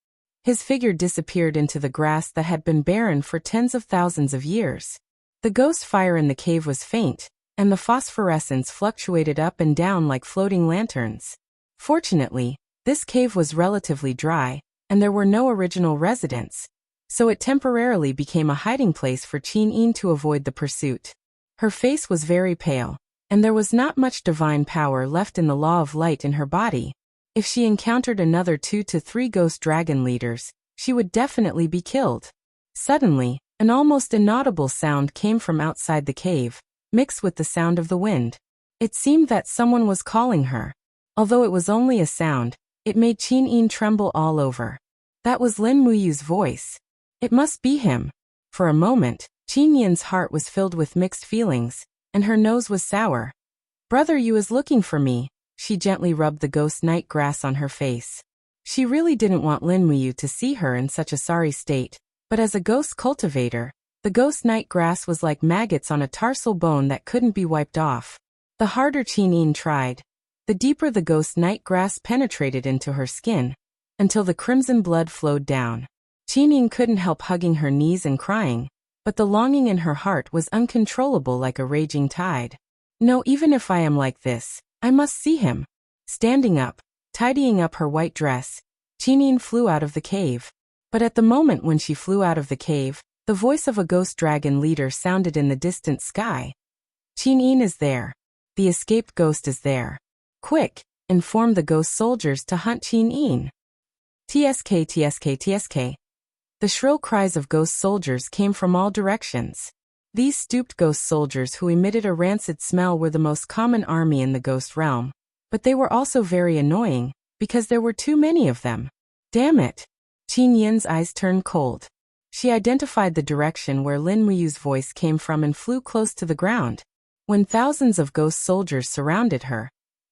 His figure disappeared into the grass that had been barren for tens of thousands of years. The ghost fire in the cave was faint, and the phosphorescence fluctuated up and down like floating lanterns. Fortunately, this cave was relatively dry, and there were no original residents, so it temporarily became a hiding place for Qin Yin to avoid the pursuit. Her face was very pale, and there was not much divine power left in the law of light in her body. If she encountered another 2 to 3 ghost dragon leaders, she would definitely be killed. Suddenly, an almost inaudible sound came from outside the cave, mixed with the sound of the wind. It seemed that someone was calling her. Although it was only a sound, it made Qin Yin tremble all over. That was Lin Muyu's voice. It must be him. For a moment, Qin Yin's heart was filled with mixed feelings, and her nose was sour. "Brother Yu is looking for me." She gently rubbed the ghost night grass on her face. She really didn't want Lin Muyu to see her in such a sorry state, but as a ghost cultivator, the ghost night grass was like maggots on a tarsal bone that couldn't be wiped off. The harder Qin Yin tried, the deeper the ghost night grass penetrated into her skin, until the crimson blood flowed down. Qin Yin couldn't help hugging her knees and crying, but the longing in her heart was uncontrollable like a raging tide. "No, even if I am like this, I must see him." Standing up, tidying up her white dress, Qin Yin flew out of the cave. But at the moment when she flew out of the cave, the voice of a ghost dragon leader sounded in the distant sky. "Qin Yin is there. The escaped ghost is there. Quick, inform the ghost soldiers to hunt Qin Yin." "TSK, TSK, TSK." The shrill cries of ghost soldiers came from all directions. These stooped ghost soldiers who emitted a rancid smell were the most common army in the ghost realm, but they were also very annoying, because there were too many of them. Damn it! Qin Yin's eyes turned cold. She identified the direction where Lin Muyu's voice came from and flew close to the ground. When thousands of ghost soldiers surrounded her,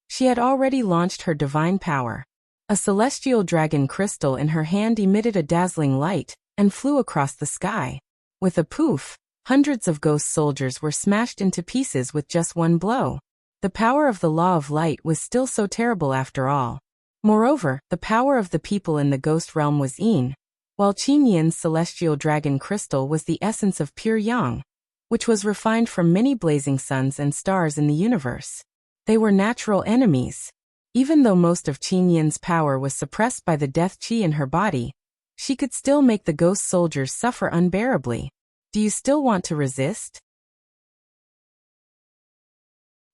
she had already launched her divine power. A celestial dragon crystal in her hand emitted a dazzling light and flew across the sky. With a poof, hundreds of ghost soldiers were smashed into pieces with just one blow. The power of the law of light was still so terrible after all. Moreover, the power of the people in the ghost realm was yin, while Qin Yin's celestial dragon crystal was the essence of pure yang, which was refined from many blazing suns and stars in the universe. They were natural enemies. Even though most of Qin Yin's power was suppressed by the death qi in her body, she could still make the ghost soldiers suffer unbearably. Do you still want to resist?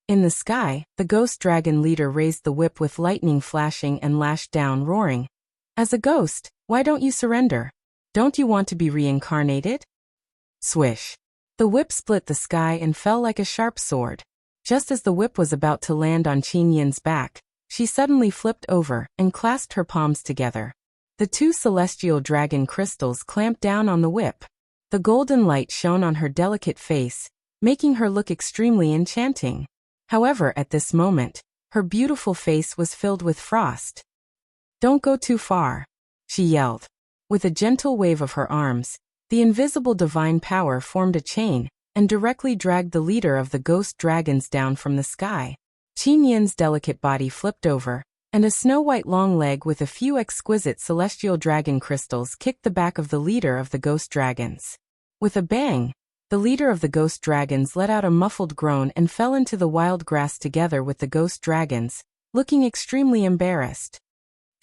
In the sky, the ghost dragon leader raised the whip with lightning flashing and lashed down, roaring, "As a ghost, why don't you surrender? Don't you want to be reincarnated?" Swish. The whip split the sky and fell like a sharp sword. Just as the whip was about to land on Qin Yin's back, she suddenly flipped over and clasped her palms together. The two celestial dragon crystals clamped down on the whip. The golden light shone on her delicate face, making her look extremely enchanting. However, at this moment, her beautiful face was filled with frost. "Don't go too far," she yelled. With a gentle wave of her arms, the invisible divine power formed a chain and directly dragged the leader of the ghost dragons down from the sky. Qin Yin's delicate body flipped over, and a snow-white long leg with a few exquisite celestial dragon crystals kicked the back of the leader of the ghost dragons. With a bang, the leader of the ghost dragons let out a muffled groan and fell into the wild grass together with the ghost dragons, looking extremely embarrassed.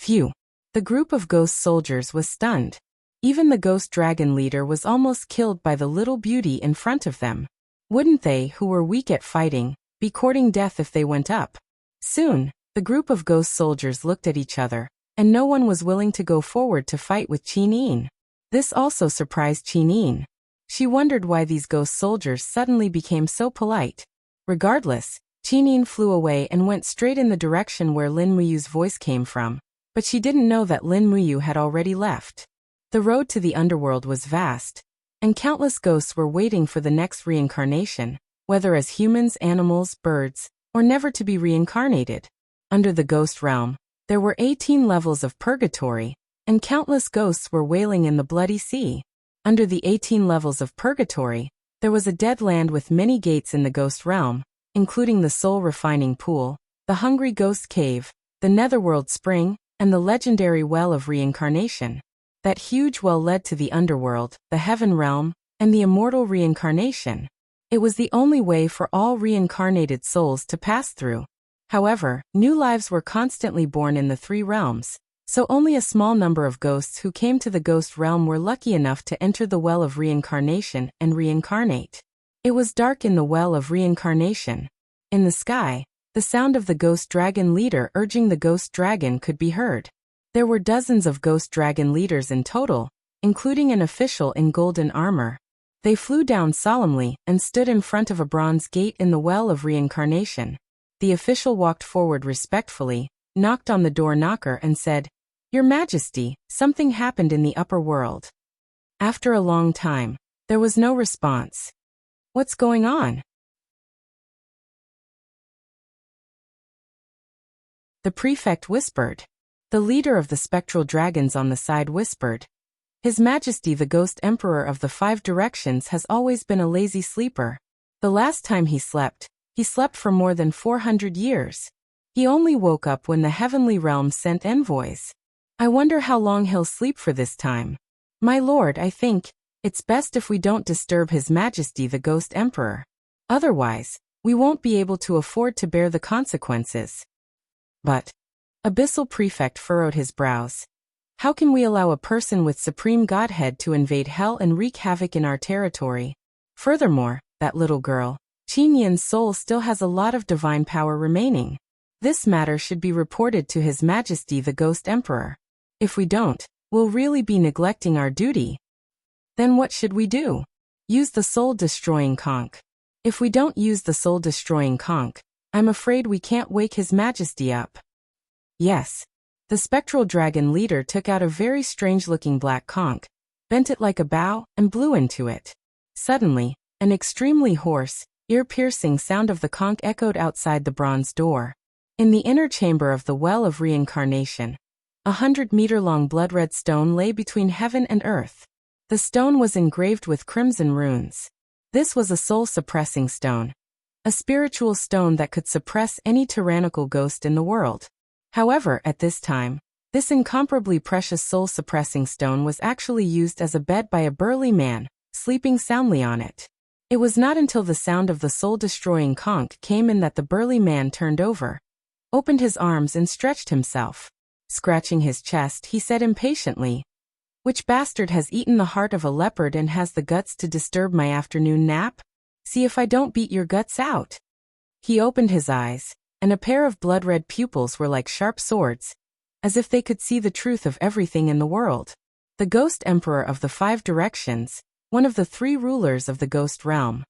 Phew! The group of ghost soldiers was stunned. Even the ghost dragon leader was almost killed by the little beauty in front of them. Wouldn't they, who were weak at fighting, be courting death if they went up? Soon, the group of ghost soldiers looked at each other, and no one was willing to go forward to fight with Qin Yin. This also surprised Qin Yin. She wondered why these ghost soldiers suddenly became so polite. Regardless, Qin Yin flew away and went straight in the direction where Lin Muyu's voice came from, but she didn't know that Lin Muyu had already left. The road to the underworld was vast, and countless ghosts were waiting for the next reincarnation, whether as humans, animals, birds, or never to be reincarnated. Under the ghost realm, there were 18 levels of purgatory, and countless ghosts were wailing in the bloody sea. Under the 18 levels of purgatory, there was a dead land with many gates in the ghost realm, including the soul refining pool, the hungry ghost cave, the netherworld spring, and the legendary well of reincarnation. That huge well led to the underworld, the heaven realm, and the immortal reincarnation. It was the only way for all reincarnated souls to pass through. However, new lives were constantly born in the three realms, so only a small number of ghosts who came to the ghost realm were lucky enough to enter the well of reincarnation and reincarnate. It was dark in the well of reincarnation. In the sky, the sound of the ghost dragon leader urging the ghost dragon could be heard. There were dozens of ghost dragon leaders in total, including an official in golden armor. They flew down solemnly and stood in front of a bronze gate in the well of reincarnation. The official walked forward respectfully, knocked on the door knocker and said, "Your Majesty, something happened in the upper world." After a long time, there was no response. "What's going on?" The prefect whispered. The leader of the spectral dragons on the side whispered, "His Majesty the Ghost Emperor of the Five Directions has always been a lazy sleeper. The last time he slept for more than 400 years. He only woke up when the heavenly realm sent envoys. I wonder how long he'll sleep for this time. My lord, I think it's best if we don't disturb His Majesty the Ghost Emperor. Otherwise, we won't be able to afford to bear the consequences." But Abyssal Prefect furrowed his brows. "How can we allow a person with supreme godhead to invade hell and wreak havoc in our territory? Furthermore, that little girl, Qin Yin's soul still has a lot of divine power remaining. This matter should be reported to His Majesty the Ghost Emperor. If we don't, we'll really be neglecting our duty." "Then what should we do?" "Use the soul-destroying conch. If we don't use the soul-destroying conch, I'm afraid we can't wake His Majesty up." "Yes." The spectral dragon leader took out a very strange-looking black conch, bent it like a bow, and blew into it. Suddenly, an extremely hoarse, ear-piercing sound of the conch echoed outside the bronze door. In the inner chamber of the Well of Reincarnation, 100-meter-long blood-red stone lay between heaven and earth. The stone was engraved with crimson runes. This was a soul-suppressing stone, a spiritual stone that could suppress any tyrannical ghost in the world. However, at this time, this incomparably precious soul-suppressing stone was actually used as a bed by a burly man, sleeping soundly on it. It was not until the sound of the soul-destroying conch came in that the burly man turned over, opened his arms and stretched himself. Scratching his chest, he said impatiently, "Which bastard has eaten the heart of a leopard and has the guts to disturb my afternoon nap? See if I don't beat your guts out." He opened his eyes, and a pair of blood-red pupils were like sharp swords, as if they could see the truth of everything in the world. The Ghost Emperor of the Five Directions, one of the 3 rulers of the ghost realm.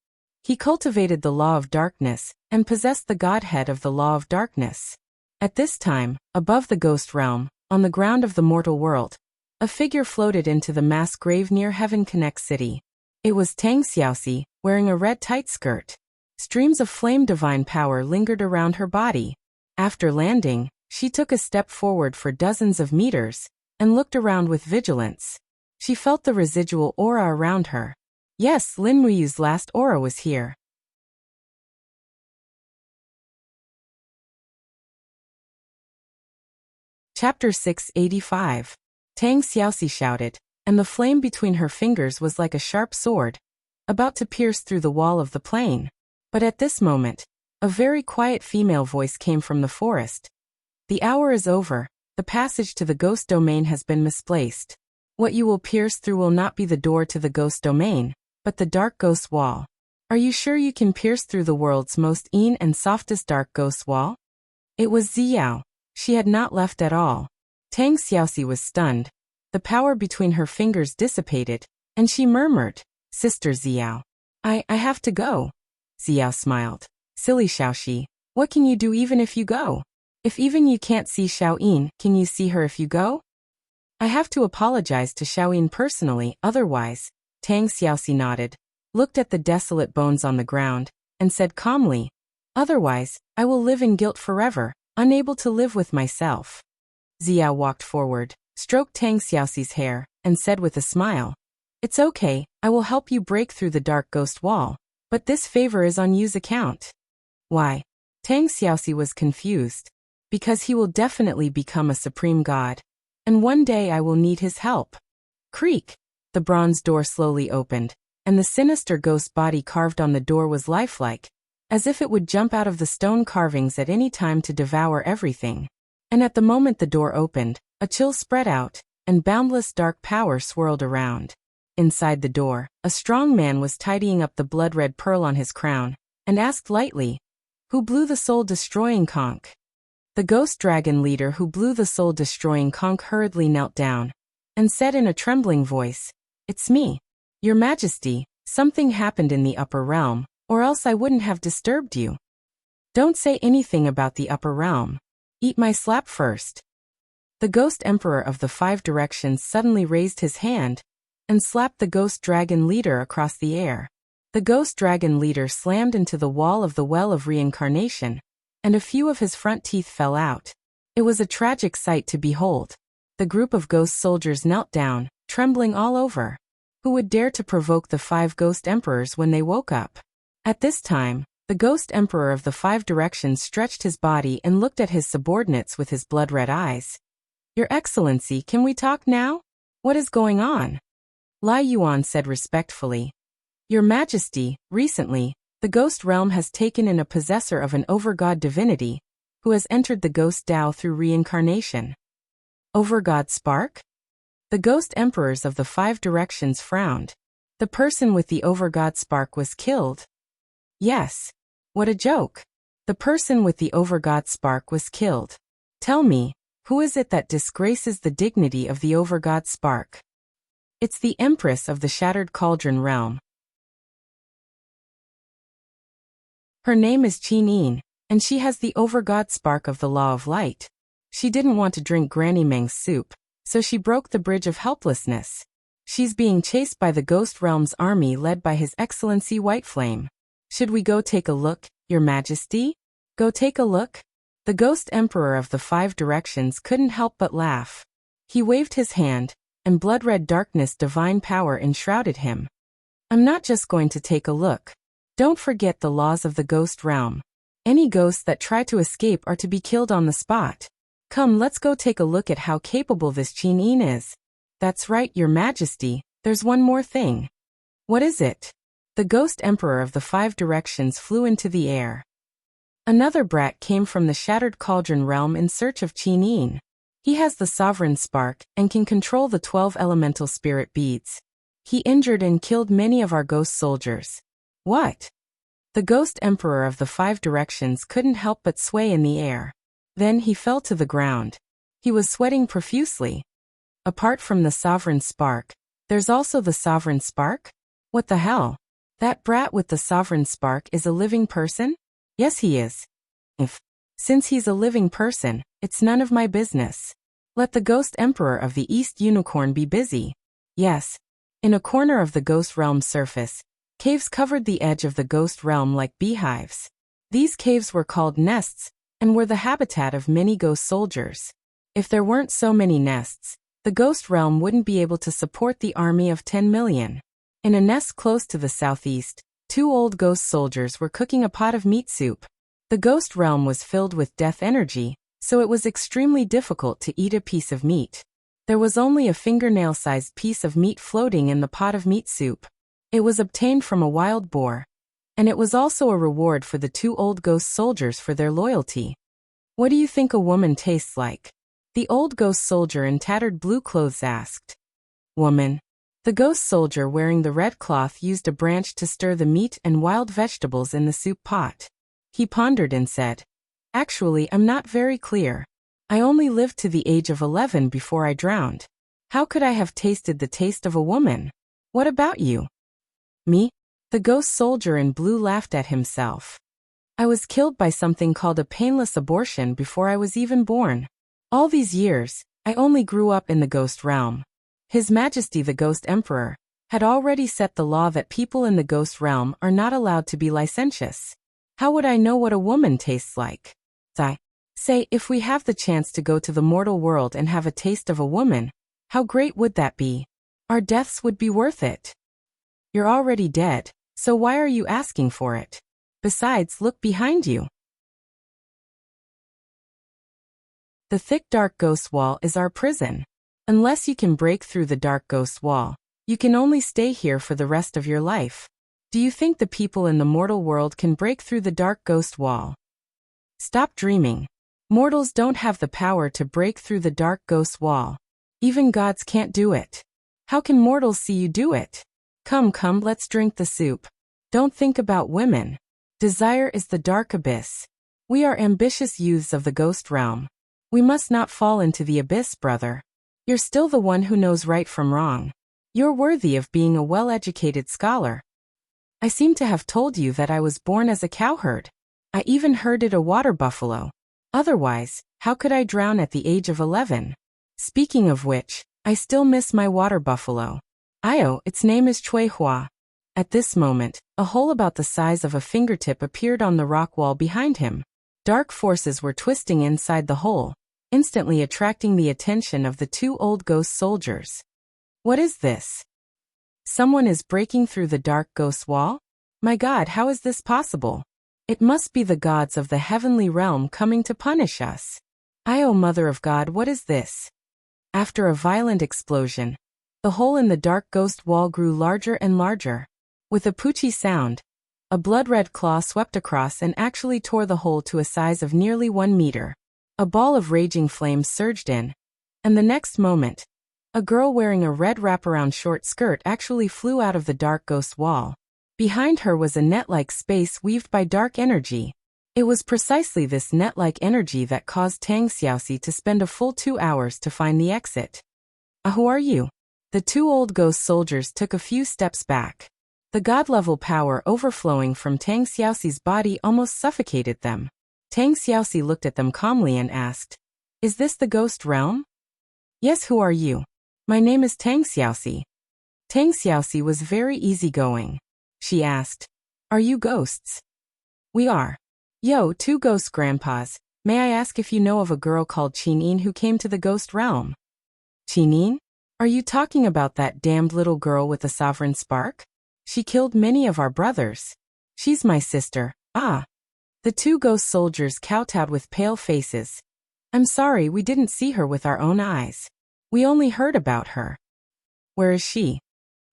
He cultivated the law of darkness and possessed the godhead of the law of darkness. At this time, above the ghost realm, on the ground of the mortal world, a figure floated into the mass grave near Heaven Connect City. It was Tang Xiaoxi, wearing a red tight skirt. Streams of flame divine power lingered around her body. After landing, she took a step forward for dozens of meters and looked around with vigilance. She felt the residual aura around her. Yes, Lin Muyu's last aura was here. Chapter 685. Tang Xiaoxi shouted, and the flame between her fingers was like a sharp sword, about to pierce through the wall of the plane. But at this moment, a very quiet female voice came from the forest. "The hour is over, the passage to the ghost domain has been misplaced. What you will pierce through will not be the door to the ghost domain, but the dark ghost wall. Are you sure you can pierce through the world's most and softest dark ghost wall?" It was Ziyao. She had not left at all. Tang Xiaoxi was stunned. The power between her fingers dissipated, and she murmured, "Sister Ziyao, I have to go." Ziyao smiled. "Silly Xiaoxi, what can you do even if you go? If even you can't see Xiaoyin, can you see her if you go?" "I have to apologize to Xiaoyin personally, otherwise." Tang Xiaoxi nodded, looked at the desolate bones on the ground, and said calmly, "Otherwise, I will live in guilt forever, unable to live with myself." Ziyao walked forward, stroked Tang Xiaoxi's hair, and said with a smile, "It's okay, I will help you break through the dark ghost wall, but this favor is on you's account." "Why?" Tang Xiaoxi was confused. "Because he will definitely become a supreme god, and one day I will need his help." Creak! The bronze door slowly opened, and the sinister ghost body carved on the door was lifelike, as if it would jump out of the stone carvings at any time to devour everything. And at the moment the door opened, a chill spread out, and boundless dark power swirled around. Inside the door, a strong man was tidying up the blood-red pearl on his crown, and asked lightly, "Who blew the soul-destroying conch?" The ghost dragon leader who blew the soul-destroying conch hurriedly knelt down, and said in a trembling voice, "It's me. Your Majesty, something happened in the upper realm, or else I wouldn't have disturbed you." "Don't say anything about the upper realm. Eat my slap first." The Ghost Emperor of the Five Directions suddenly raised his hand and slapped the Ghost Dragon leader across the air. The Ghost Dragon leader slammed into the wall of the Well of Reincarnation, and a few of his front teeth fell out. It was a tragic sight to behold. The group of ghost soldiers knelt down, trembling all over. Who would dare to provoke the 5 Ghost Emperors when they woke up? At this time, the Ghost Emperor of the Five Directions stretched his body and looked at his subordinates with his blood-red eyes. "Your Excellency, can we talk now? What is going on?" Lai Yuan said respectfully, "Your Majesty, recently, the ghost realm has taken in a possessor of an overgod divinity, who has entered the ghost Tao through reincarnation." Overgod spark? The Ghost Emperors of the Five Directions frowned. The person with the overgod spark was killed. Yes. What a joke. The person with the overgod spark was killed. Tell me, who is it that disgraces the dignity of the overgod spark? It's the Empress of the Shattered Cauldron realm. Her name is Qin, and she has the overgod spark of the Law of Light. She didn't want to drink Granny Meng's soup, so she broke the bridge of helplessness. She's being chased by the Ghost Realm's army led by His Excellency White Flame. Should we go take a look, Your Majesty? Go take a look? The Ghost Emperor of the Five Directions couldn't help but laugh. He waved his hand, and blood-red darkness divine power enshrouded him. I'm not just going to take a look. Don't forget the laws of the Ghost Realm. Any ghosts that try to escape are to be killed on the spot. Come, let's go take a look at how capable this Qin is. That's right, Your Majesty, there's one more thing. What is it? The Ghost Emperor of the Five Directions flew into the air. Another brat came from the Shattered Cauldron realm in search of Qin. He has the Sovereign Spark and can control the 12 elemental spirit beads. He injured and killed many of our ghost soldiers. What? The Ghost Emperor of the Five Directions couldn't help but sway in the air. Then he fell to the ground. He was sweating profusely. Apart from the Sovereign Spark, there's also the Sovereign Spark? What the hell? That brat with the Sovereign Spark is a living person? Yes, he is. Since he's a living person, it's none of my business. Let the Ghost Emperor of the East Unicorn be busy. Yes. In a corner of the Ghost Realm surface, caves covered the edge of the Ghost Realm like beehives. These caves were called nests, and were the habitat of many ghost soldiers. If there weren't so many nests, the Ghost Realm wouldn't be able to support the army of 10 million. In a nest close to the southeast, 2 old ghost soldiers were cooking a pot of meat soup. The Ghost Realm was filled with death energy, so it was extremely difficult to eat a piece of meat. There was only a fingernail-sized piece of meat floating in the pot of meat soup. It was obtained from a wild boar. And it was also a reward for the 2 old ghost soldiers for their loyalty. What do you think a woman tastes like? The old ghost soldier in tattered blue clothes asked. Woman. The ghost soldier wearing the red cloth used a branch to stir the meat and wild vegetables in the soup pot. He pondered and said, Actually, I'm not very clear. I only lived to the age of 11 before I drowned. How could I have tasted the taste of a woman? What about you? Me? The ghost soldier in blue laughed at himself. I was killed by something called a painless abortion before I was even born. All these years, I only grew up in the Ghost Realm. His Majesty the Ghost Emperor had already set the law that people in the Ghost Realm are not allowed to be licentious. How would I know what a woman tastes like? I say, if we have the chance to go to the mortal world and have a taste of a woman, how great would that be? Our deaths would be worth it. You're already dead, so why are you asking for it? Besides, look behind you. The thick dark ghost wall is our prison. Unless you can break through the dark ghost wall, you can only stay here for the rest of your life. Do you think the people in the mortal world can break through the dark ghost wall? Stop dreaming. Mortals don't have the power to break through the dark ghost wall. Even gods can't do it. How can mortals see you do it? Come, let's drink the soup. Don't think about women. Desire is the dark abyss. We are ambitious youths of the Ghost Realm. We must not fall into the abyss, brother. You're still the one who knows right from wrong. You're worthy of being a well-educated scholar. I seem to have told you that I was born as a cowherd. I even herded a water buffalo. Otherwise, how could I drown at the age of 11? Speaking of which, I still miss my water buffalo. Its name is Chui Hua. At this moment, a hole about the size of a fingertip appeared on the rock wall behind him. Dark forces were twisting inside the hole, instantly attracting the attention of the 2 old ghost soldiers. What is this? Someone is breaking through the dark ghost wall? My God, how is this possible? It must be the gods of the heavenly realm coming to punish us. Mother of God, what is this? After a violent explosion, the hole in the dark ghost wall grew larger and larger. With a poochie sound, a blood-red claw swept across and actually tore the hole to a size of nearly 1 meter. A ball of raging flames surged in, and the next moment, a girl wearing a red wraparound short skirt actually flew out of the dark ghost wall. Behind her was a net-like space weaved by dark energy. It was precisely this net-like energy that caused Tang Xiaoxi to spend a full 2 hours to find the exit. Who are you? The 2 old ghost soldiers took a few steps back. The god-level power overflowing from Tang Xiaoxi's body almost suffocated them. Tang Xiaoxi looked at them calmly and asked, Is this the Ghost Realm? Yes, who are you? My name is Tang Xiaoxi. Tang Xiaoxi was very easygoing. She asked, "Are you ghosts?" "We are." "Yo, two ghost grandpas, may I ask if you know of a girl called Qinin who came to the ghost realm?" "Qinin? Are you talking about that damned little girl with the sovereign spark? She killed many of our brothers." "She's my sister." "Ah." The two ghost soldiers kowtowed with pale faces. "I'm sorry, we didn't see her with our own eyes. We only heard about her." "Where is she?"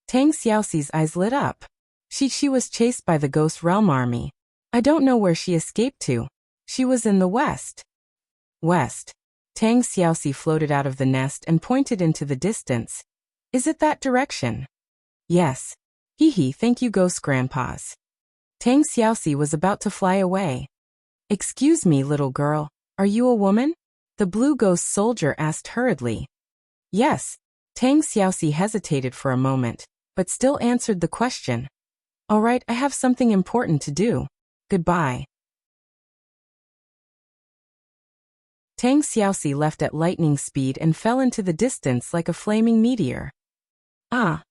Tang Xiaoxi's eyes lit up. She was chased by the ghost realm army. I don't know where she escaped to. She was in the west. West. Tang Xiaoxi floated out of the nest and pointed into the distance. "Is it that direction?" "Yes." "Hee hee, thank you ghost grandpas." Tang Xiaoxi was about to fly away. "Excuse me, little girl, are you a woman?" the blue ghost soldier asked hurriedly. "Yes." Tang Xiaoxi hesitated for a moment, but still answered the question. "All right, I have something important to do. Goodbye." Tang Xiaoxi left at lightning speed and fell into the distance like a flaming meteor. Ah!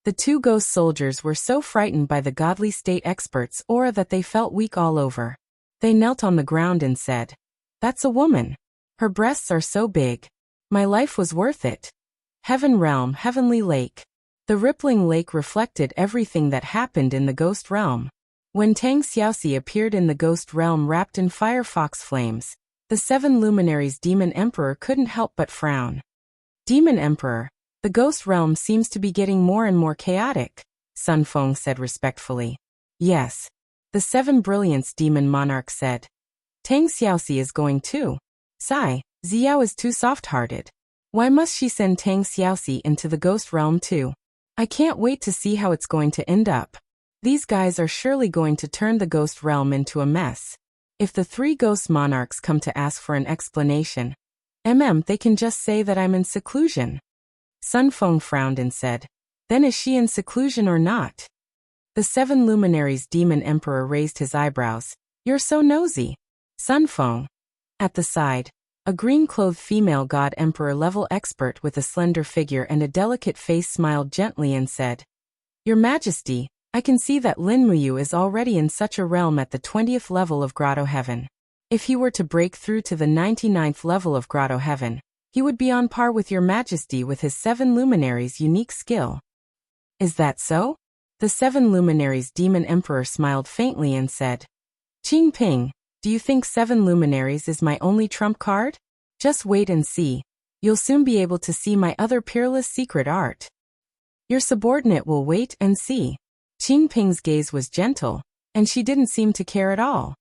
The two ghost soldiers were so frightened by the godly state expert's aura that they felt weak all over. They knelt on the ground and said, "That's a woman. Her breasts are so big. My life was worth it." Heaven realm, heavenly lake. The rippling lake reflected everything that happened in the ghost realm. When Tang Xiaoxi appeared in the ghost realm wrapped in firefox flames, the seven luminaries Demon Emperor couldn't help but frown. "Demon Emperor, the ghost realm seems to be getting more and more chaotic," Sun Feng said respectfully. "Yes." The seven brilliance demon monarch said. "Tang Xiaoxi is going too. Sigh, Xiao is too soft-hearted. Why must she send Tang Xiaoxi into the ghost realm too? I can't wait to see how it's going to end up. These guys are surely going to turn the ghost realm into a mess. If the three ghost monarchs come to ask for an explanation, they can just say that I'm in seclusion." Sun Feng frowned and said, "Then is she in seclusion or not?" The seven luminaries Demon Emperor raised his eyebrows. "You're so nosy." Sun Feng. At the side, a green-clothed female god emperor level expert with a slender figure and a delicate face smiled gently and said, "Your Majesty, I can see that Lin Muyu is already in such a realm at the 20th level of Grotto Heaven. If he were to break through to the 99th level of Grotto Heaven, he would be on par with your Majesty with his seven luminaries' unique skill." "Is that so?" The seven luminaries Demon Emperor smiled faintly and said, "Qing Ping, do you think seven luminaries is my only trump card? Just wait and see. You'll soon be able to see my other peerless secret art." "Your subordinate will wait and see." Qing Ping's gaze was gentle, and she didn't seem to care at all.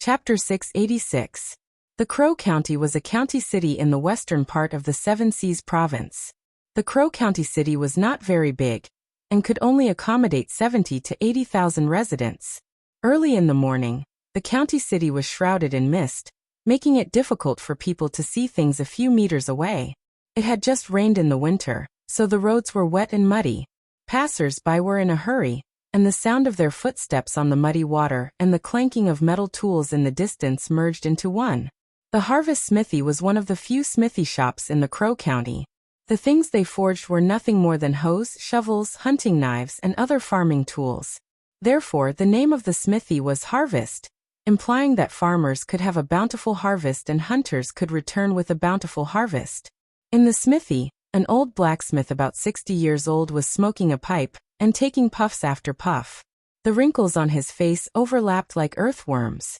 Chapter 686. The Crow County was a county city in the western part of the Seven Seas province. The Crow County city was not very big, and could only accommodate 70 to 80,000 residents. Early in the morning, the county city was shrouded in mist, making it difficult for people to see things a few meters away. It had just rained in the winter, so the roads were wet and muddy. Passers-by were in a hurry, and the sound of their footsteps on the muddy water and the clanking of metal tools in the distance merged into one. The Harvest Smithy was one of the few smithy shops in the Crow County. The things they forged were nothing more than hoes, shovels, hunting knives, and other farming tools. Therefore, the name of the smithy was Harvest, implying that farmers could have a bountiful harvest and hunters could return with a bountiful harvest. In the smithy, an old blacksmith about 60 years old was smoking a pipe and taking puffs after puff. The wrinkles on his face overlapped like earthworms.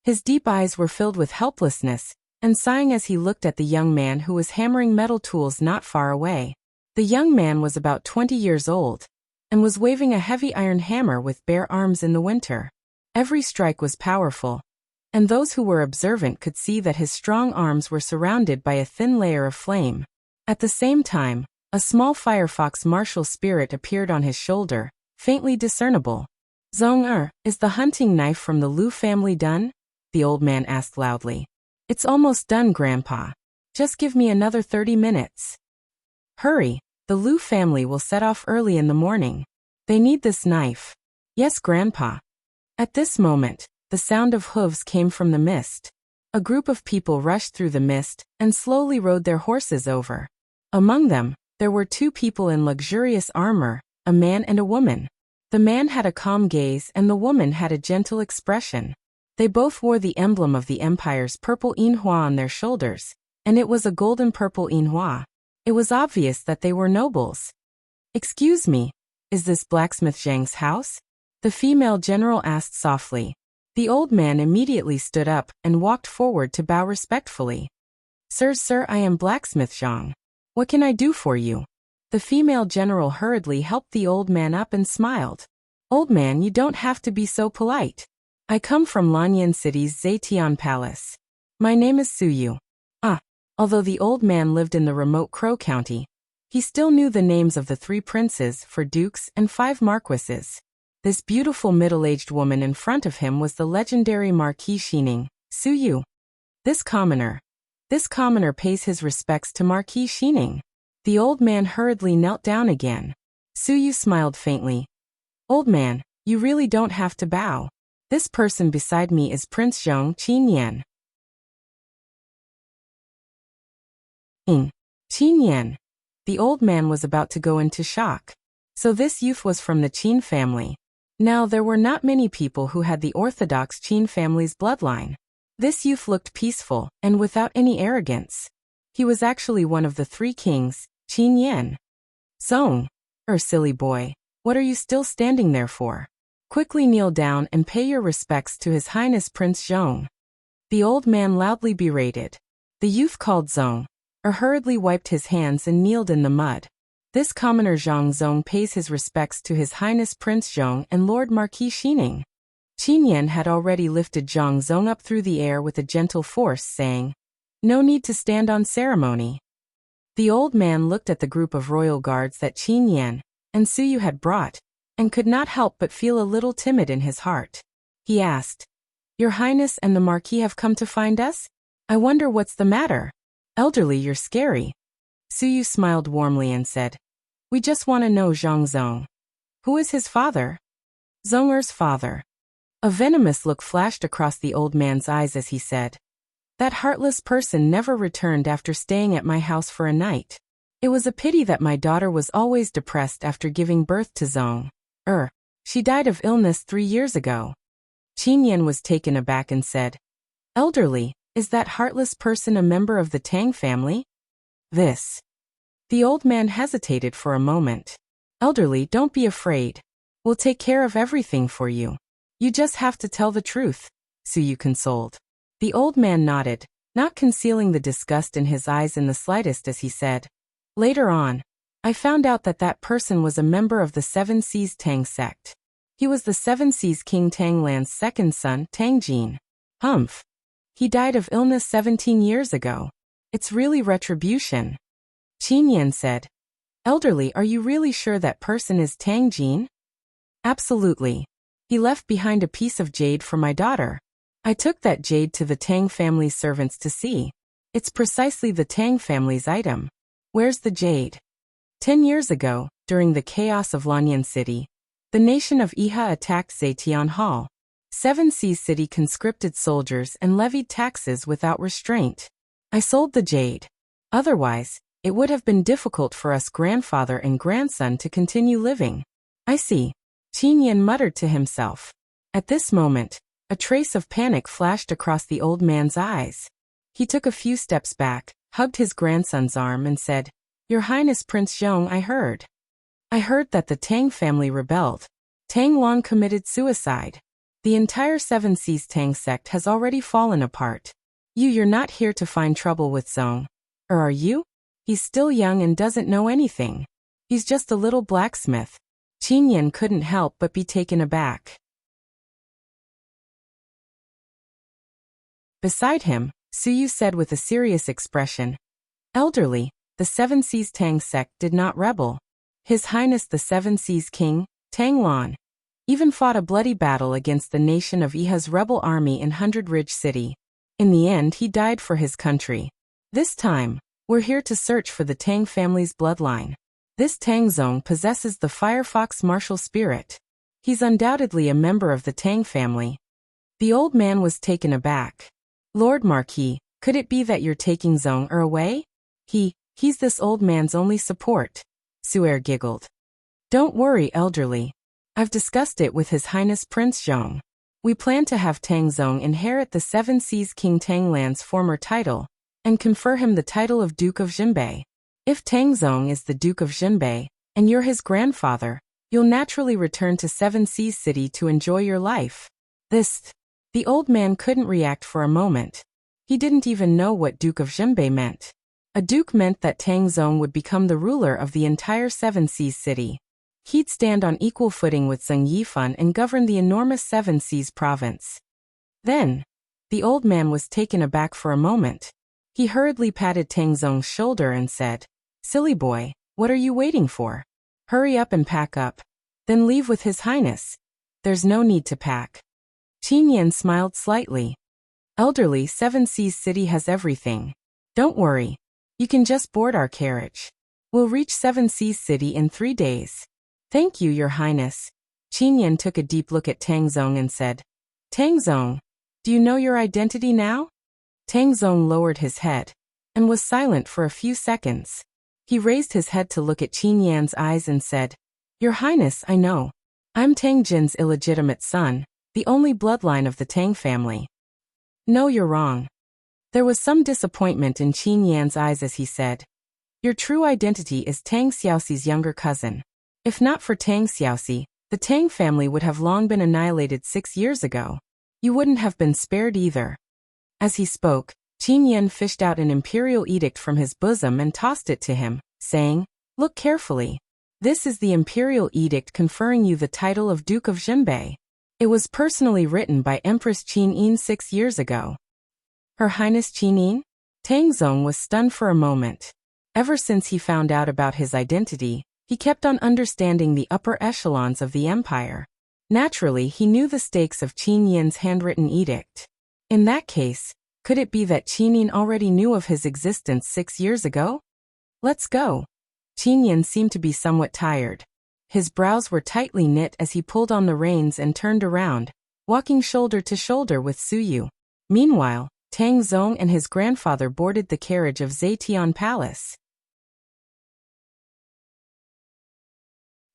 His deep eyes were filled with helplessness, and sighing as he looked at the young man who was hammering metal tools not far away. The young man was about 20 years old, and was waving a heavy iron hammer with bare arms in the winter. Every strike was powerful, and those who were observant could see that his strong arms were surrounded by a thin layer of flame. At the same time, a small firefox martial spirit appeared on his shoulder, faintly discernible. "Zong is the hunting knife from the Liu family done?" the old man asked loudly. "It's almost done, Grandpa. Just give me another 30 minutes. Hurry, the Liu family will set off early in the morning. They need this knife." "Yes, Grandpa." At this moment, the sound of hooves came from the mist. A group of people rushed through the mist and slowly rode their horses over. Among them, there were two people in luxurious armor, a man and a woman. The man had a calm gaze and the woman had a gentle expression. They both wore the emblem of the empire's purple yinhua on their shoulders, and it was a golden purple yinhua. It was obvious that they were nobles. "Excuse me, is this blacksmith Zhang's house?" the female general asked softly. The old man immediately stood up and walked forward to bow respectfully. Sir, I am blacksmith Zhang. What can I do for you?" The female general hurriedly helped the old man up and smiled. "Old man, you don't have to be so polite. I come from Lanyan City's Zetian Palace. My name is Suyu." Although the old man lived in the remote Crow County, he still knew the names of the 3 princes, 4 dukes, and 5 marquises. This beautiful middle-aged woman in front of him was the legendary Marquis Xining, Suyu. This commoner pays his respects to Marquis Xining. The old man hurriedly knelt down again. Suyu smiled faintly. "Old man, you really don't have to bow. This person beside me is Prince Zhong Qinyan." Qinyan. The old man was about to go into shock. So this youth was from the Qin family. Now there were not many people who had the orthodox Qin family's bloodline. This youth looked peaceful and without any arrogance. He was actually one of the 3 kings, Qinyan. "Zong, silly boy, what are you still standing there for? Quickly kneel down and pay your respects to His Highness Prince Zhong." The old man loudly berated. The youth called Zong, hurriedly wiped his hands and kneeled in the mud. This commoner Zhang pays his respects to His Highness Prince Zhong and Lord Marquis Xining. Qinyan had already lifted Zhang up through the air with a gentle force, saying, "No need to stand on ceremony." The old man looked at the group of royal guards that Qinyan and Suyu had brought, and could not help but feel a little timid in his heart. He asked, "Your Highness and the Marquis have come to find us? I wonder what's the matter. Elderly, you're scary." Suyu smiled warmly and said, "We just want to know Zhang. Who is his father?" "Zong's father." A venomous look flashed across the old man's eyes as he said, "That heartless person never returned after staying at my house for a night. It was a pity that my daughter was always depressed after giving birth to Zong. She died of illness 3 years ago." Qinyan was taken aback and said, "Elderly, is that heartless person a member of the Tang family?" The old man hesitated for a moment. "Elderly, don't be afraid. We'll take care of everything for you. You just have to tell the truth," Suyu consoled. The old man nodded, not concealing the disgust in his eyes in the slightest as he said, "Later on, I found out that that person was a member of the 7 Seas Tang sect. He was the 7 Seas King Tanglan's second son, Tangjin. He died of illness 17 years ago. It's really retribution." Qinyan said, "Elderly, are you really sure that person is Tangjin?" "Absolutely. He left behind a piece of jade for my daughter. I took that jade to the Tang family's servants to see. It's precisely the Tang family's item." "Where's the jade?" 10 years ago, during the chaos of Lanyan City, the nation of Iha attacked Zetian Hall. 7 Seas City conscripted soldiers and levied taxes without restraint. I sold the jade. Otherwise, it would have been difficult for us grandfather and grandson to continue living." "I see," Qinyan muttered to himself. At this moment, a trace of panic flashed across the old man's eyes. He took a few steps back, hugged his grandson's arm and said, "Your Highness Prince Zhong, I heard that the Tang family rebelled. Tang Wan committed suicide. The entire 7 Seas Tang sect has already fallen apart. You're not here to find trouble with Zong. Or are you? He's still young and doesn't know anything. He's just a little blacksmith." Qinyan couldn't help but be taken aback. Beside him, Suyu said with a serious expression, "Elderly, the 7 Seas Tang sect did not rebel. His Highness the 7 Seas King, Tanglan, even fought a bloody battle against the nation of Iha's rebel army in 100 Ridge City. In the end, he died for his country. This time, we're here to search for the Tang family's bloodline. This Tang Zong possesses the Firefox martial spirit. He's undoubtedly a member of the Tang family." The old man was taken aback. Lord Marquis, could it be that you're taking Zhong away? He's this old man's only support. Su'er giggled. Don't worry, elderly. I've discussed it with His Highness Prince Zhong. We plan to have Tang Zong inherit the Seven Seas King Tanglan's former title, and confer him the title of Duke of Jinbei. If Tang Zong is the Duke of Jinbei, and you're his grandfather, you'll naturally return to Seven Seas City to enjoy your life. The old man couldn't react for a moment. He didn't even know what Duke of Jinbei meant. A duke meant that Tang Zong would become the ruler of the entire Seven Seas City. He'd stand on equal footing with Zheng Yifan and govern the enormous Seven Seas province. Then, the old man was taken aback for a moment. He hurriedly patted Tang Zong's shoulder and said, "Silly boy, what are you waiting for? Hurry up and pack up. Then leave with His Highness." "There's no need to pack." Qin Yan smiled slightly. "Elderly, Seven Seas City has everything. Don't worry. You can just board our carriage. We'll reach Seven Seas City in 3 days. "Thank you, Your Highness." Qin Yan took a deep look at Tang Zong and said, "Tang Zong, do you know your identity now?" Tang Zong lowered his head and was silent for a few seconds. He raised his head to look at Qin Yan's eyes and said, "Your Highness, I know. I'm Tang Jin's illegitimate son, the only bloodline of the Tang family." "No, you're wrong." There was some disappointment in Qin Yan's eyes as he said, "Your true identity is Tang Xiaoxi's younger cousin. If not for Tang Xiaoxi, the Tang family would have long been annihilated 6 years ago. You wouldn't have been spared either." As he spoke, Qin Yan fished out an imperial edict from his bosom and tossed it to him, saying, "Look carefully. This is the imperial edict conferring you the title of Duke of Jinbei. It was personally written by Empress Qin Yin 6 years ago." Her Highness Qin Yin? Tang Zong was stunned for a moment. Ever since he found out about his identity, he kept on understanding the upper echelons of the empire. Naturally, he knew the stakes of Qin Yin's handwritten edict. In that case, could it be that Qin Yin already knew of his existence 6 years ago? "Let's go." Qin Yin seemed to be somewhat tired. His brows were tightly knit as he pulled on the reins and turned around, walking shoulder to shoulder with Su Yu. Meanwhile, Tang Zong and his grandfather boarded the carriage of Zetian Palace.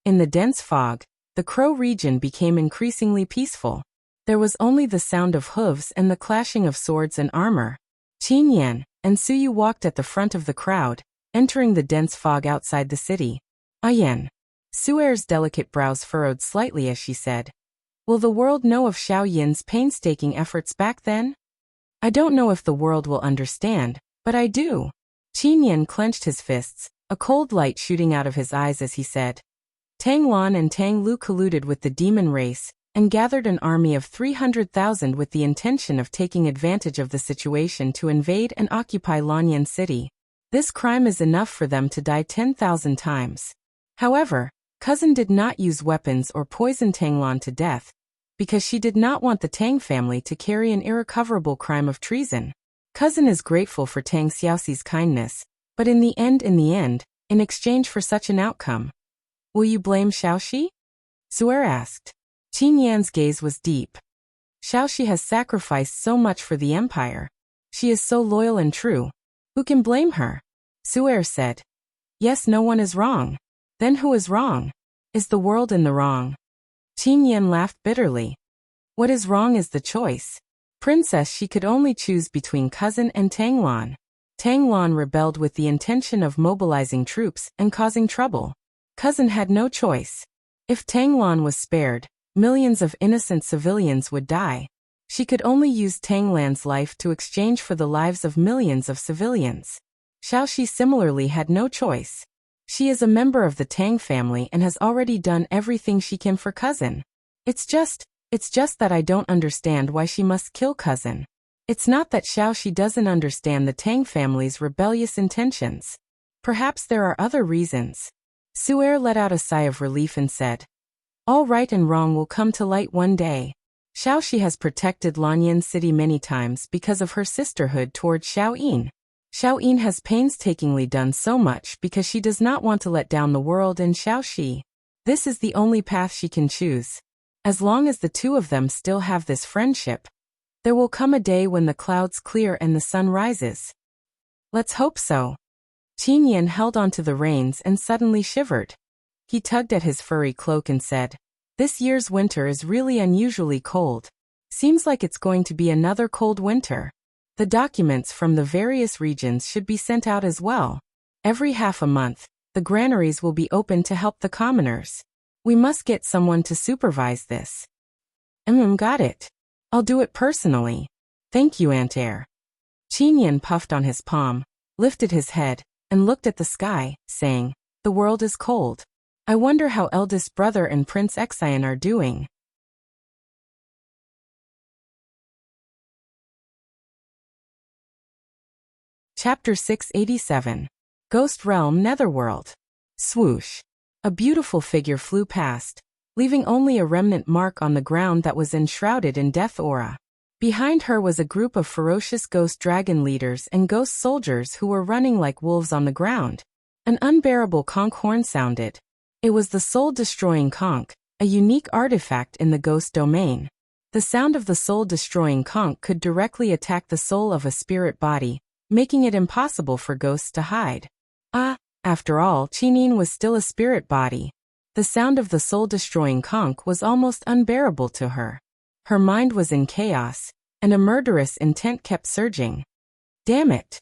In the dense fog, the Crow region became increasingly peaceful. There was only the sound of hooves and the clashing of swords and armor. Qin Yan and Su Yu walked at the front of the crowd, entering the dense fog outside the city. "Ah Yan." Su'er's delicate brows furrowed slightly as she said, "Will the world know of Xiao Yin's painstaking efforts back then?" "I don't know if the world will understand, but I do." Qin Yan clenched his fists, a cold light shooting out of his eyes as he said, "Tang Lan and Tang Lu colluded with the demon race and gathered an army of 300,000 with the intention of taking advantage of the situation to invade and occupy Lanyan City. This crime is enough for them to die 10,000 times. However, Cousin did not use weapons or poison Tang Lan to death, because she did not want the Tang family to carry an irrecoverable crime of treason. Cousin is grateful for Tang Xiaoxi's kindness, but in the end, in exchange for such an outcome, will you blame Xiaoxi?" Su'er asked. Qin Yan's gaze was deep. "Xiaoxi has sacrificed so much for the empire. She is so loyal and true. Who can blame her?" Su'er said. "Yes, no one is wrong. Then who is wrong? Is the world in the wrong?" Qin Yan laughed bitterly. "What is wrong is the choice. Princess, she could only choose between Cousin and Tang Lan. Tang Lan rebelled with the intention of mobilizing troops and causing trouble. Cousin had no choice. If Tang Lan was spared, millions of innocent civilians would die. She could only use Tang Lan's life to exchange for the lives of millions of civilians. Xiaoxi similarly had no choice. She is a member of the Tang family and has already done everything she can for Cousin. It's just that I don't understand why she must kill Cousin. It's not that Xiaoxi doesn't understand the Tang family's rebellious intentions. Perhaps there are other reasons." Su'er let out a sigh of relief and said, "All right and wrong will come to light one day. Xiaoxi has protected Lanyan City many times because of her sisterhood toward Xiao Yin. Xiao Yin has painstakingly done so much because she does not want to let down the world and Xiaoxi. This is the only path she can choose. As long as the two of them still have this friendship, There will come a day when the clouds clear and the sun rises. Let's hope so. Qin Yin held onto the reins and suddenly shivered. He tugged at his furry cloak and said, "This year's winter is really unusually cold. Seems like it's going to be another cold winter. The documents from the various regions should be sent out as well. Every half a month, the granaries will be open to help the commoners. We must get someone to supervise this." Got it. I'll do it personally. Thank you, Antair. Qin Yin puffed on his palm, lifted his head, and looked at the sky, saying, "The world is cold. I wonder how eldest brother and Prince Exian are doing." Chapter 687. Ghost Realm Netherworld. Swoosh. A beautiful figure flew past, leaving only a remnant mark on the ground that was enshrouded in death aura. Behind her was a group of ferocious ghost dragon leaders and ghost soldiers who were running like wolves on the ground. An unbearable conch horn sounded. It was the soul-destroying conch, a unique artifact in the ghost domain. The sound of the soul-destroying conch could directly attack the soul of a spirit body, making it impossible for ghosts to hide. After all, Qin Yin was still a spirit body. The sound of the soul-destroying conch was almost unbearable to her. Her mind was in chaos, and a murderous intent kept surging. Damn it!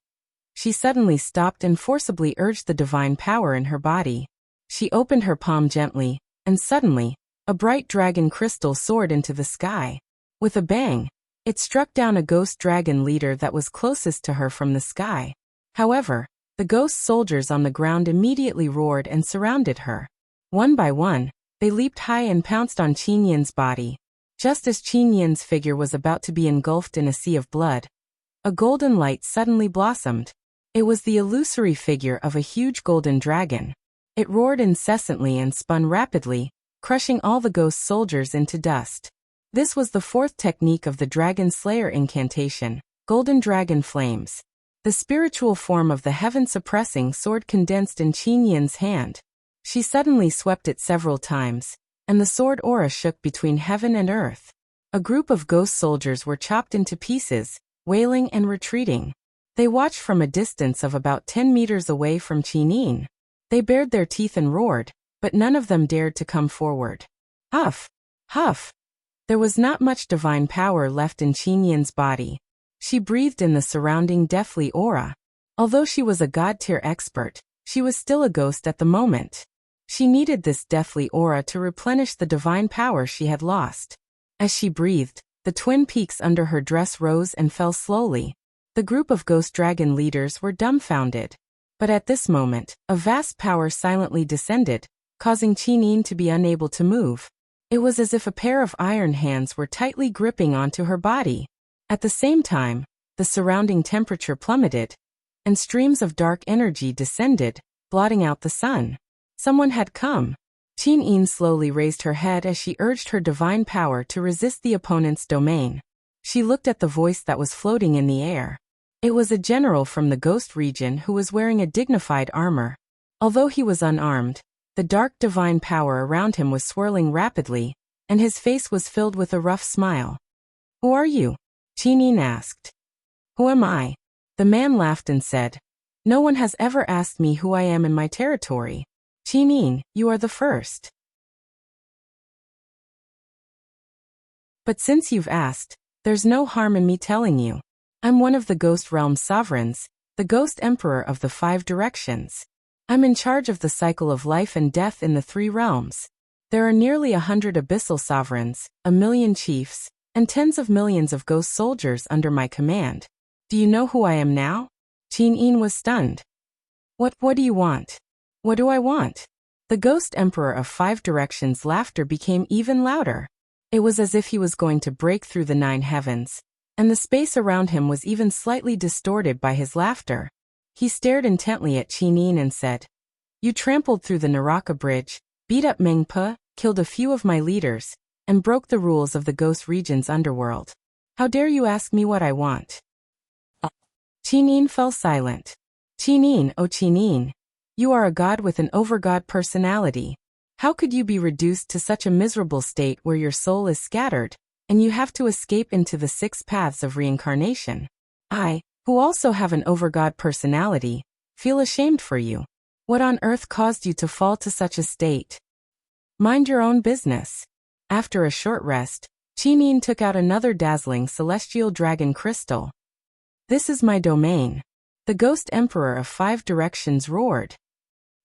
She suddenly stopped and forcibly urged the divine power in her body. She opened her palm gently, and suddenly, a bright dragon crystal soared into the sky. With a bang, it struck down a ghost dragon leader that was closest to her from the sky. However, the ghost soldiers on the ground immediately roared and surrounded her. One by one, they leaped high and pounced on Qin Yin's body. Just as Qin Yin's figure was about to be engulfed in a sea of blood, a golden light suddenly blossomed. It was the illusory figure of a huge golden dragon. It roared incessantly and spun rapidly, crushing all the ghost soldiers into dust. This was the fourth technique of the Dragon Slayer incantation, Golden Dragon Flames. The spiritual form of the heaven-suppressing sword condensed in Qin Yin's hand. She suddenly swept it several times, and the sword aura shook between heaven and earth. A group of ghost soldiers were chopped into pieces, wailing and retreating. They watched from a distance of about 10 meters away from Qin Yin. They bared their teeth and roared, but none of them dared to come forward. Huff! Huff! There was not much divine power left in Qin Yin's body. She breathed in the surrounding deathly aura. Although she was a god-tier expert, she was still a ghost at the moment. She needed this deathly aura to replenish the divine power she had lost. As she breathed, the twin peaks under her dress rose and fell slowly. The group of ghost dragon leaders were dumbfounded. But at this moment, a vast power silently descended, causing Qin Yin to be unable to move. It was as if a pair of iron hands were tightly gripping onto her body. At the same time, the surrounding temperature plummeted, and streams of dark energy descended, blotting out the sun. Someone had come. Qin Yin slowly raised her head as she urged her divine power to resist the opponent's domain. She looked at the voice that was floating in the air. It was a general from the ghost region who was wearing a dignified armor. Although he was unarmed, the dark divine power around him was swirling rapidly, and his face was filled with a rough smile. "Who are you?" Qin Yin asked. "Who am I?" The man laughed and said, "No one has ever asked me who I am in my territory. Qin Yin, you are the first. But since you've asked, there's no harm in me telling you. I'm one of the Ghost Realm sovereigns, the Ghost Emperor of the 5 directions. I'm in charge of the cycle of life and death in the 3 realms. There are nearly 100 abyssal sovereigns, 1,000,000 chiefs, and tens of millions of ghost soldiers under my command. Do you know who I am now?" Qin Yin was stunned. What do you want?" "What do I want?" The Ghost Emperor of 5 directions' laughter became even louder. It was as if he was going to break through the 9 heavens, and the space around him was even slightly distorted by his laughter. He stared intently at Qin Yin and said, "You trampled through the Naraka Bridge, beat up Mengpe, killed a few of my leaders, and broke the rules of the Ghost Region's underworld. How dare you ask me what I want?" Qin Yin fell silent. "Qin Yin, oh Qin Yin, you are a god with an overgod personality. How could you be reduced to such a miserable state where your soul is scattered? and you have to escape into the 6 paths of reincarnation. I, who also have an overgod personality, feel ashamed for you. What on earth caused you to fall to such a state? Mind your own business. After a short rest, Qin took out another dazzling celestial dragon crystal. This is my domain. The Ghost Emperor of 5 Directions roared.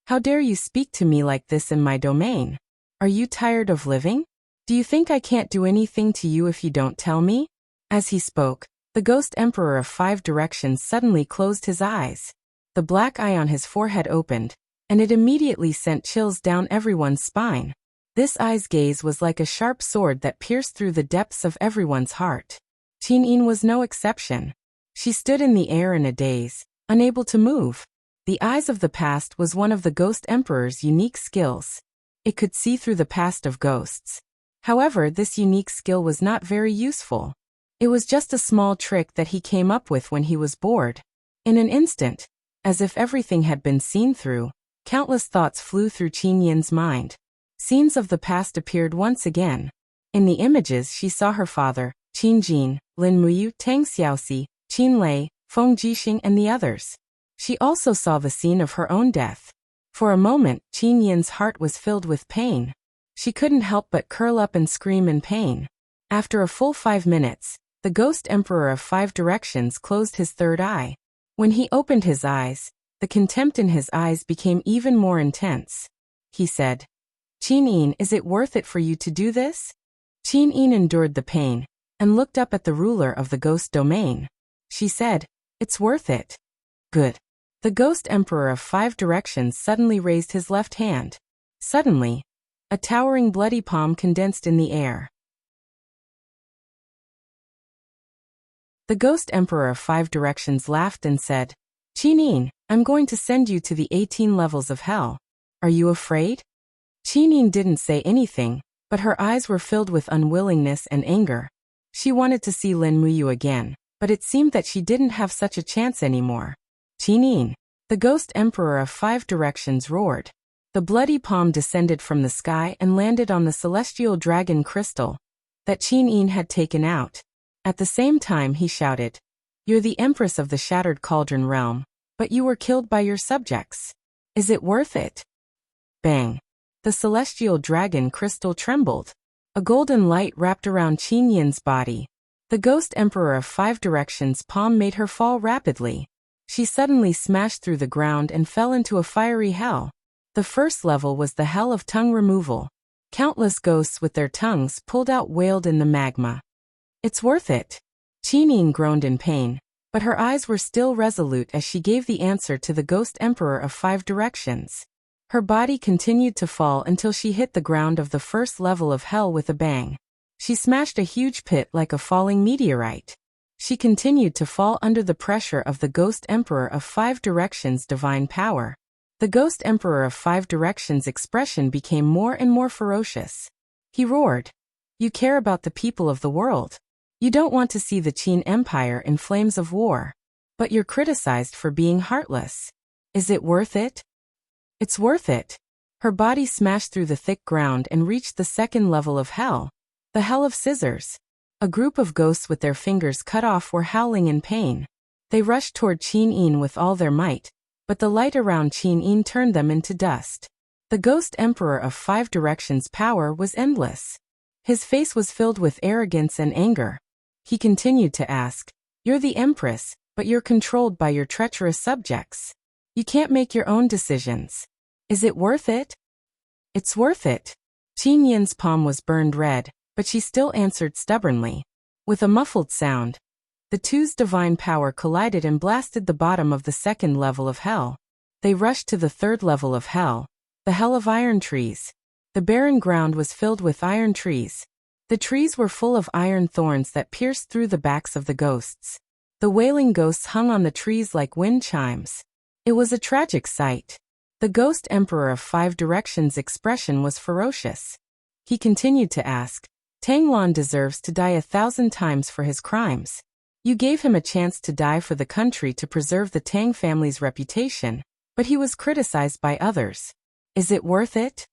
How dare you speak to me like this in my domain? Are you tired of living? Do you think I can't do anything to you if you don't tell me? As he spoke, the Ghost Emperor of 5 Directions suddenly closed his eyes. The black eye on his forehead opened, and it immediately sent chills down everyone's spine. This eye's gaze was like a sharp sword that pierced through the depths of everyone's heart. Qin was no exception. She stood in the air in a daze, unable to move. The Eyes of the Past was one of the Ghost Emperor's unique skills. It could see through the past of ghosts. However, this unique skill was not very useful. It was just a small trick that he came up with when he was bored. In an instant, as if everything had been seen through, countless thoughts flew through Qin's mind. Scenes of the past appeared once again. In the images she saw her father, Qin Jin, Lin Muyu, Tang Xiaoxi, Qin Lei, Feng Jixing and the others. She also saw the scene of her own death. For a moment, Qin's heart was filled with pain. She couldn't help but curl up and scream in pain. After a full 5 minutes, the Ghost Emperor of 5 Directions closed his third eye. When he opened his eyes, the contempt in his eyes became even more intense. He said, Qin, is it worth it for you to do this? Qin endured the pain, and looked up at the ruler of the ghost domain. She said, it's worth it. Good. The Ghost Emperor of 5 Directions suddenly raised his left hand. Suddenly, a towering bloody palm condensed in the air. The Ghost Emperor of 5 Directions laughed and said, Qin, I'm going to send you to the 18 levels of hell. Are you afraid? Qin didn't say anything, but her eyes were filled with unwillingness and anger. She wanted to see Lin Muyu again, but it seemed that she didn't have such a chance anymore. Qin, the Ghost Emperor of 5 Directions roared. The bloody palm descended from the sky and landed on the celestial dragon crystal that Qin had taken out. At the same time he shouted, You're the Empress of the Shattered Cauldron Realm, but you were killed by your subjects. Is it worth it? Bang! The celestial dragon crystal trembled. A golden light wrapped around Qin's body. The Ghost Emperor of 5 Directions' palm made her fall rapidly. She suddenly smashed through the ground and fell into a fiery hell. The first level was the hell of tongue removal. Countless ghosts with their tongues pulled out wailed in the magma. It's worth it. Qin groaned in pain, but her eyes were still resolute as she gave the answer to the Ghost Emperor of 5 Directions. Her body continued to fall until she hit the ground of the first level of hell with a bang. She smashed a huge pit like a falling meteorite. She continued to fall under the pressure of the Ghost Emperor of 5 Directions' divine power. The Ghost Emperor of 5 Directions' expression became more and more ferocious. He roared, You care about the people of the world. You don't want to see the Qin Empire in flames of war. But you're criticized for being heartless. Is it worth it? It's worth it. Her body smashed through the thick ground and reached the second level of hell, the Hell of Scissors. A group of ghosts with their fingers cut off were howling in pain. They rushed toward Qin with all their might, but the light around Qin turned them into dust. The Ghost Emperor of 5 Directions' power was endless. His face was filled with arrogance and anger. He continued to ask, You're the Empress, but you're controlled by your treacherous subjects. You can't make your own decisions. Is it worth it? It's worth it. Qin's palm was burned red, but she still answered stubbornly. With a muffled sound, the two's divine power collided and blasted the bottom of the second level of hell. They rushed to the third level of hell, the Hell of Iron Trees. The barren ground was filled with iron trees. The trees were full of iron thorns that pierced through the backs of the ghosts. The wailing ghosts hung on the trees like wind chimes. It was a tragic sight. The Ghost Emperor of 5 Directions' expression was ferocious. He continued to ask, Tanglan deserves to die 1,000 times for his crimes. You gave him a chance to die for the country to preserve the Tang family's reputation, but he was criticized by others. Is it worth it?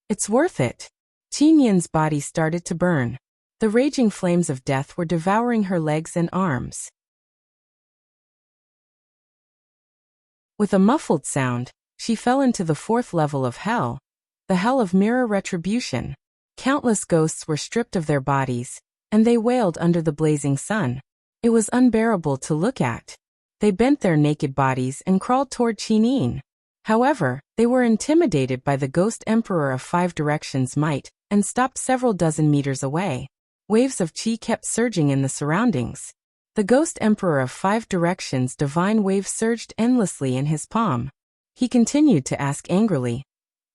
It's worth it. Qin's body started to burn. The raging flames of death were devouring her legs and arms. With a muffled sound, she fell into the 4th level of hell, the hell of mirror retribution. Countless ghosts were stripped of their bodies, and they wailed under the blazing sun. It was unbearable to look at. They bent their naked bodies and crawled toward Qin. However, they were intimidated by the Ghost Emperor of 5 Directions' might, and stopped several dozen meters away. Waves of qi kept surging in the surroundings. The Ghost Emperor of 5 Directions' divine wave surged endlessly in his palm. He continued to ask angrily,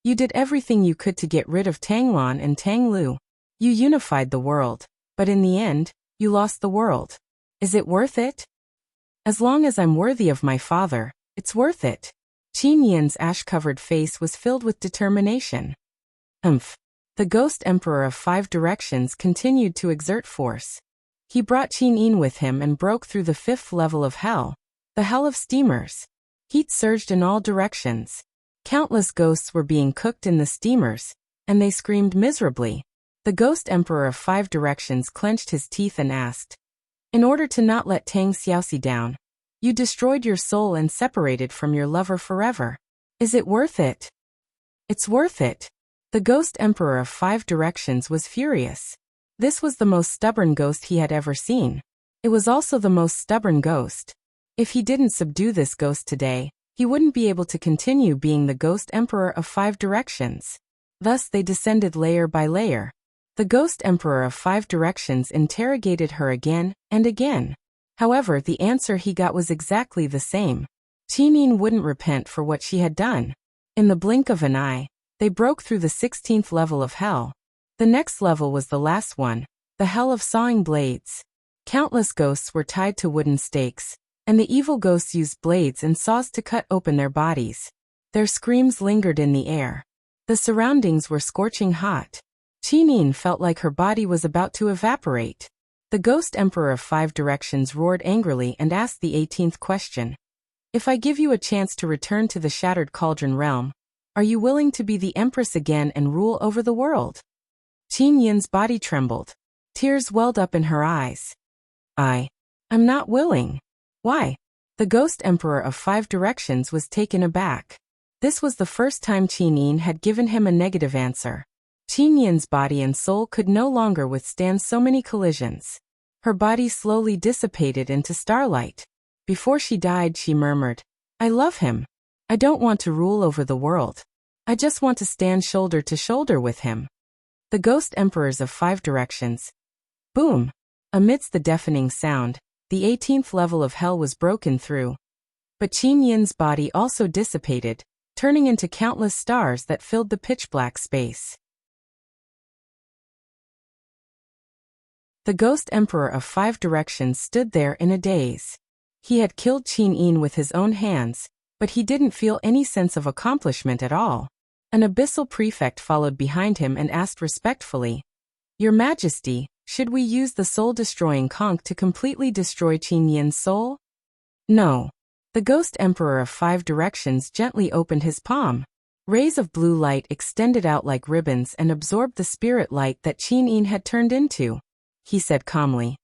"You did everything you could to get rid of Tangluan and Tanglu. You unified the world, but in the end, you lost the world. Is it worth it?" "As long as I'm worthy of my father, it's worth it." Qin Yin's ash-covered face was filled with determination. The Ghost Emperor of 5 Directions continued to exert force. He brought Qin Yin with him and broke through the 5th level of hell, the hell of steamers. Heat surged in all directions. Countless ghosts were being cooked in the steamers, and they screamed miserably. The Ghost Emperor of 5 Directions clenched his teeth and asked, "In order to not let Tang Xiaoxi down, you destroyed your soul and separated from your lover forever. Is it worth it?" "It's worth it." The Ghost Emperor of 5 Directions was furious. This was the most stubborn ghost he had ever seen. It was also the most stubborn ghost. If he didn't subdue this ghost today, he wouldn't be able to continue being the Ghost Emperor of 5 Directions. Thus they descended layer by layer. The Ghost Emperor of 5 Directions interrogated her again and again. However, the answer he got was exactly the same. Qin Yin wouldn't repent for what she had done. In the blink of an eye, they broke through the 16th level of hell. The next level was the last one, the hell of sawing blades. Countless ghosts were tied to wooden stakes, and the evil ghosts used blades and saws to cut open their bodies. Their screams lingered in the air. The surroundings were scorching hot. Qin Yin felt like her body was about to evaporate. The Ghost Emperor of 5 Directions roared angrily and asked the 18th question. "If I give you a chance to return to the Shattered Cauldron realm, are you willing to be the Empress again and rule over the world?" Qin Yin's body trembled. Tears welled up in her eyes. I'm not willing." "Why?" The Ghost Emperor of 5 Directions was taken aback. This was the first time Qin Yin had given him a negative answer. Qin Yin's body and soul could no longer withstand so many collisions. Her body slowly dissipated into starlight. Before she died, she murmured, "I love him. I don't want to rule over the world. I just want to stand shoulder to shoulder with him." The Ghost Emperors of 5 Directions. Boom! Amidst the deafening sound, the 18th level of hell was broken through. But Qin Yin's body also dissipated, turning into countless stars that filled the pitch-black space. The Ghost Emperor of 5 Directions stood there in a daze. He had killed Qin Yin with his own hands, but he didn't feel any sense of accomplishment at all. An abyssal prefect followed behind him and asked respectfully, "Your Majesty, should we use the soul-destroying conch to completely destroy Qin Yin's soul?" "No." The Ghost Emperor of 5 Directions gently opened his palm. Rays of blue light extended out like ribbons and absorbed the spirit light that Qin Yin had turned into. He said calmly,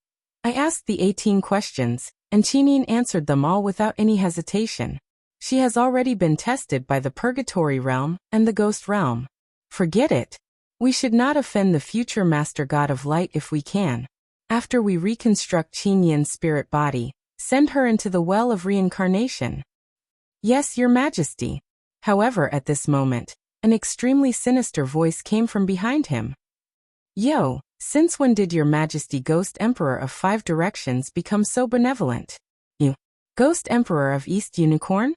"I asked the 18 questions, and Qin Yin answered them all without any hesitation. She has already been tested by the Purgatory Realm and the Ghost Realm. Forget it. We should not offend the future Master God of Light if we can. After we reconstruct Qin Yin's spirit body, send her into the well of reincarnation." "Yes, Your Majesty." However, at this moment, an extremely sinister voice came from behind him. "Yo, since when did Your Majesty Ghost Emperor of 5 Directions become so benevolent? You, Ghost Emperor of East Unicorn?"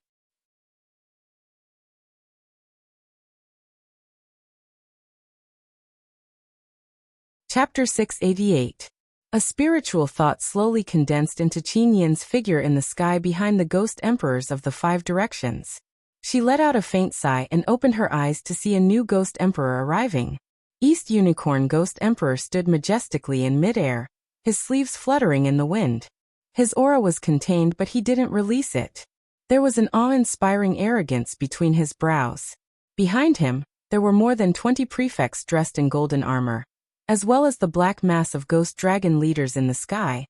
Chapter 688. A spiritual thought slowly condensed into Qin Yin's figure in the sky behind the Ghost Emperors of the 5 Directions. She let out a faint sigh and opened her eyes to see a new Ghost Emperor arriving. East Unicorn Ghost Emperor stood majestically in midair, his sleeves fluttering in the wind. His aura was contained, but he didn't release it. There was an awe-inspiring arrogance between his brows. Behind him, there were more than 20 prefects dressed in golden armor. as well as the black mass of ghost dragon leaders in the sky,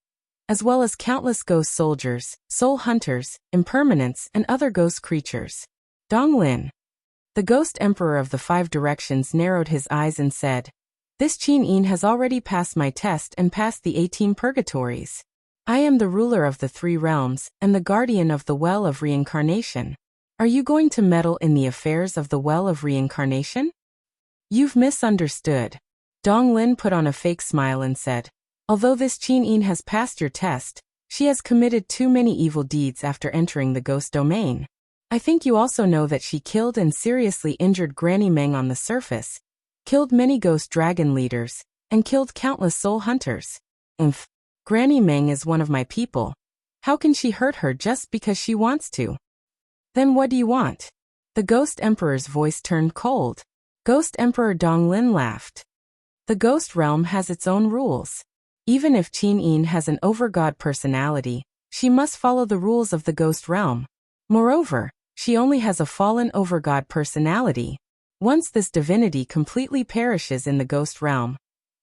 as well as countless ghost soldiers, soul hunters, impermanents, and other ghost creatures. Donglin. The ghost emperor of the 5 directions narrowed his eyes and said, "This Qin has already passed my test and passed the 18 purgatories. I am the ruler of the 3 realms and the guardian of the well of reincarnation. Are you going to meddle in the affairs of the well of reincarnation?" "You've misunderstood." Donglin put on a fake smile and said, "Although this Qin has passed your test, she has committed too many evil deeds after entering the ghost domain. I think you also know that she killed and seriously injured Granny Meng on the surface, killed many ghost dragon leaders, and killed countless soul hunters. Granny Meng is one of my people. How can she hurt her just because she wants to?" "Then what do you want?" The Ghost Emperor's voice turned cold. Ghost Emperor Donglin laughed. "The ghost realm has its own rules. Even if Qin has an overgod personality, she must follow the rules of the ghost realm. Moreover, she only has a fallen overgod personality. Once this divinity completely perishes in the ghost realm,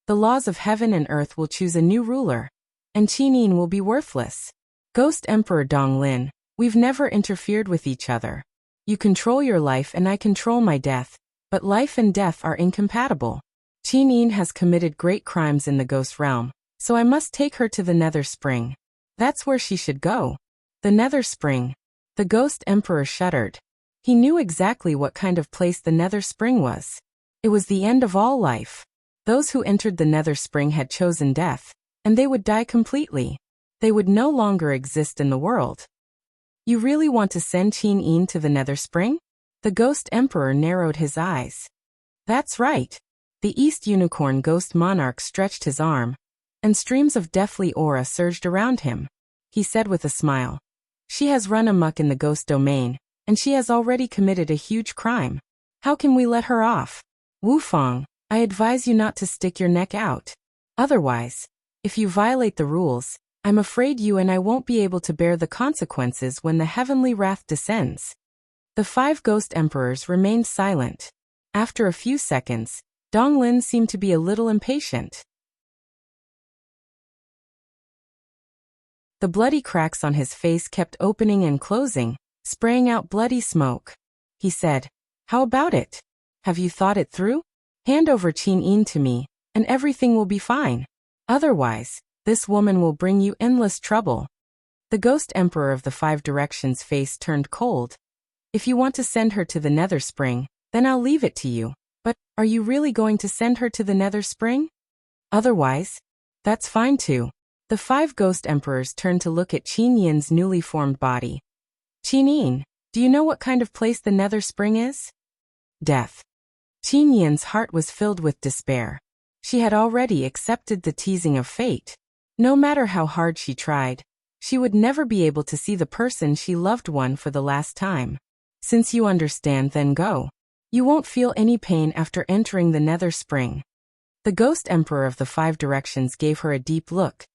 the laws of heaven and earth will choose a new ruler, and Qin will be worthless. Ghost Emperor Donglin, we've never interfered with each other. You control your life and I control my death, but life and death are incompatible. Qin has committed great crimes in the ghost realm, so I must take her to the Nether Spring. That's where she should go." The Nether Spring. The Ghost Emperor shuddered. He knew exactly what kind of place the Nether Spring was. It was the end of all life. Those who entered the Nether Spring had chosen death, and they would die completely. They would no longer exist in the world. "You really want to send Qin to the Nether Spring?" The Ghost Emperor narrowed his eyes. "That's right." The East Unicorn Ghost Monarch stretched his arm, and streams of deathly aura surged around him. He said with a smile, "She has run amok in the ghost domain, and she has already committed a huge crime. How can we let her off? Wufang, I advise you not to stick your neck out. Otherwise, if you violate the rules, I'm afraid you and I won't be able to bear the consequences when the heavenly wrath descends." The 5 ghost emperors remained silent. After a few seconds, Donglin seemed to be a little impatient. The bloody cracks on his face kept opening and closing, spraying out bloody smoke. He said, "How about it? Have you thought it through? Hand over Qin to me, and everything will be fine. Otherwise, this woman will bring you endless trouble." The Ghost Emperor of the 5 directions' face turned cold. "If you want to send her to the Nether Spring, then I'll leave it to you. But, are you really going to send her to the Nether Spring? Otherwise, that's fine too." The 5 ghost emperors turned to look at Qin Yin's newly formed body. "Qin Yin, do you know what kind of place the Nether Spring is?" "Death." Qin Yin's heart was filled with despair. She had already accepted the teasing of fate. No matter how hard she tried, she would never be able to see the person she loved one for the last time. "Since you understand, then go. You won't feel any pain after entering the Nether Spring." The Ghost Emperor of the 5 directions gave her a deep look.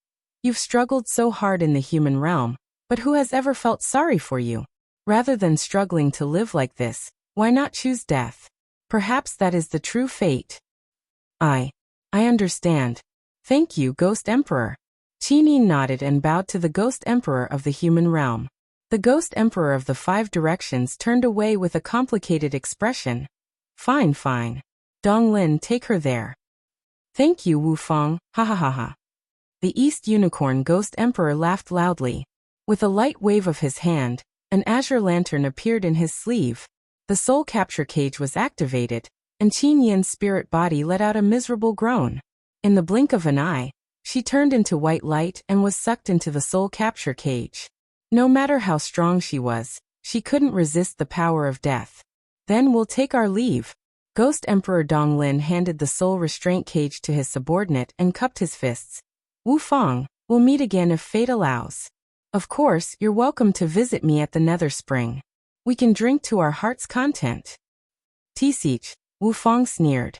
"You've struggled so hard in the human realm, but who has ever felt sorry for you? Rather than struggling to live like this, why not choose death? Perhaps that is the true fate." I understand. Thank you, Ghost Emperor." Qin nodded and bowed to the Ghost Emperor of the human realm. The Ghost Emperor of the 5 directions turned away with a complicated expression. Fine. Donglin, take her there." "Thank you, Wufang, ha ha ha ha." The East Unicorn Ghost Emperor laughed loudly. With a light wave of his hand, an azure lantern appeared in his sleeve. The soul capture cage was activated, and Qin Yin's spirit body let out a miserable groan. In the blink of an eye, she turned into white light and was sucked into the soul capture cage. No matter how strong she was, she couldn't resist the power of death. "Then we'll take our leave." Ghost Emperor Donglin handed the soul restraint cage to his subordinate and cupped his fists. "Wufang, we'll meet again if fate allows. Of course, you're welcome to visit me at the Nether Spring. We can drink to our heart's content." "Tisich," Wufang sneered.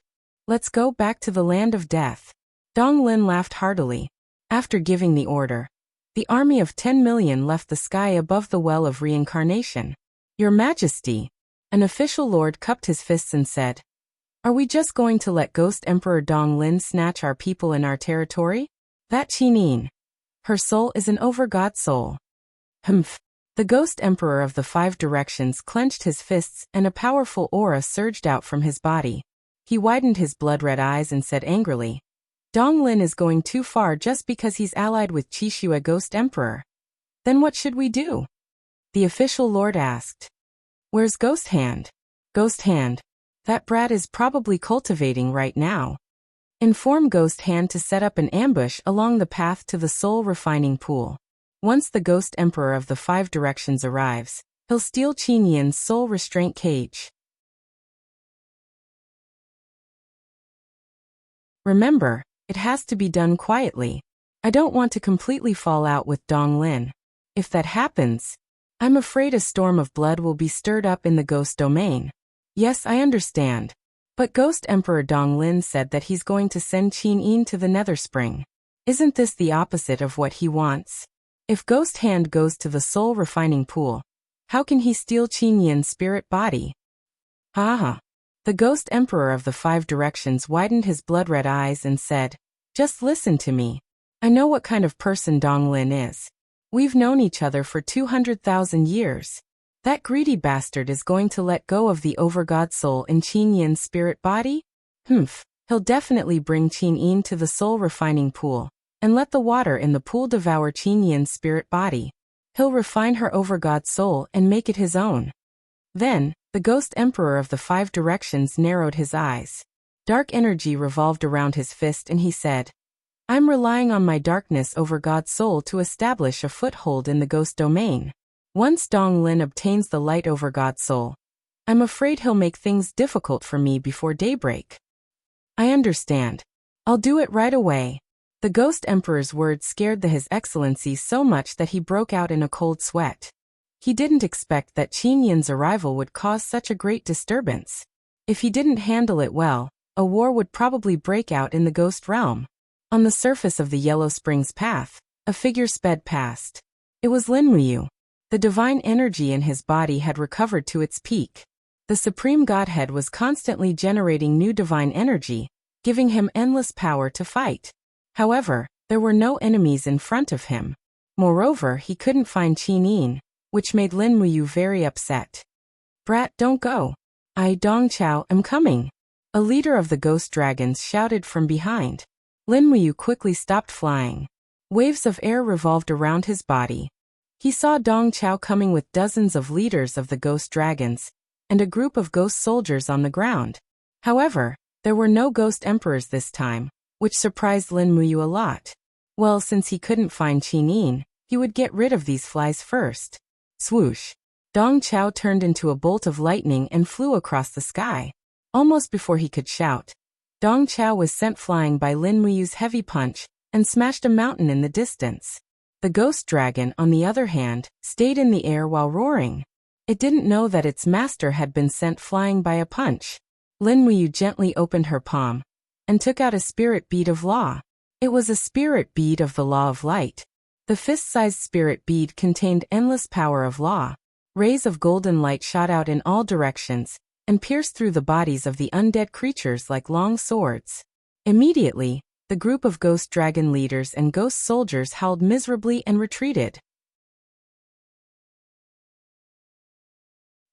"Let's go back to the land of death." Donglin laughed heartily. After giving the order, the army of 10 million left the sky above the well of reincarnation. "Your Majesty," an official lord cupped his fists and said, Are we just going to let Ghost Emperor Donglin snatch our people in our territory? That Qinin. Her soul is an over-god soul. Humph. The Ghost Emperor of the Five Directions clenched his fists and a powerful aura surged out from his body. He widened his blood-red eyes and said angrily, Donglin is going too far just because he's allied with Qishue Ghost Emperor. Then what should we do? The official lord asked. Where's Ghost Hand? Ghost Hand. That brat is probably cultivating right now. Inform Ghost Hand to set up an ambush along the path to the soul refining pool. Once the Ghost Emperor of the Five Directions arrives, he'll steal Qinyan's soul restraint cage. Remember, it has to be done quietly. I don't want to completely fall out with Donglin. If that happens, I'm afraid a storm of blood will be stirred up in the ghost domain. Yes, I understand. But Ghost Emperor Donglin said that he's going to send Qinyin to the Nether Spring. Isn't this the opposite of what he wants? If Ghost Hand goes to the soul refining pool, how can he steal Qinyan's spirit body? Ha. The Ghost Emperor of the Five Directions widened his blood-red eyes and said, Just listen to me. I know what kind of person Donglin is. We've known each other for 200,000 years. That greedy bastard is going to let go of the over-god soul in Qinyan's spirit body? Humph. He'll definitely bring Qinyin to the soul refining pool and let the water in the pool devour Qinyan's spirit body. He'll refine her over-god soul and make it his own. Then, the Ghost Emperor of the Five Directions narrowed his eyes. Dark energy revolved around his fist and he said, I'm relying on my darkness over-god soul to establish a foothold in the ghost domain. Once Donglin obtains the light over-god soul, I'm afraid he'll make things difficult for me before daybreak. I understand. I'll do it right away. The Ghost Emperor's words scared His Excellency so much that he broke out in a cold sweat. He didn't expect that Qinyan's arrival would cause such a great disturbance. If he didn't handle it well, a war would probably break out in the ghost realm. On the surface of the Yellow Springs path, a figure sped past. It was Linmuyu. The divine energy in his body had recovered to its peak. The Supreme Godhead was constantly generating new divine energy, giving him endless power to fight. However, there were no enemies in front of him. Moreover, he couldn't find Qinyin, which made Linmuyu very upset. Brat, don't go. I, Dongqiao, am coming. A leader of the ghost dragons shouted from behind. Linmuyu quickly stopped flying. Waves of air revolved around his body. He saw Dongqiao coming with dozens of leaders of the ghost dragons, and a group of ghost soldiers on the ground. However, there were no ghost emperors this time, which surprised Linmuyu a lot. Well, since he couldn't find Qinyin, he would get rid of these flies first. Swoosh! Dongqiao turned into a bolt of lightning and flew across the sky. Almost before he could shout, Dongqiao was sent flying by Linmuyu's heavy punch and smashed a mountain in the distance. The ghost dragon, on the other hand, stayed in the air while roaring. It didn't know that its master had been sent flying by a punch. Linmuyu gently opened her palm and took out a spirit bead of law. It was a spirit bead of the law of light. The fist-sized spirit bead contained endless power of law. Rays of golden light shot out in all directions and pierced through the bodies of the undead creatures like long swords. Immediately, the group of ghost dragon leaders and ghost soldiers howled miserably and retreated.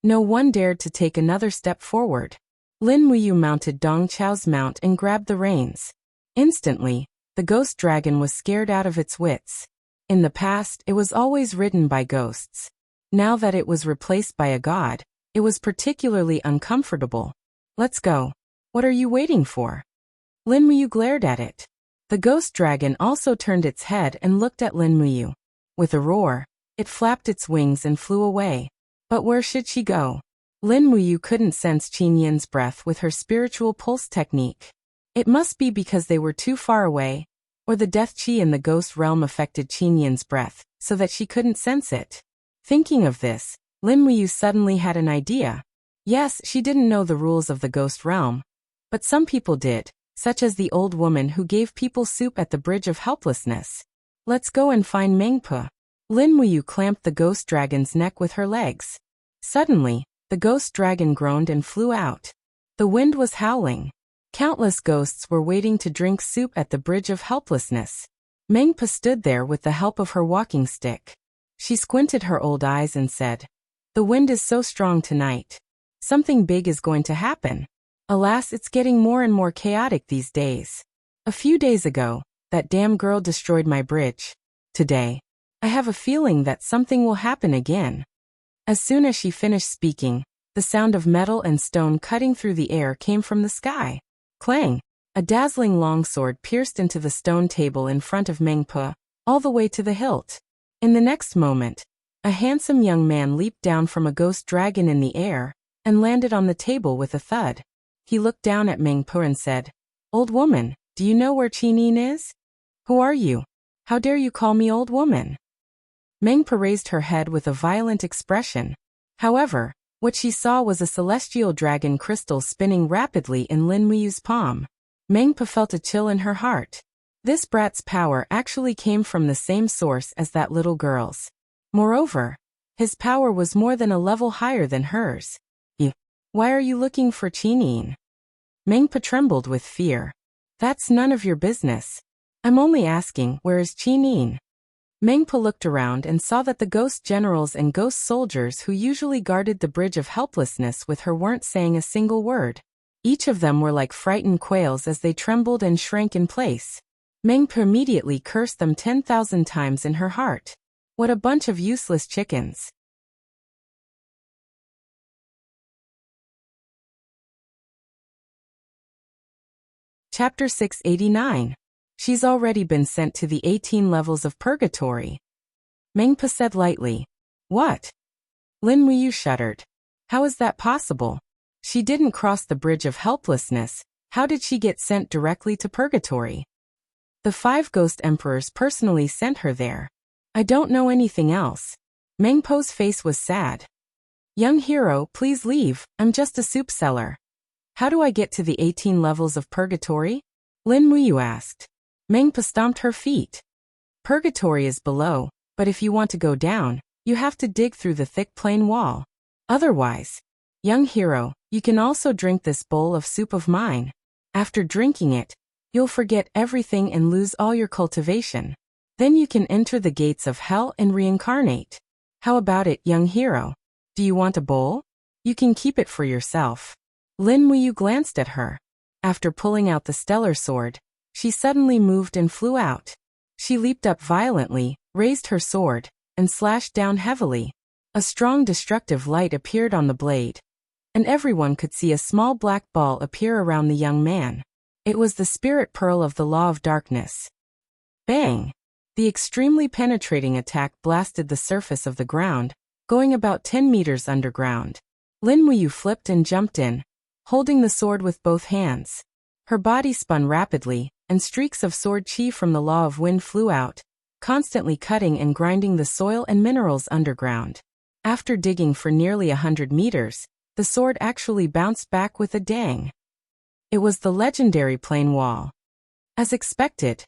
No one dared to take another step forward. Linmuyu mounted Dongqiao's mount and grabbed the reins. Instantly, the ghost dragon was scared out of its wits. In the past, it was always ridden by ghosts. Now that it was replaced by a god, it was particularly uncomfortable. Let's go. What are you waiting for? Linmuyu glared at it. The ghost dragon also turned its head and looked at Linmuyu. With a roar, it flapped its wings and flew away. But where should she go? Linmuyu couldn't sense Qinyan's breath with her spiritual pulse technique. It must be because they were too far away, or the death qi in the ghost realm affected Qinyan's breath, so that she couldn't sense it. Thinking of this, Linmuyu suddenly had an idea. Yes, she didn't know the rules of the ghost realm, but some people did, such as the old woman who gave people soup at the Bridge of Helplessness. Let's go and find Mengpe. Linmuyu clamped the ghost dragon's neck with her legs. Suddenly, the ghost dragon groaned and flew out. The wind was howling. Countless ghosts were waiting to drink soup at the Bridge of Helplessness. Mengpa stood there with the help of her walking stick. She squinted her old eyes and said, "The wind is so strong tonight. Something big is going to happen. Alas, it's getting more and more chaotic these days. A few days ago, that damn girl destroyed my bridge. Today, I have a feeling that something will happen again." As soon as she finished speaking, the sound of metal and stone cutting through the air came from the sky. Clang! A dazzling longsword pierced into the stone table in front of Mengpa, all the way to the hilt. In the next moment, a handsome young man leaped down from a ghost dragon in the air and landed on the table with a thud. He looked down at Mengpa and said, "Old woman, do you know where Qinin is? Who are you? How dare you call me old woman?" Mengpa raised her head with a violent expression. However, what she saw was a celestial dragon crystal spinning rapidly in Lin Muyu's palm. Mengpa felt a chill in her heart. This brat's power actually came from the same source as that little girl's. Moreover, his power was more than a level higher than hers. Why are you looking for Qinin?" Mengpa trembled with fear. "That's none of your business. I'm only asking, where is Qinin?" Mengpa looked around and saw that the ghost generals and ghost soldiers who usually guarded the Bridge of Helplessness with her weren't saying a single word. Each of them were like frightened quails as they trembled and shrank in place. Mengpa immediately cursed them 10,000 times in her heart. What a bunch of useless chickens. Chapter 689. She's already been sent to the 18 levels of purgatory. Mengpa said lightly. What? Lin Muyu shuddered. How is that possible? She didn't cross the Bridge of Helplessness. How did she get sent directly to purgatory? The 5 ghost emperors personally sent her there. I don't know anything else. Mengpo's face was sad. Young hero, please leave. I'm just a soup seller. How do I get to the 18 levels of purgatory? Lin Muyu asked. Mengpa stomped her feet. Purgatory is below, but if you want to go down, you have to dig through the thick plain wall. Otherwise, young hero, you can also drink this bowl of soup of mine. After drinking it, you'll forget everything and lose all your cultivation. Then you can enter the gates of hell and reincarnate. How about it, young hero? Do you want a bowl? You can keep it for yourself. Lin Muyu glanced at her. After pulling out the stellar sword, she suddenly moved and flew out. She leaped up violently, raised her sword, and slashed down heavily. A strong destructive light appeared on the blade, and everyone could see a small black ball appear around the young man. It was the spirit pearl of the law of darkness. Bang! The extremely penetrating attack blasted the surface of the ground, going about 10 meters underground. Lin Muyu flipped and jumped in, holding the sword with both hands. Her body spun rapidly, and streaks of sword chi from the law of wind flew out, constantly cutting and grinding the soil and minerals underground. After digging for nearly 100 meters, the sword actually bounced back with a dang. It was the legendary plain wall. As expected,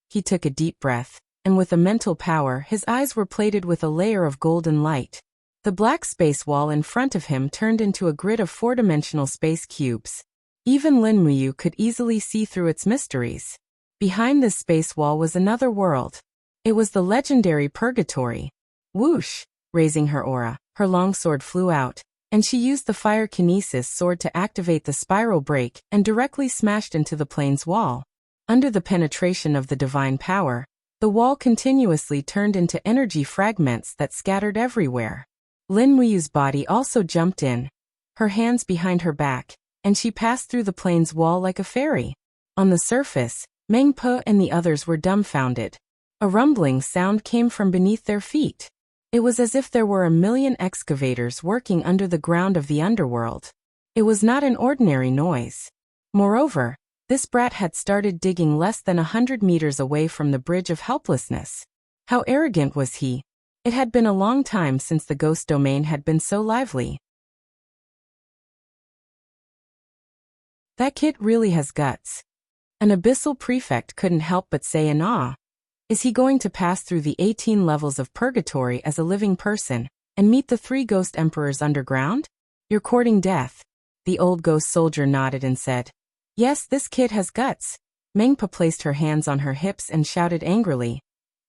he took a deep breath, and with a mental power his eyes were plated with a layer of golden light. The black space wall in front of him turned into a grid of 4-dimensional space cubes. Even Lin Muyu could easily see through its mysteries. Behind this space wall was another world. It was the legendary purgatory. Whoosh! Raising her aura, her longsword flew out, and she used the fire kinesis sword to activate the spiral break and directly smashed into the plane's wall. Under the penetration of the divine power, the wall continuously turned into energy fragments that scattered everywhere. Lin Muyu's body also jumped in, her hands behind her back, and she passed through the plane's wall like a fairy. On the surface, Mengpa and the others were dumbfounded. A rumbling sound came from beneath their feet. It was as if there were a million excavators working under the ground of the underworld. It was not an ordinary noise. Moreover, this brat had started digging less than 100 meters away from the Bridge of Helplessness. How arrogant was he? It had been a long time since the ghost domain had been so lively. That kid really has guts. An abyssal prefect couldn't help but say in awe. Is he going to pass through the 18 levels of purgatory as a living person, and meet the 3 ghost emperors underground? You're courting death. The old ghost soldier nodded and said, "Yes, this kid has guts." Mengpa placed her hands on her hips and shouted angrily,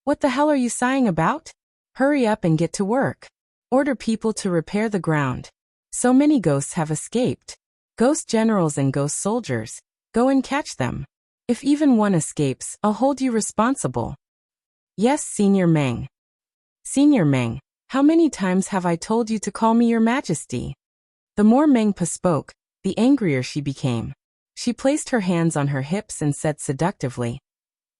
"What the hell are you sighing about? Hurry up and get to work. Order people to repair the ground. So many ghosts have escaped. Ghost generals and ghost soldiers, go and catch them. If even one escapes, I'll hold you responsible." "Yes, Senior Meng." "Senior Meng, how many times have I told you to call me Your Majesty?" The more Mengpa spoke, the angrier she became. She placed her hands on her hips and said seductively,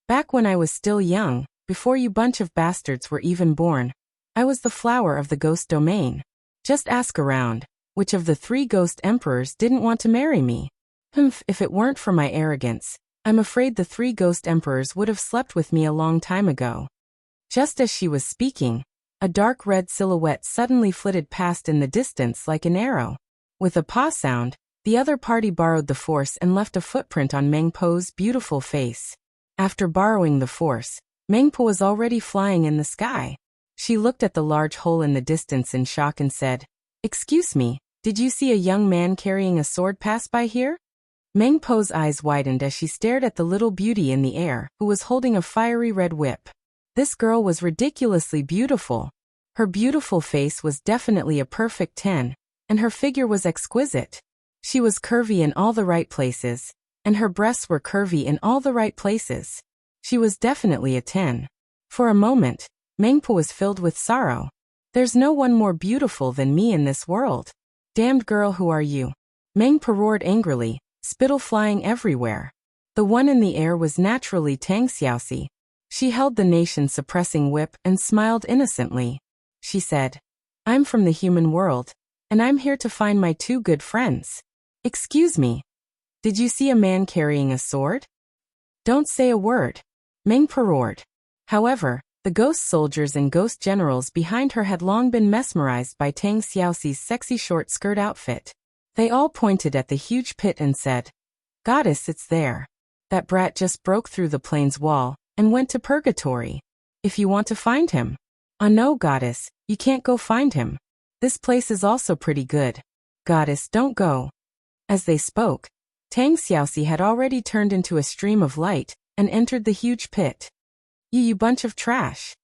"Back when I was still young, before you bunch of bastards were even born, I was the flower of the ghost domain. Just ask around, which of the 3 ghost emperors didn't want to marry me? If it weren't for my arrogance, I'm afraid the 3 ghost emperors would have slept with me a long time ago." Just as she was speaking, a dark red silhouette suddenly flitted past in the distance like an arrow. With a paw sound, the other party borrowed the force and left a footprint on Mengpo's beautiful face. After borrowing the force, Mengpo was already flying in the sky. She looked at the large hole in the distance in shock and said, "Excuse me, did you see a young man carrying a sword pass by here?" Mengpo's eyes widened as she stared at the little beauty in the air, who was holding a fiery red whip. This girl was ridiculously beautiful. Her beautiful face was definitely a perfect 10, and her figure was exquisite. She was curvy in all the right places, and her breasts were curvy in all the right places. She was definitely a 10. For a moment, Mengpo was filled with sorrow. "There's no one more beautiful than me in this world. Damned girl, who are you?" Mengpo roared angrily, spittle flying everywhere. The one in the air was naturally Tang Xiaoxi. She held the nation-suppressing whip and smiled innocently. She said, "I'm from the human world, and I'm here to find my 2 good friends. Excuse me. Did you see a man carrying a sword?" "Don't say a word," Mengpa roared. However, the ghost soldiers and ghost generals behind her had long been mesmerized by Tang Xiaoxi's sexy short skirt outfit. They all pointed at the huge pit and said, "Goddess, it's there. That brat just broke through the plane's wall and went to purgatory. If you want to find him." "Oh no, Goddess, you can't go find him. This place is also pretty good. Goddess, don't go." As they spoke, Tang Xiaoxi had already turned into a stream of light and entered the huge pit. You bunch of trash."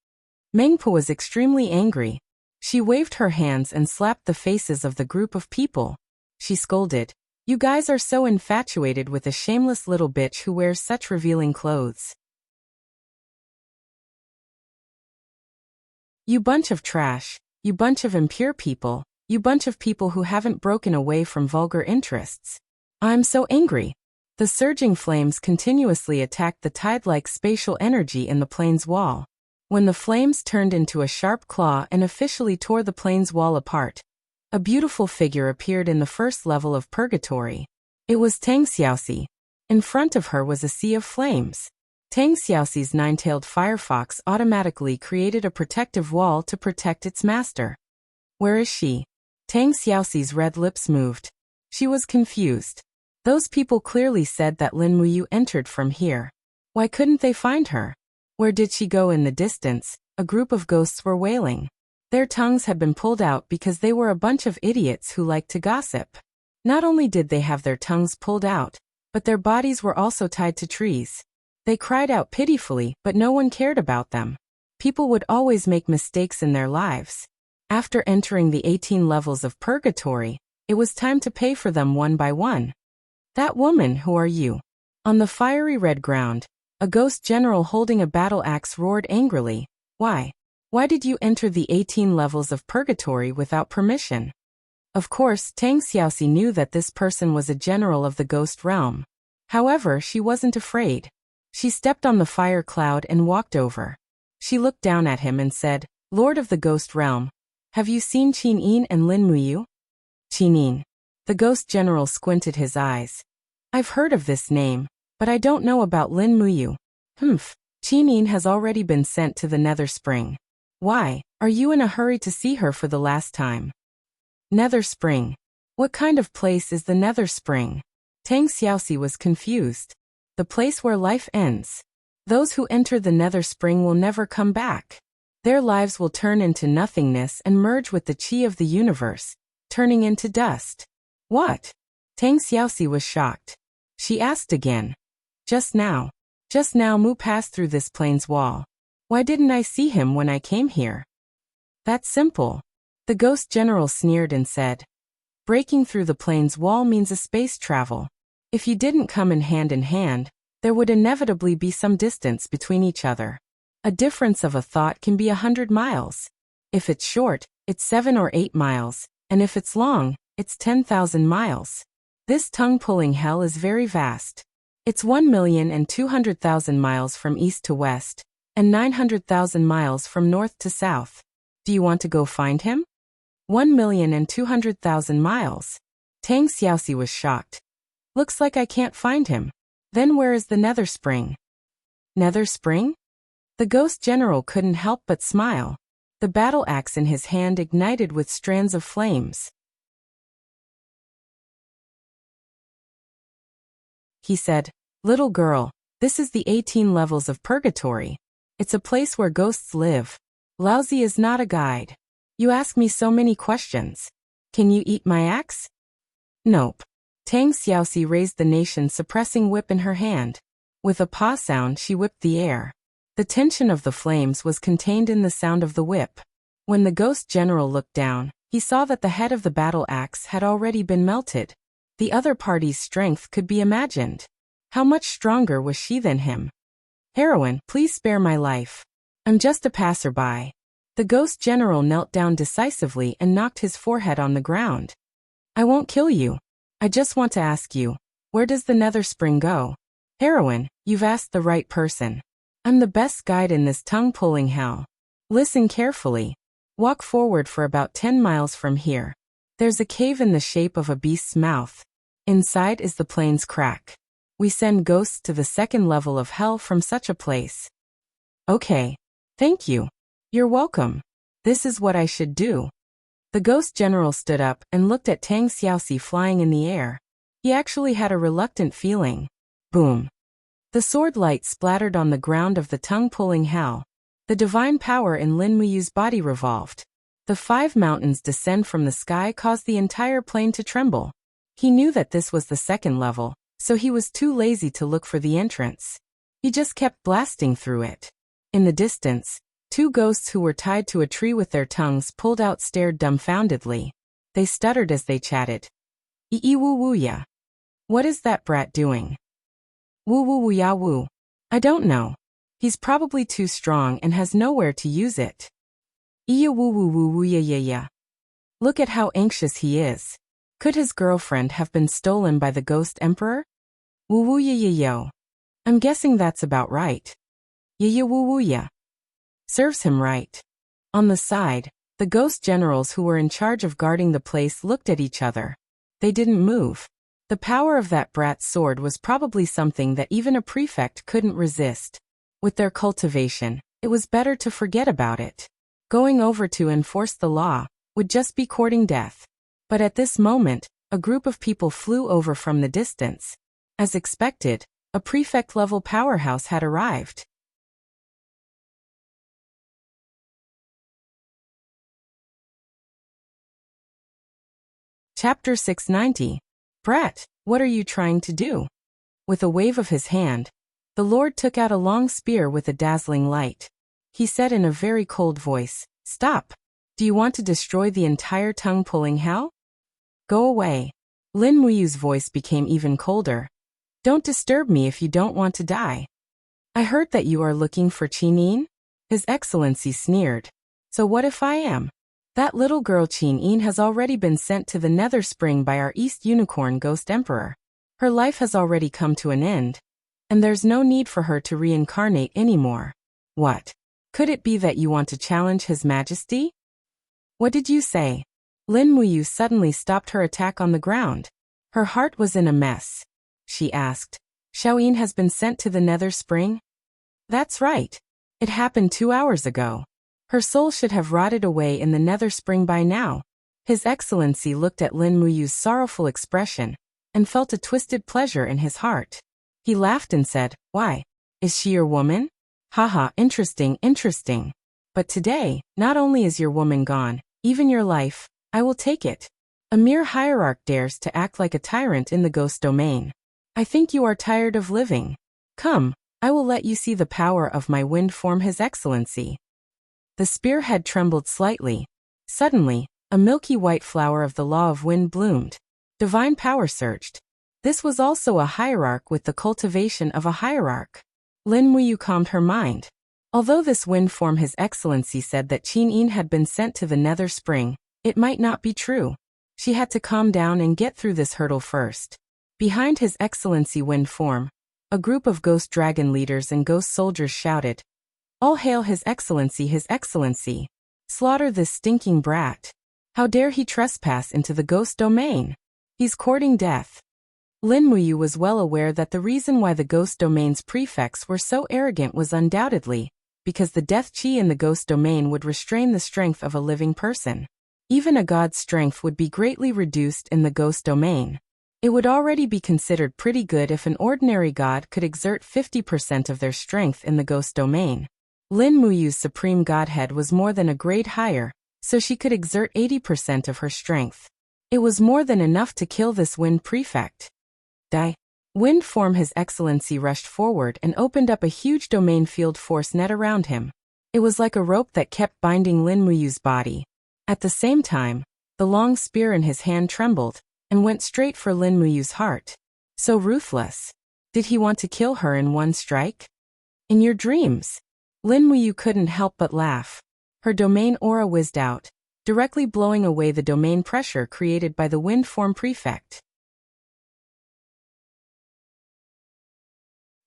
Mengpo was extremely angry. She waved her hands and slapped the faces of the group of people. She scolded, "You guys are so infatuated with a shameless little bitch who wears such revealing clothes. You bunch of trash, you bunch of impure people, you bunch of people who haven't broken away from vulgar interests. I'm so angry." The surging flames continuously attacked the tide-like spatial energy in the plane's wall. When the flames turned into a sharp claw and officially tore the plane's wall apart, a beautiful figure appeared in the first level of purgatory. It was Tang Xiaoxi. In front of her was a sea of flames. Tang Xiaoxi's 9-tailed firefox automatically created a protective wall to protect its master. "Where is she?" Tang Xiaoxi's red lips moved. She was confused. Those people clearly said that Lin Muyu entered from here. Why couldn't they find her? Where did she go? In the distance, a group of ghosts were wailing. Their tongues had been pulled out because they were a bunch of idiots who liked to gossip. Not only did they have their tongues pulled out, but their bodies were also tied to trees. They cried out pitifully, but no one cared about them. People would always make mistakes in their lives. After entering the 18 levels of purgatory, it was time to pay for them one by one. "That woman, who are you?" On the fiery red ground, a ghost general holding a battle axe roared angrily, "Why? Why did you enter the 18 levels of purgatory without permission?" Of course, Tang Xiaoxi knew that this person was a general of the ghost realm. However, she wasn't afraid. She stepped on the fire cloud and walked over. She looked down at him and said, "Lord of the ghost realm, have you seen Qin Yin and Lin Muyu?" "Qin Yin." The ghost general squinted his eyes. "I've heard of this name, but I don't know about Lin Muyu." Qin Yin has already been sent to the Nether Spring. Why, are you in a hurry to see her for the last time?" "Nether Spring? What kind of place is the Nether Spring?" Tang Xiaoxi was confused. "The place where life ends. Those who enter the Nether Spring will never come back. Their lives will turn into nothingness and merge with the chi of the universe, turning into dust." "What? Tang Xiaoxi was shocked. She asked again. Just now Mu passed through this plane's wall. Why didn't I see him when I came here? That's simple. The ghost general sneered and said. Breaking through the plane's wall means a space travel. If you didn't come in hand, there would inevitably be some distance between each other. A difference of a thought can be 100 miles. If it's short, it's 7 or 8 miles, and if it's long, it's 10,000 miles. This tongue-pulling hell is very vast. It's 1,200,000 miles from east to west, and 900,000 miles from north to south. Do you want to go find him? 1,200,000 miles. Tang Xiaoxi was shocked. Looks like I can't find him. Then where is the Nether Spring? Nether Spring? The ghost general couldn't help but smile. The battle axe in his hand ignited with strands of flames. He said, Little girl, this is the 18 levels of purgatory. It's a place where ghosts live. Laozi is not a guide. You ask me so many questions. Can you eat my axe? Nope. Tang Xiaoxi raised the nation-suppressing whip in her hand. With a paw sound, she whipped the air. The tension of the flames was contained in the sound of the whip. When the ghost general looked down, he saw that the head of the battle axe had already been melted. The other party's strength could be imagined. How much stronger was she than him? Heroine, please spare my life. I'm just a passerby. The ghost general knelt down decisively and knocked his forehead on the ground. I won't kill you. I just want to ask you, where does the Nether Spring go? Heroine, you've asked the right person. I'm the best guide in this tongue-pulling hell. Listen carefully. Walk forward for about 10 miles from here. There's a cave in the shape of a beast's mouth. Inside is the plane's crack. We send ghosts to the second level of hell from such a place. Okay. Thank you. You're welcome. This is what I should do. The ghost general stood up and looked at Tang Xiaoxi flying in the air. He actually had a reluctant feeling. Boom. The sword light splattered on the ground of the tongue-pulling hell. The divine power in Lin Muyu's body revolved. The 5 mountains descend from the sky caused the entire plane to tremble. He knew that this was the second level, so he was too lazy to look for the entrance. He just kept blasting through it. In the distance, 2 ghosts who were tied to a tree with their tongues pulled out stared dumbfoundedly. They stuttered as they chatted. Wuya. What is that brat doing? Woo. I don't know. He's probably too strong and has nowhere to use it. Yeah. Look at how anxious he is. Could his girlfriend have been stolen by the ghost emperor? Yo. I'm guessing that's about right. Yeah. Serves him right. On the side, the ghost generals who were in charge of guarding the place looked at each other. They didn't move. The power of that brat's sword was probably something that even a prefect couldn't resist. With their cultivation, it was better to forget about it. Going over to enforce the law would just be courting death. But at this moment, a group of people flew over from the distance. As expected, a prefect-level powerhouse had arrived. Chapter 690. Brat, what are you trying to do? With a wave of his hand, the Lord took out a long spear with a dazzling light. He said in a very cold voice, Stop! Do you want to destroy the entire tongue-pulling hell? Go away. Lin Muyu's voice became even colder. Don't disturb me if you don't want to die. I heard that you are looking for Qinyin? His Excellency sneered. So what if I am? That little girl Qinyin has already been sent to the Nether Spring by our East Unicorn Ghost Emperor. Her life has already come to an end, and there's no need for her to reincarnate anymore. What? Could it be that you want to challenge His Majesty? What did you say? Lin Muyu suddenly stopped her attack on the ground. Her heart was in a mess. She asked, Xiaoyin has been sent to the Nether Spring? That's right. It happened 2 hours ago. Her soul should have rotted away in the Nether Spring by now. His Excellency looked at Lin Muyu's sorrowful expression and felt a twisted pleasure in his heart. He laughed and said, Why? Is she your woman? Haha, interesting. But today, not only is your woman gone, even your life, I will take it. A mere hierarch dares to act like a tyrant in the ghost domain. I think you are tired of living. Come, I will let you see the power of my wind form, His Excellency. The spearhead trembled slightly. Suddenly, a milky white flower of the law of wind bloomed. Divine power surged. This was also a hierarch with the cultivation of a hierarch. Lin Muyu calmed her mind. Although this wind form, His Excellency said that Qin Yin had been sent to the Nether Spring, it might not be true. She had to calm down and get through this hurdle first. Behind His Excellency wind form, a group of ghost dragon leaders and ghost soldiers shouted, "All hail His Excellency, His Excellency! Slaughter this stinking brat! How dare he trespass into the ghost domain? He's courting death." Lin Muyu was well aware that the reason why the ghost domain's prefects were so arrogant was undoubtedly because the death chi in the ghost domain would restrain the strength of a living person. Even a god's strength would be greatly reduced in the ghost domain. It would already be considered pretty good if an ordinary god could exert 50% of their strength in the ghost domain. Lin Muyu's supreme godhead was more than a grade higher, so she could exert 80% of her strength. It was more than enough to kill this wind prefect. Die. Wind form His Excellency rushed forward and opened up a huge domain field force net around him. It was like a rope that kept binding Lin Muyu's body. At the same time, the long spear in his hand trembled and went straight for Lin Muyu's heart. So ruthless. Did he want to kill her in one strike? In your dreams. Lin Muyu couldn't help but laugh. Her domain aura whizzed out, directly blowing away the domain pressure created by the wind form prefect.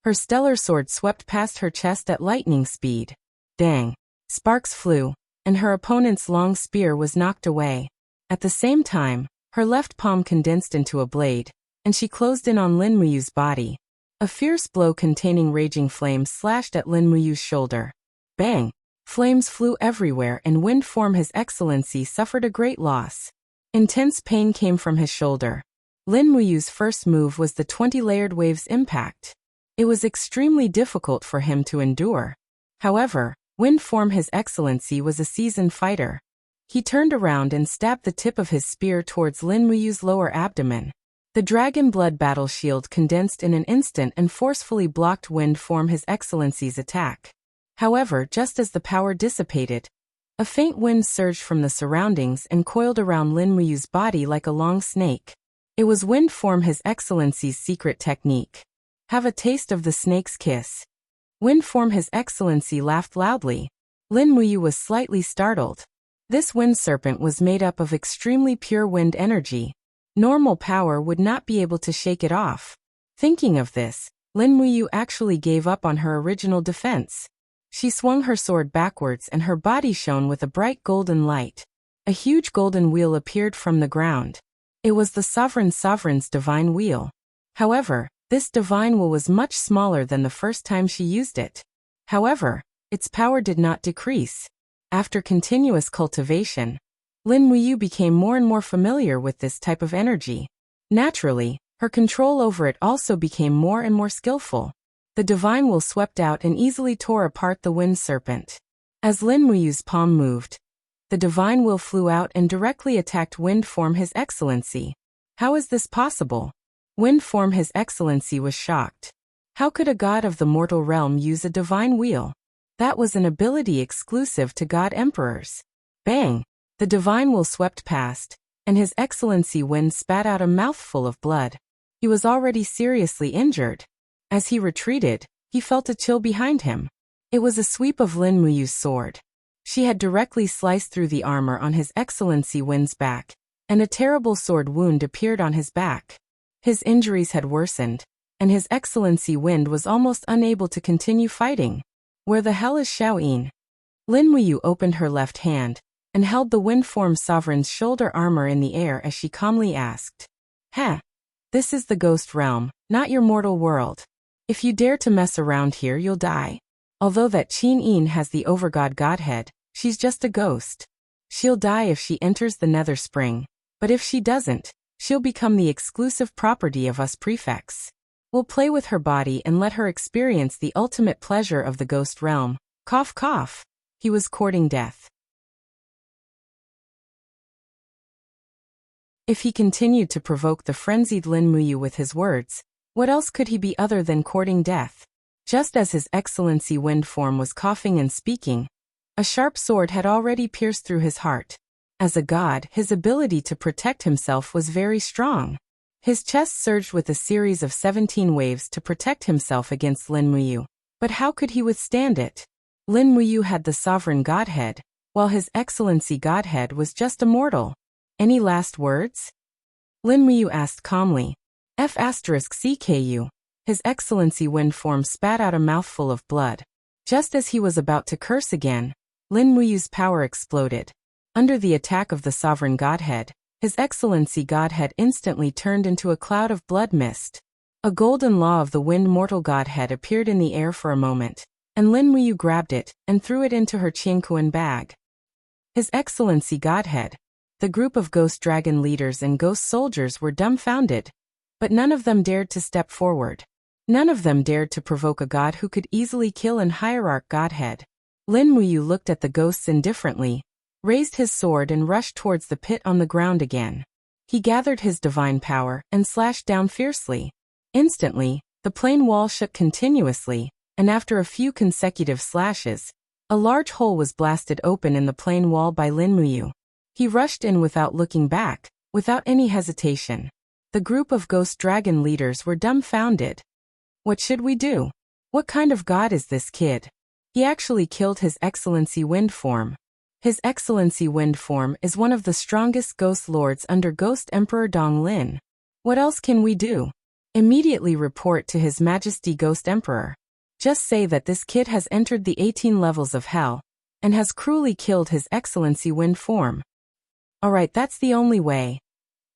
Her stellar sword swept past her chest at lightning speed. Dang! Sparks flew, and her opponent's long spear was knocked away. At the same time, her left palm condensed into a blade, and she closed in on Lin Muyu's body. A fierce blow containing raging flames slashed at Lin Muyu's shoulder. Bang! Flames flew everywhere and wind form His Excellency suffered a great loss. Intense pain came from his shoulder. Lin Muyu's first move was the 20-layered waves impact. It was extremely difficult for him to endure. However, wind form His Excellency was a seasoned fighter. He turned around and stabbed the tip of his spear towards Lin Muyu's lower abdomen. The dragon blood battle shield condensed in an instant and forcefully blocked wind form His Excellency's attack. However, just as the power dissipated, a faint wind surged from the surroundings and coiled around Lin Muyu's body like a long snake. It was wind form His Excellency's secret technique. Have a taste of the snake's kiss. Wind form His Excellency laughed loudly. Lin Muyu was slightly startled. This wind serpent was made up of extremely pure wind energy. Normal power would not be able to shake it off. Thinking of this, Lin Muyu actually gave up on her original defense. She swung her sword backwards and her body shone with a bright golden light. A huge golden wheel appeared from the ground. It was the Sovereign's divine wheel. However, this divine wheel was much smaller than the first time she used it. However, its power did not decrease. After continuous cultivation, Lin Muyu became more and more familiar with this type of energy. Naturally, her control over it also became more and more skillful. The divine wheel swept out and easily tore apart the wind serpent. As Lin Muyu's palm moved, the divine wheel flew out and directly attacked wind form His Excellency. How is this possible? Wind form His Excellency was shocked. How could a god of the mortal realm use a divine wheel? That was an ability exclusive to god emperors. Bang! The divine wheel swept past, and His Excellency Wind spat out a mouthful of blood. He was already seriously injured. As he retreated, he felt a chill behind him. It was a sweep of Lin Muyu's sword. She had directly sliced through the armor on His Excellency Wind's back, and a terrible sword wound appeared on his back. His injuries had worsened, and His Excellency Wind was almost unable to continue fighting. Where the hell is Xiaoyin? Lin Muyu opened her left hand, and held the wind form sovereign's shoulder armor in the air as she calmly asked. Heh. This is the ghost realm, not your mortal world. If you dare to mess around here, you'll die. Although that Qin Yin has the overgod godhead, she's just a ghost. She'll die if she enters the Nether Spring, but if she doesn't, she'll become the exclusive property of us prefects. We'll play with her body and let her experience the ultimate pleasure of the ghost realm. Cough cough. He was courting death. If he continued to provoke the frenzied Lin Muyu with his words, what else could he be other than courting death? Just as His Excellency Wind Form was coughing and speaking, a sharp sword had already pierced through his heart. As a god, his ability to protect himself was very strong. His chest surged with a series of 17 waves to protect himself against Lin Muyu. But how could he withstand it? Lin Muyu had the sovereign godhead, while His Excellency Godhead was just a mortal. Any last words? Lin Muyu asked calmly. F*CKU. His Excellency Wind Form spat out a mouthful of blood. Just as he was about to curse again, Lin Muyu's power exploded. Under the attack of the sovereign godhead, His Excellency Godhead instantly turned into a cloud of blood mist. A golden law of the wind mortal godhead appeared in the air for a moment, and Lin Muyu grabbed it and threw it into her Qianquan bag. His Excellency Godhead. The group of ghost dragon leaders and ghost soldiers were dumbfounded, but none of them dared to step forward. None of them dared to provoke a god who could easily kill an hierarch godhead. Lin Muyu looked at the ghosts indifferently, raised his sword and rushed towards the pit on the ground again. He gathered his divine power and slashed down fiercely. Instantly, the plain wall shook continuously, and after a few consecutive slashes, a large hole was blasted open in the plain wall by Lin Muyu. He rushed in without looking back, without any hesitation. The group of ghost dragon leaders were dumbfounded. What should we do? What kind of god is this kid? He actually killed His Excellency Wind Form. His Excellency Wind Form is one of the strongest ghost lords under Ghost Emperor Dong Lin. What else can we do? Immediately report to His Majesty Ghost Emperor. Just say that this kid has entered the 18 levels of hell, and has cruelly killed His Excellency Wind Form. Alright, that's the only way.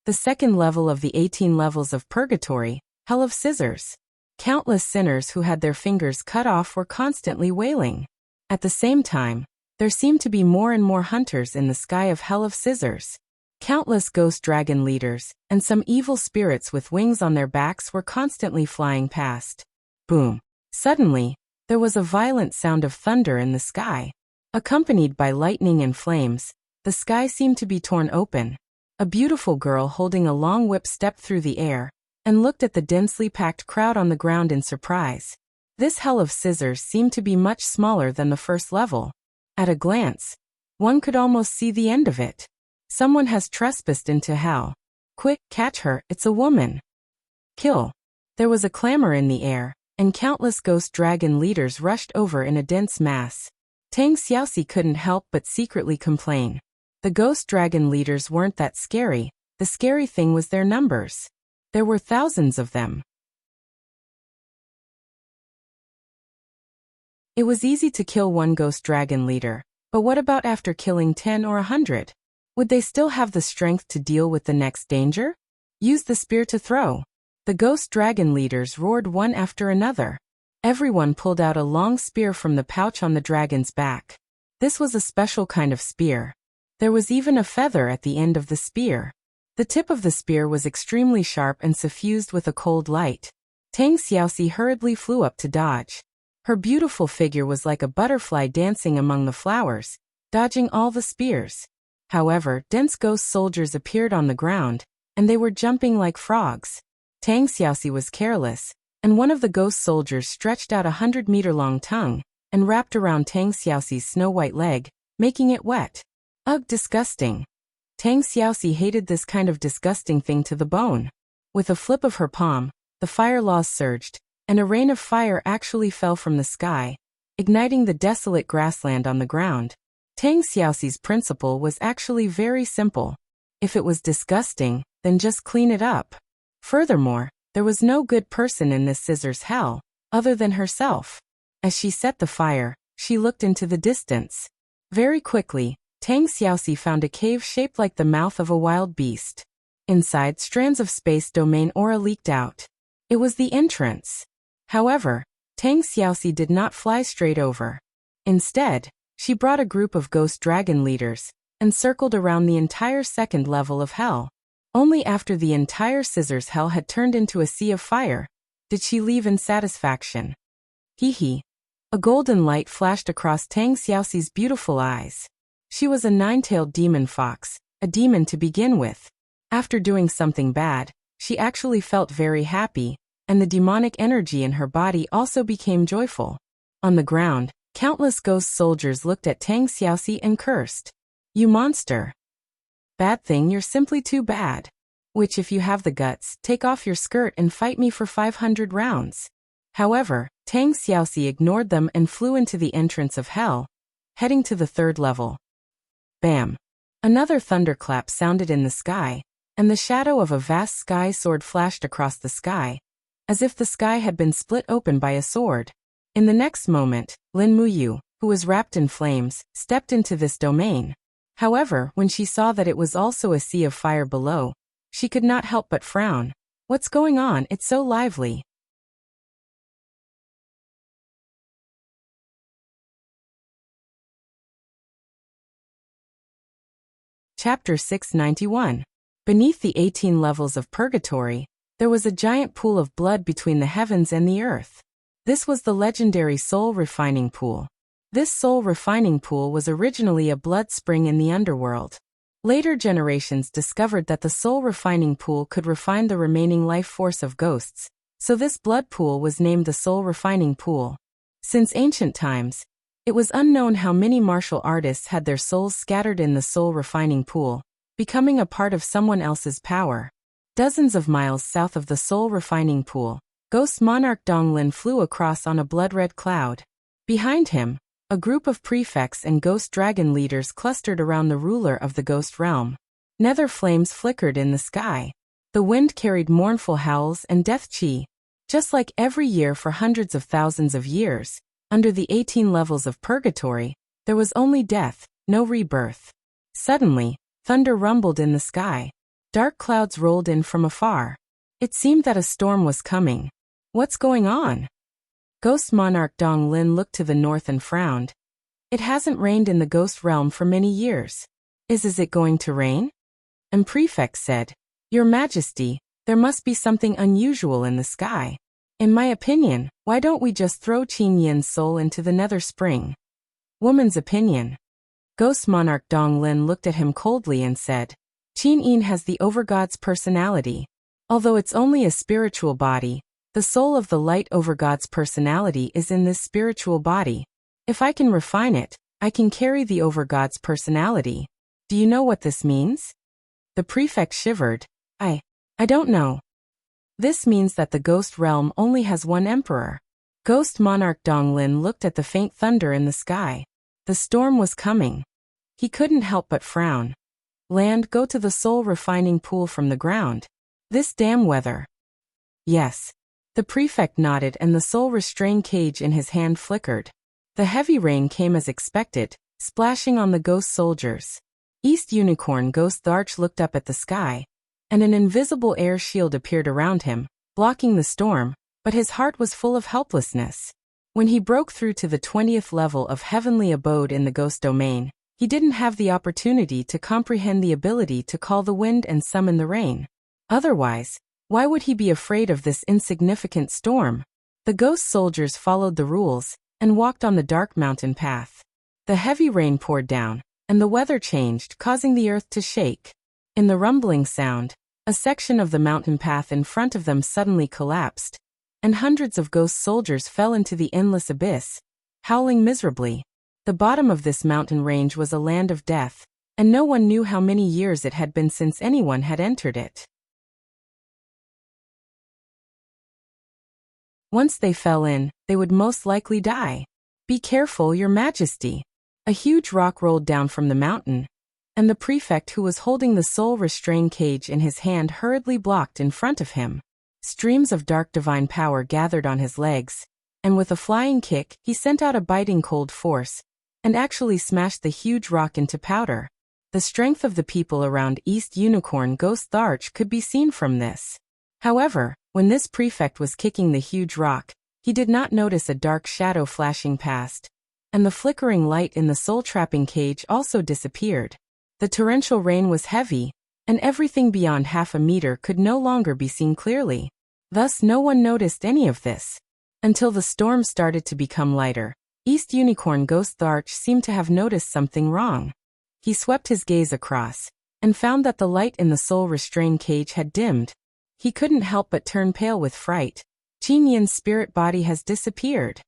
The second level of the 18 levels of purgatory, Hell of Scissors. Countless sinners who had their fingers cut off were constantly wailing. At the same time, there seemed to be more and more hunters in the sky of Hell of Scissors. Countless ghost dragon leaders, and some evil spirits with wings on their backs were constantly flying past. Boom. Suddenly, there was a violent sound of thunder in the sky. Accompanied by lightning and flames, the sky seemed to be torn open. A beautiful girl holding a long whip stepped through the air, and looked at the densely packed crowd on the ground in surprise. This Hell of Scissors seemed to be much smaller than the first level. At a glance, one could almost see the end of it. Someone has trespassed into hell. Quick, catch her, it's a woman. Kill. There was a clamor in the air, and countless ghost dragon leaders rushed over in a dense mass. Tang Xiaoxi couldn't help but secretly complain. The ghost dragon leaders weren't that scary, the scary thing was their numbers. There were thousands of them. It was easy to kill one ghost dragon leader, but what about after killing 10 or 100? Would they still have the strength to deal with the next danger? Use the spear to throw. The ghost dragon leaders roared one after another. Everyone pulled out a long spear from the pouch on the dragon's back. This was a special kind of spear. There was even a feather at the end of the spear. The tip of the spear was extremely sharp and suffused with a cold light. Tang Xiaoxi hurriedly flew up to dodge. Her beautiful figure was like a butterfly dancing among the flowers, dodging all the spears. However, dense ghost soldiers appeared on the ground, and they were jumping like frogs. Tang Xiaoxi was careless, and one of the ghost soldiers stretched out a 100-meter-long tongue, and wrapped around Tang Xiaoxi's snow-white leg, making it wet. Ugh, disgusting. Tang Xiaoxi hated this kind of disgusting thing to the bone. With a flip of her palm, the fire laws surged, and a rain of fire actually fell from the sky, igniting the desolate grassland on the ground. Tang Xiaoxi's principle was actually very simple. If it was disgusting, then just clean it up. Furthermore, there was no good person in this scissors hell, other than herself. As she set the fire, she looked into the distance. Very quickly, Tang Xiaoxi found a cave shaped like the mouth of a wild beast. Inside, strands of space domain aura leaked out. It was the entrance. However, Tang Xiaoxi did not fly straight over. Instead, she brought a group of ghost dragon leaders, and circled around the entire second level of hell. Only after the entire scissors hell had turned into a sea of fire, did she leave in satisfaction. Hee. A golden light flashed across Tang Xiaoxi's beautiful eyes. She was a nine-tailed demon fox, a demon to begin with. After doing something bad, she actually felt very happy, and the demonic energy in her body also became joyful. On the ground, countless ghost soldiers looked at Tang Xiaoxi and cursed. "You monster. Bad thing, you're simply too bad. Which, if you have the guts, take off your skirt and fight me for 500 rounds. However, Tang Xiaoxi ignored them and flew into the entrance of hell, heading to the 3rd level. Bam! Another thunderclap sounded in the sky, and the shadow of a vast sky sword flashed across the sky, as if the sky had been split open by a sword. In the next moment, Lin Muyu, who was wrapped in flames, stepped into this domain. However, when she saw that it was also a sea of fire below, she could not help but frown. What's going on? It's so lively. Chapter 691. Beneath the 18 levels of purgatory, there was a giant pool of blood between the heavens and the earth. This was the legendary soul refining pool. This soul refining pool was originally a blood spring in the underworld. Later generations discovered that the soul refining pool could refine the remaining life force of ghosts, so this blood pool was named the soul refining pool. Since ancient times, it was unknown how many martial artists had their souls scattered in the soul refining pool, becoming a part of someone else's power. Dozens of miles south of the soul refining pool, Ghost Monarch Donglin flew across on a blood-red cloud. Behind him, a group of prefects and ghost dragon leaders clustered around the ruler of the ghost realm. Nether flames flickered in the sky. The wind carried mournful howls and death chi. Just like every year for hundreds of thousands of years, under the 18 levels of purgatory, there was only death, no rebirth. Suddenly, thunder rumbled in the sky. Dark clouds rolled in from afar. It seemed that a storm was coming. What's going on? Ghost Monarch Dong Lin looked to the north and frowned. It hasn't rained in the ghost realm for many years. Is it going to rain? And Prefect said, Your Majesty, there must be something unusual in the sky. In my opinion, why don't we just throw Qin Yin's soul into the nether spring? Woman's opinion. Ghost Monarch Dong Lin looked at him coldly and said, Qin Yin has the overgod's personality. Although it's only a spiritual body, the soul of the light overgod's personality is in this spiritual body. If I can refine it, I can carry the overgod's personality. Do you know what this means? The prefect shivered. I don't know. This means that the ghost realm only has one emperor. Ghost Monarch Dong Lin looked at the faint thunder in the sky. The storm was coming. He couldn't help but frown. Land, go to the soul refining pool from the ground. This damn weather. Yes. The prefect nodded and the soul restraint cage in his hand flickered. The heavy rain came as expected, splashing on the ghost soldiers. East Unicorn Ghost Arch looked up at the sky, and an invisible air shield appeared around him, blocking the storm, but his heart was full of helplessness. When he broke through to the 20th level of heavenly abode in the ghost domain, he didn't have the opportunity to comprehend the ability to call the wind and summon the rain. Otherwise, why would he be afraid of this insignificant storm? The ghost soldiers followed the rules and walked on the dark mountain path. The heavy rain poured down, and the weather changed, causing the earth to shake. In the rumbling sound, a section of the mountain path in front of them suddenly collapsed, and hundreds of ghost soldiers fell into the endless abyss, howling miserably. The bottom of this mountain range was a land of death, and no one knew how many years it had been since anyone had entered it. Once they fell in, they would most likely die. Be careful, Your Majesty. A huge rock rolled down from the mountain, and the prefect who was holding the soul restraint cage in his hand hurriedly blocked in front of him. Streams of dark divine power gathered on his legs, and with a flying kick, he sent out a biting cold force, and actually smashed the huge rock into powder. The strength of the people around East Unicorn Ghost Arch could be seen from this. However, when this prefect was kicking the huge rock, he did not notice a dark shadow flashing past, and the flickering light in the soul-trapping cage also disappeared. The torrential rain was heavy, and everything beyond half a meter could no longer be seen clearly. Thus no one noticed any of this. Until the storm started to become lighter, East Unicorn Ghost Arch seemed to have noticed something wrong. He swept his gaze across, and found that the light in the soul restraint cage had dimmed. He couldn't help but turn pale with fright. Qin Yin's spirit body has disappeared.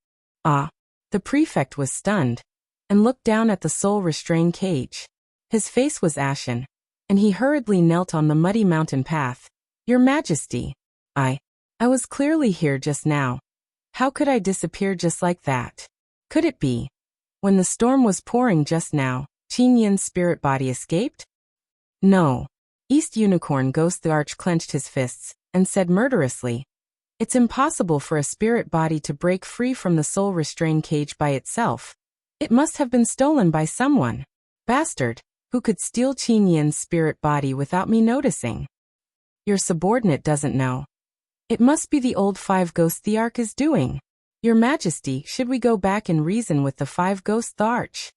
Ah! The prefect was stunned, and looked down at the soul restraint cage. His face was ashen, and he hurriedly knelt on the muddy mountain path. Your Majesty, I was clearly here just now. How could I disappear just like that? Could it be? When the storm was pouring just now, Qin Yin's spirit body escaped? No. East Unicorn Ghost the Arch clenched his fists, and said murderously, it's impossible for a spirit body to break free from the soul restraint cage by itself. It must have been stolen by someone. Bastard, who could steal Qin Yin's spirit body without me noticing? Your subordinate doesn't know. It must be the old five ghosts the Ark is doing. Your Majesty, should we go back and reason with the five ghosts the Arch?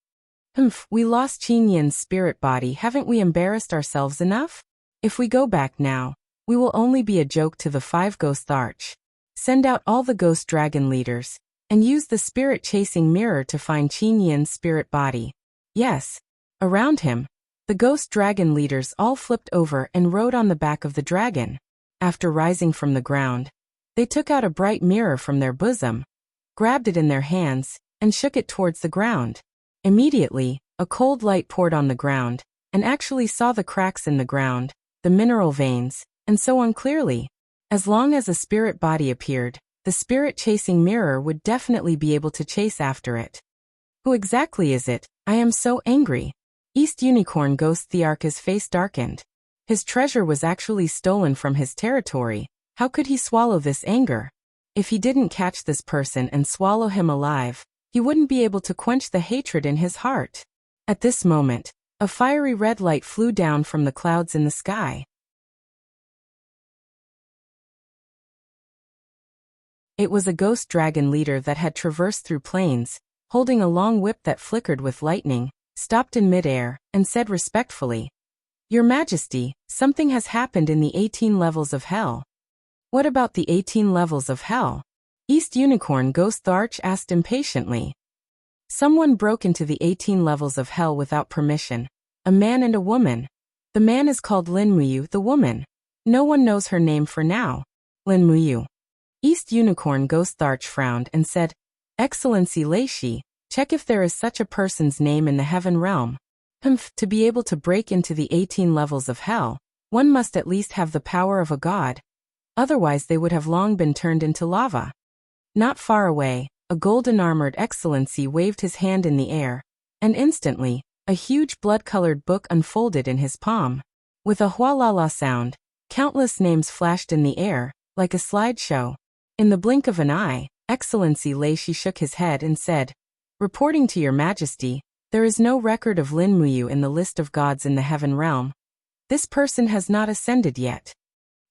We lost Qin Yin's spirit body, haven't we embarrassed ourselves enough? If we go back now, we will only be a joke to the five ghosts the Arch. Send out all the ghost dragon leaders, and use the spirit-chasing mirror to find Qin Yin's spirit body. Yes. Around him, the ghost dragon leaders all flipped over and rode on the back of the dragon. After rising from the ground, they took out a bright mirror from their bosom, grabbed it in their hands, and shook it towards the ground. Immediately, a cold light poured on the ground, and actually saw the cracks in the ground, the mineral veins, and so on clearly. As long as a spirit body appeared, the spirit-chasing mirror would definitely be able to chase after it. Who exactly is it? I am so angry. East Unicorn Ghost Thearch's face darkened. His treasure was actually stolen from his territory. How could he swallow this anger? If he didn't catch this person and swallow him alive, he wouldn't be able to quench the hatred in his heart. At this moment, a fiery red light flew down from the clouds in the sky. It was a ghost dragon leader that had traversed through plains, holding a long whip that flickered with lightning, stopped in midair, and said respectfully, Your Majesty, something has happened in the 18 levels of hell. What about the 18 levels of hell? East Unicorn Ghost the Arch asked impatiently. Someone broke into the 18 levels of hell without permission. A man and a woman. The man is called Lin Muyu, the woman. No one knows her name for now. Lin Muyu. East Unicorn Ghost the Arch frowned and said, Excellency Leishi, check if there is such a person's name in the heaven realm. To be able to break into the 18 levels of hell, one must at least have the power of a god. Otherwise they would have long been turned into lava. Not far away, a golden-armored excellency waved his hand in the air, and instantly, a huge blood-colored book unfolded in his palm. With a hualala sound, countless names flashed in the air, like a slideshow. In the blink of an eye, Excellency Leishi shook his head and said, Reporting to your Majesty, there is no record of Lin Muyu in the list of gods in the heaven realm. This person has not ascended yet.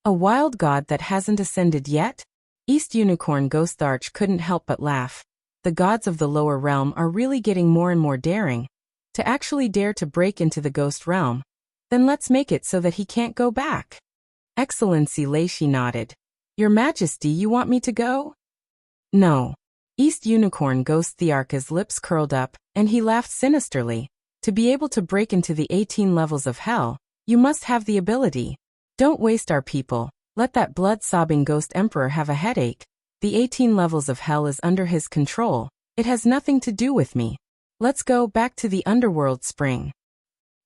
A wild god that hasn't ascended yet? East Unicorn Ghost the Arch couldn't help but laugh. The gods of the lower realm are really getting more and more daring. To actually dare to break into the ghost realm. Then let's make it so that he can't go back. Excellency Leishi nodded. Your Majesty, you want me to go? No. East Unicorn Ghost Thearch's lips curled up, and he laughed sinisterly. To be able to break into the 18 levels of hell, you must have the ability. Don't waste our people. Let that blood-sobbing ghost emperor have a headache. The 18 levels of hell is under his control. It has nothing to do with me. Let's go back to the underworld spring.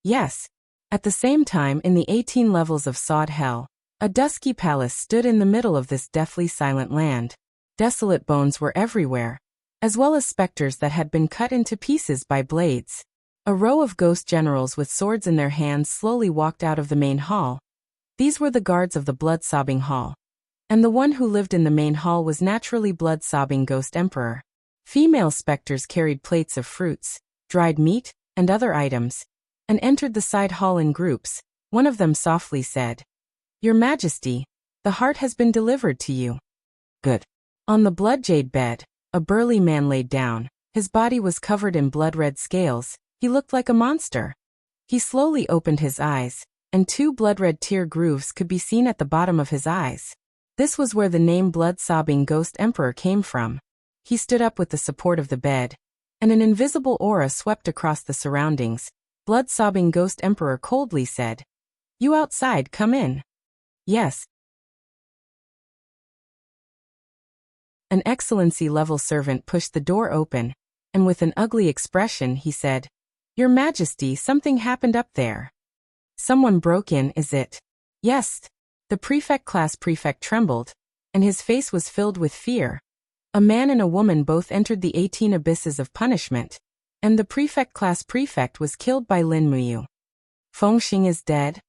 Yes. At the same time in the 18 levels of Sod Hell, a dusky palace stood in the middle of this deathly silent land. Desolate bones were everywhere, as well as specters that had been cut into pieces by blades. A row of ghost generals with swords in their hands slowly walked out of the main hall. These were the guards of the blood-sobbing hall. And the one who lived in the main hall was naturally blood-sobbing Ghost Emperor. Female specters carried plates of fruits, dried meat, and other items, and entered the side hall in groups. One of them softly said, Your Majesty, the heart has been delivered to you. Good. On the blood-jade bed, a burly man laid down. His body was covered in blood-red scales. He looked like a monster. He slowly opened his eyes, and 2 blood-red tear grooves could be seen at the bottom of his eyes. This was where the name Blood-Sobbing Ghost Emperor came from. He stood up with the support of the bed, and an invisible aura swept across the surroundings. Blood-sobbing Ghost Emperor coldly said. You outside, come in. Yes. An excellency-level servant pushed the door open, and with an ugly expression he said, Your Majesty, something happened up there. Someone broke in, is it? Yes. The prefect-class prefect trembled, and his face was filled with fear. A man and a woman both entered the 18 abysses of punishment, and the prefect-class prefect was killed by Lin Muyu. Fengxing is dead?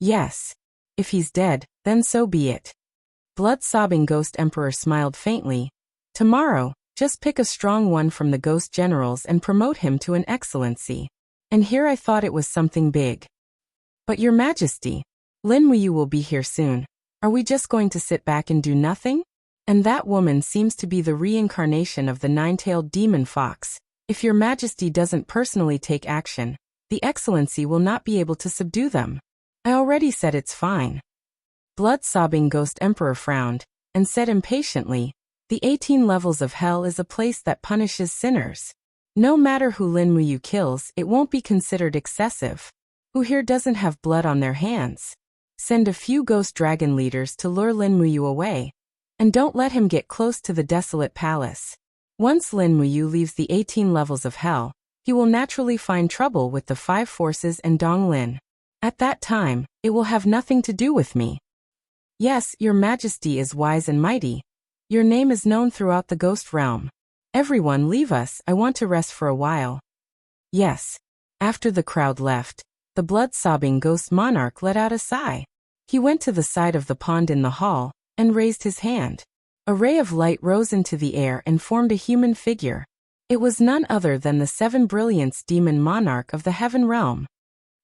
Yes. If he's dead, then so be it. Blood-sobbing Ghost Emperor smiled faintly. Tomorrow, just pick a strong one from the ghost generals and promote him to an excellency. And here I thought it was something big. But Your Majesty, Lin Muyu will be here soon. Are we just going to sit back and do nothing? And that woman seems to be the reincarnation of the nine-tailed demon fox. If Your Majesty doesn't personally take action, the excellency will not be able to subdue them. I already said it's fine. Blood-sobbing Ghost Emperor frowned, and said impatiently, The 18 levels of hell is a place that punishes sinners. No matter who Lin Muyu kills, it won't be considered excessive. Who here doesn't have blood on their hands? Send a few ghost dragon leaders to lure Lin Muyu away, and don't let him get close to the desolate palace. Once Lin Muyu leaves the 18 levels of hell, he will naturally find trouble with the 5 forces and Donglin. At that time, it will have nothing to do with me. Yes, Your Majesty is wise and mighty. Your name is known throughout the ghost realm. Everyone leave us, I want to rest for a while. Yes. After the crowd left, the blood-sobbing ghost monarch let out a sigh. He went to the side of the pond in the hall, and raised his hand. A ray of light rose into the air and formed a human figure. It was none other than the 7 Brilliance demon monarch of the heaven realm.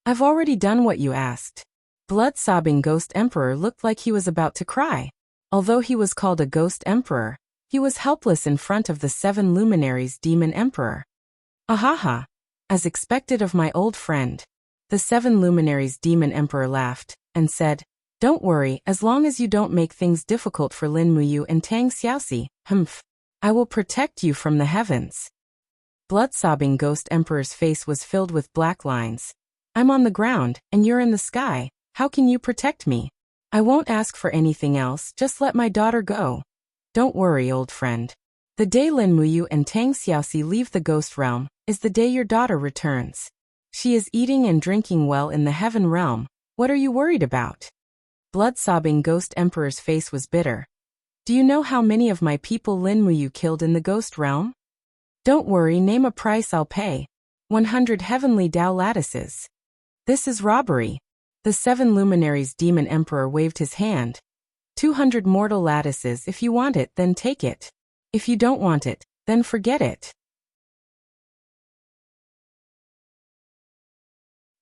I've already done what you asked. Blood-sobbing Ghost Emperor looked like he was about to cry. Although he was called a Ghost Emperor, he was helpless in front of the 7 Luminaries Demon Emperor. Ahaha! As expected of my old friend. The 7 Luminaries Demon Emperor laughed, and said, Don't worry, as long as you don't make things difficult for Lin Muyu and Tang Xiaoxi, I will protect you from the heavens. Blood-sobbing Ghost Emperor's face was filled with black lines. I'm on the ground, and you're in the sky. How can you protect me? I won't ask for anything else, just let my daughter go. Don't worry, old friend. The day Lin Muyu and Tang Xiaoxi leave the ghost realm is the day your daughter returns. She is eating and drinking well in the heaven realm. What are you worried about? Blood-sobbing Ghost Emperor's face was bitter. Do you know how many of my people Lin Muyu killed in the ghost realm? Don't worry, name a price I'll pay. 100 heavenly Dao lattices. This is robbery. The 7 Luminaries Demon Emperor waved his hand. 200 mortal lattices. If you want it, then take it. If you don't want it, then forget it.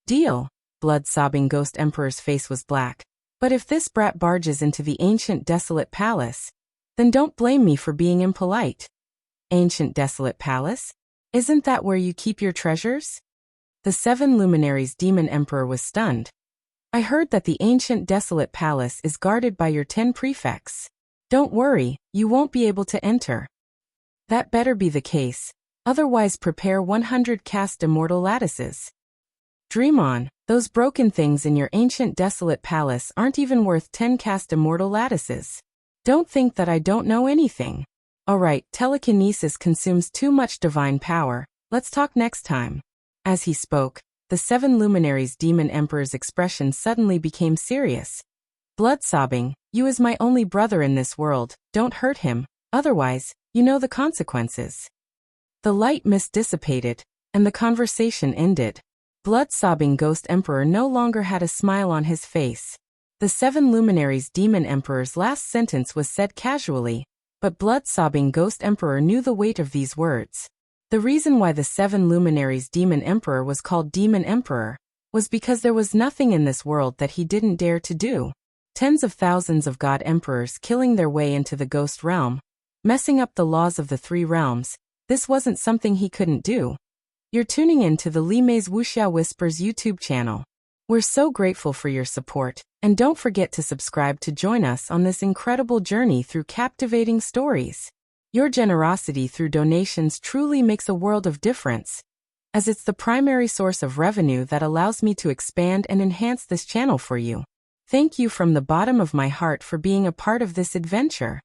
Deal. Blood-sobbing Ghost Emperor's face was black. But if this brat barges into the ancient desolate palace, then don't blame me for being impolite. Ancient desolate palace? Isn't that where you keep your treasures? The 7 Luminaries Demon Emperor was stunned. I heard that the ancient desolate palace is guarded by your 10 prefects. Don't worry, you won't be able to enter. That better be the case, otherwise prepare 100 cast immortal lattices. Dream on, those broken things in your ancient desolate palace aren't even worth 10 cast immortal lattices. Don't think that I don't know anything. Alright, telekinesis consumes too much divine power, let's talk next time. As he spoke, the 7 Luminaries Demon Emperor's expression suddenly became serious. Blood-sobbing, you is my only brother in this world, don't hurt him, otherwise, you know the consequences. The light mist dissipated, and the conversation ended. Blood-sobbing Ghost Emperor no longer had a smile on his face. The 7 Luminaries Demon Emperor's last sentence was said casually, but blood-sobbing Ghost Emperor knew the weight of these words. The reason why the 7 Luminaries Demon Emperor was called Demon Emperor was because there was nothing in this world that he didn't dare to do. Tens of thousands of God Emperors killing their way into the ghost realm, messing up the laws of the 3 realms, this wasn't something he couldn't do. You're tuning in to the Li Mei's Wuxia Whispers YouTube channel. We're so grateful for your support, and don't forget to subscribe to join us on this incredible journey through captivating stories. Your generosity through donations truly makes a world of difference. as it's the primary source of revenue that allows me to expand and enhance this channel for you. Thank you from the bottom of my heart for being a part of this adventure.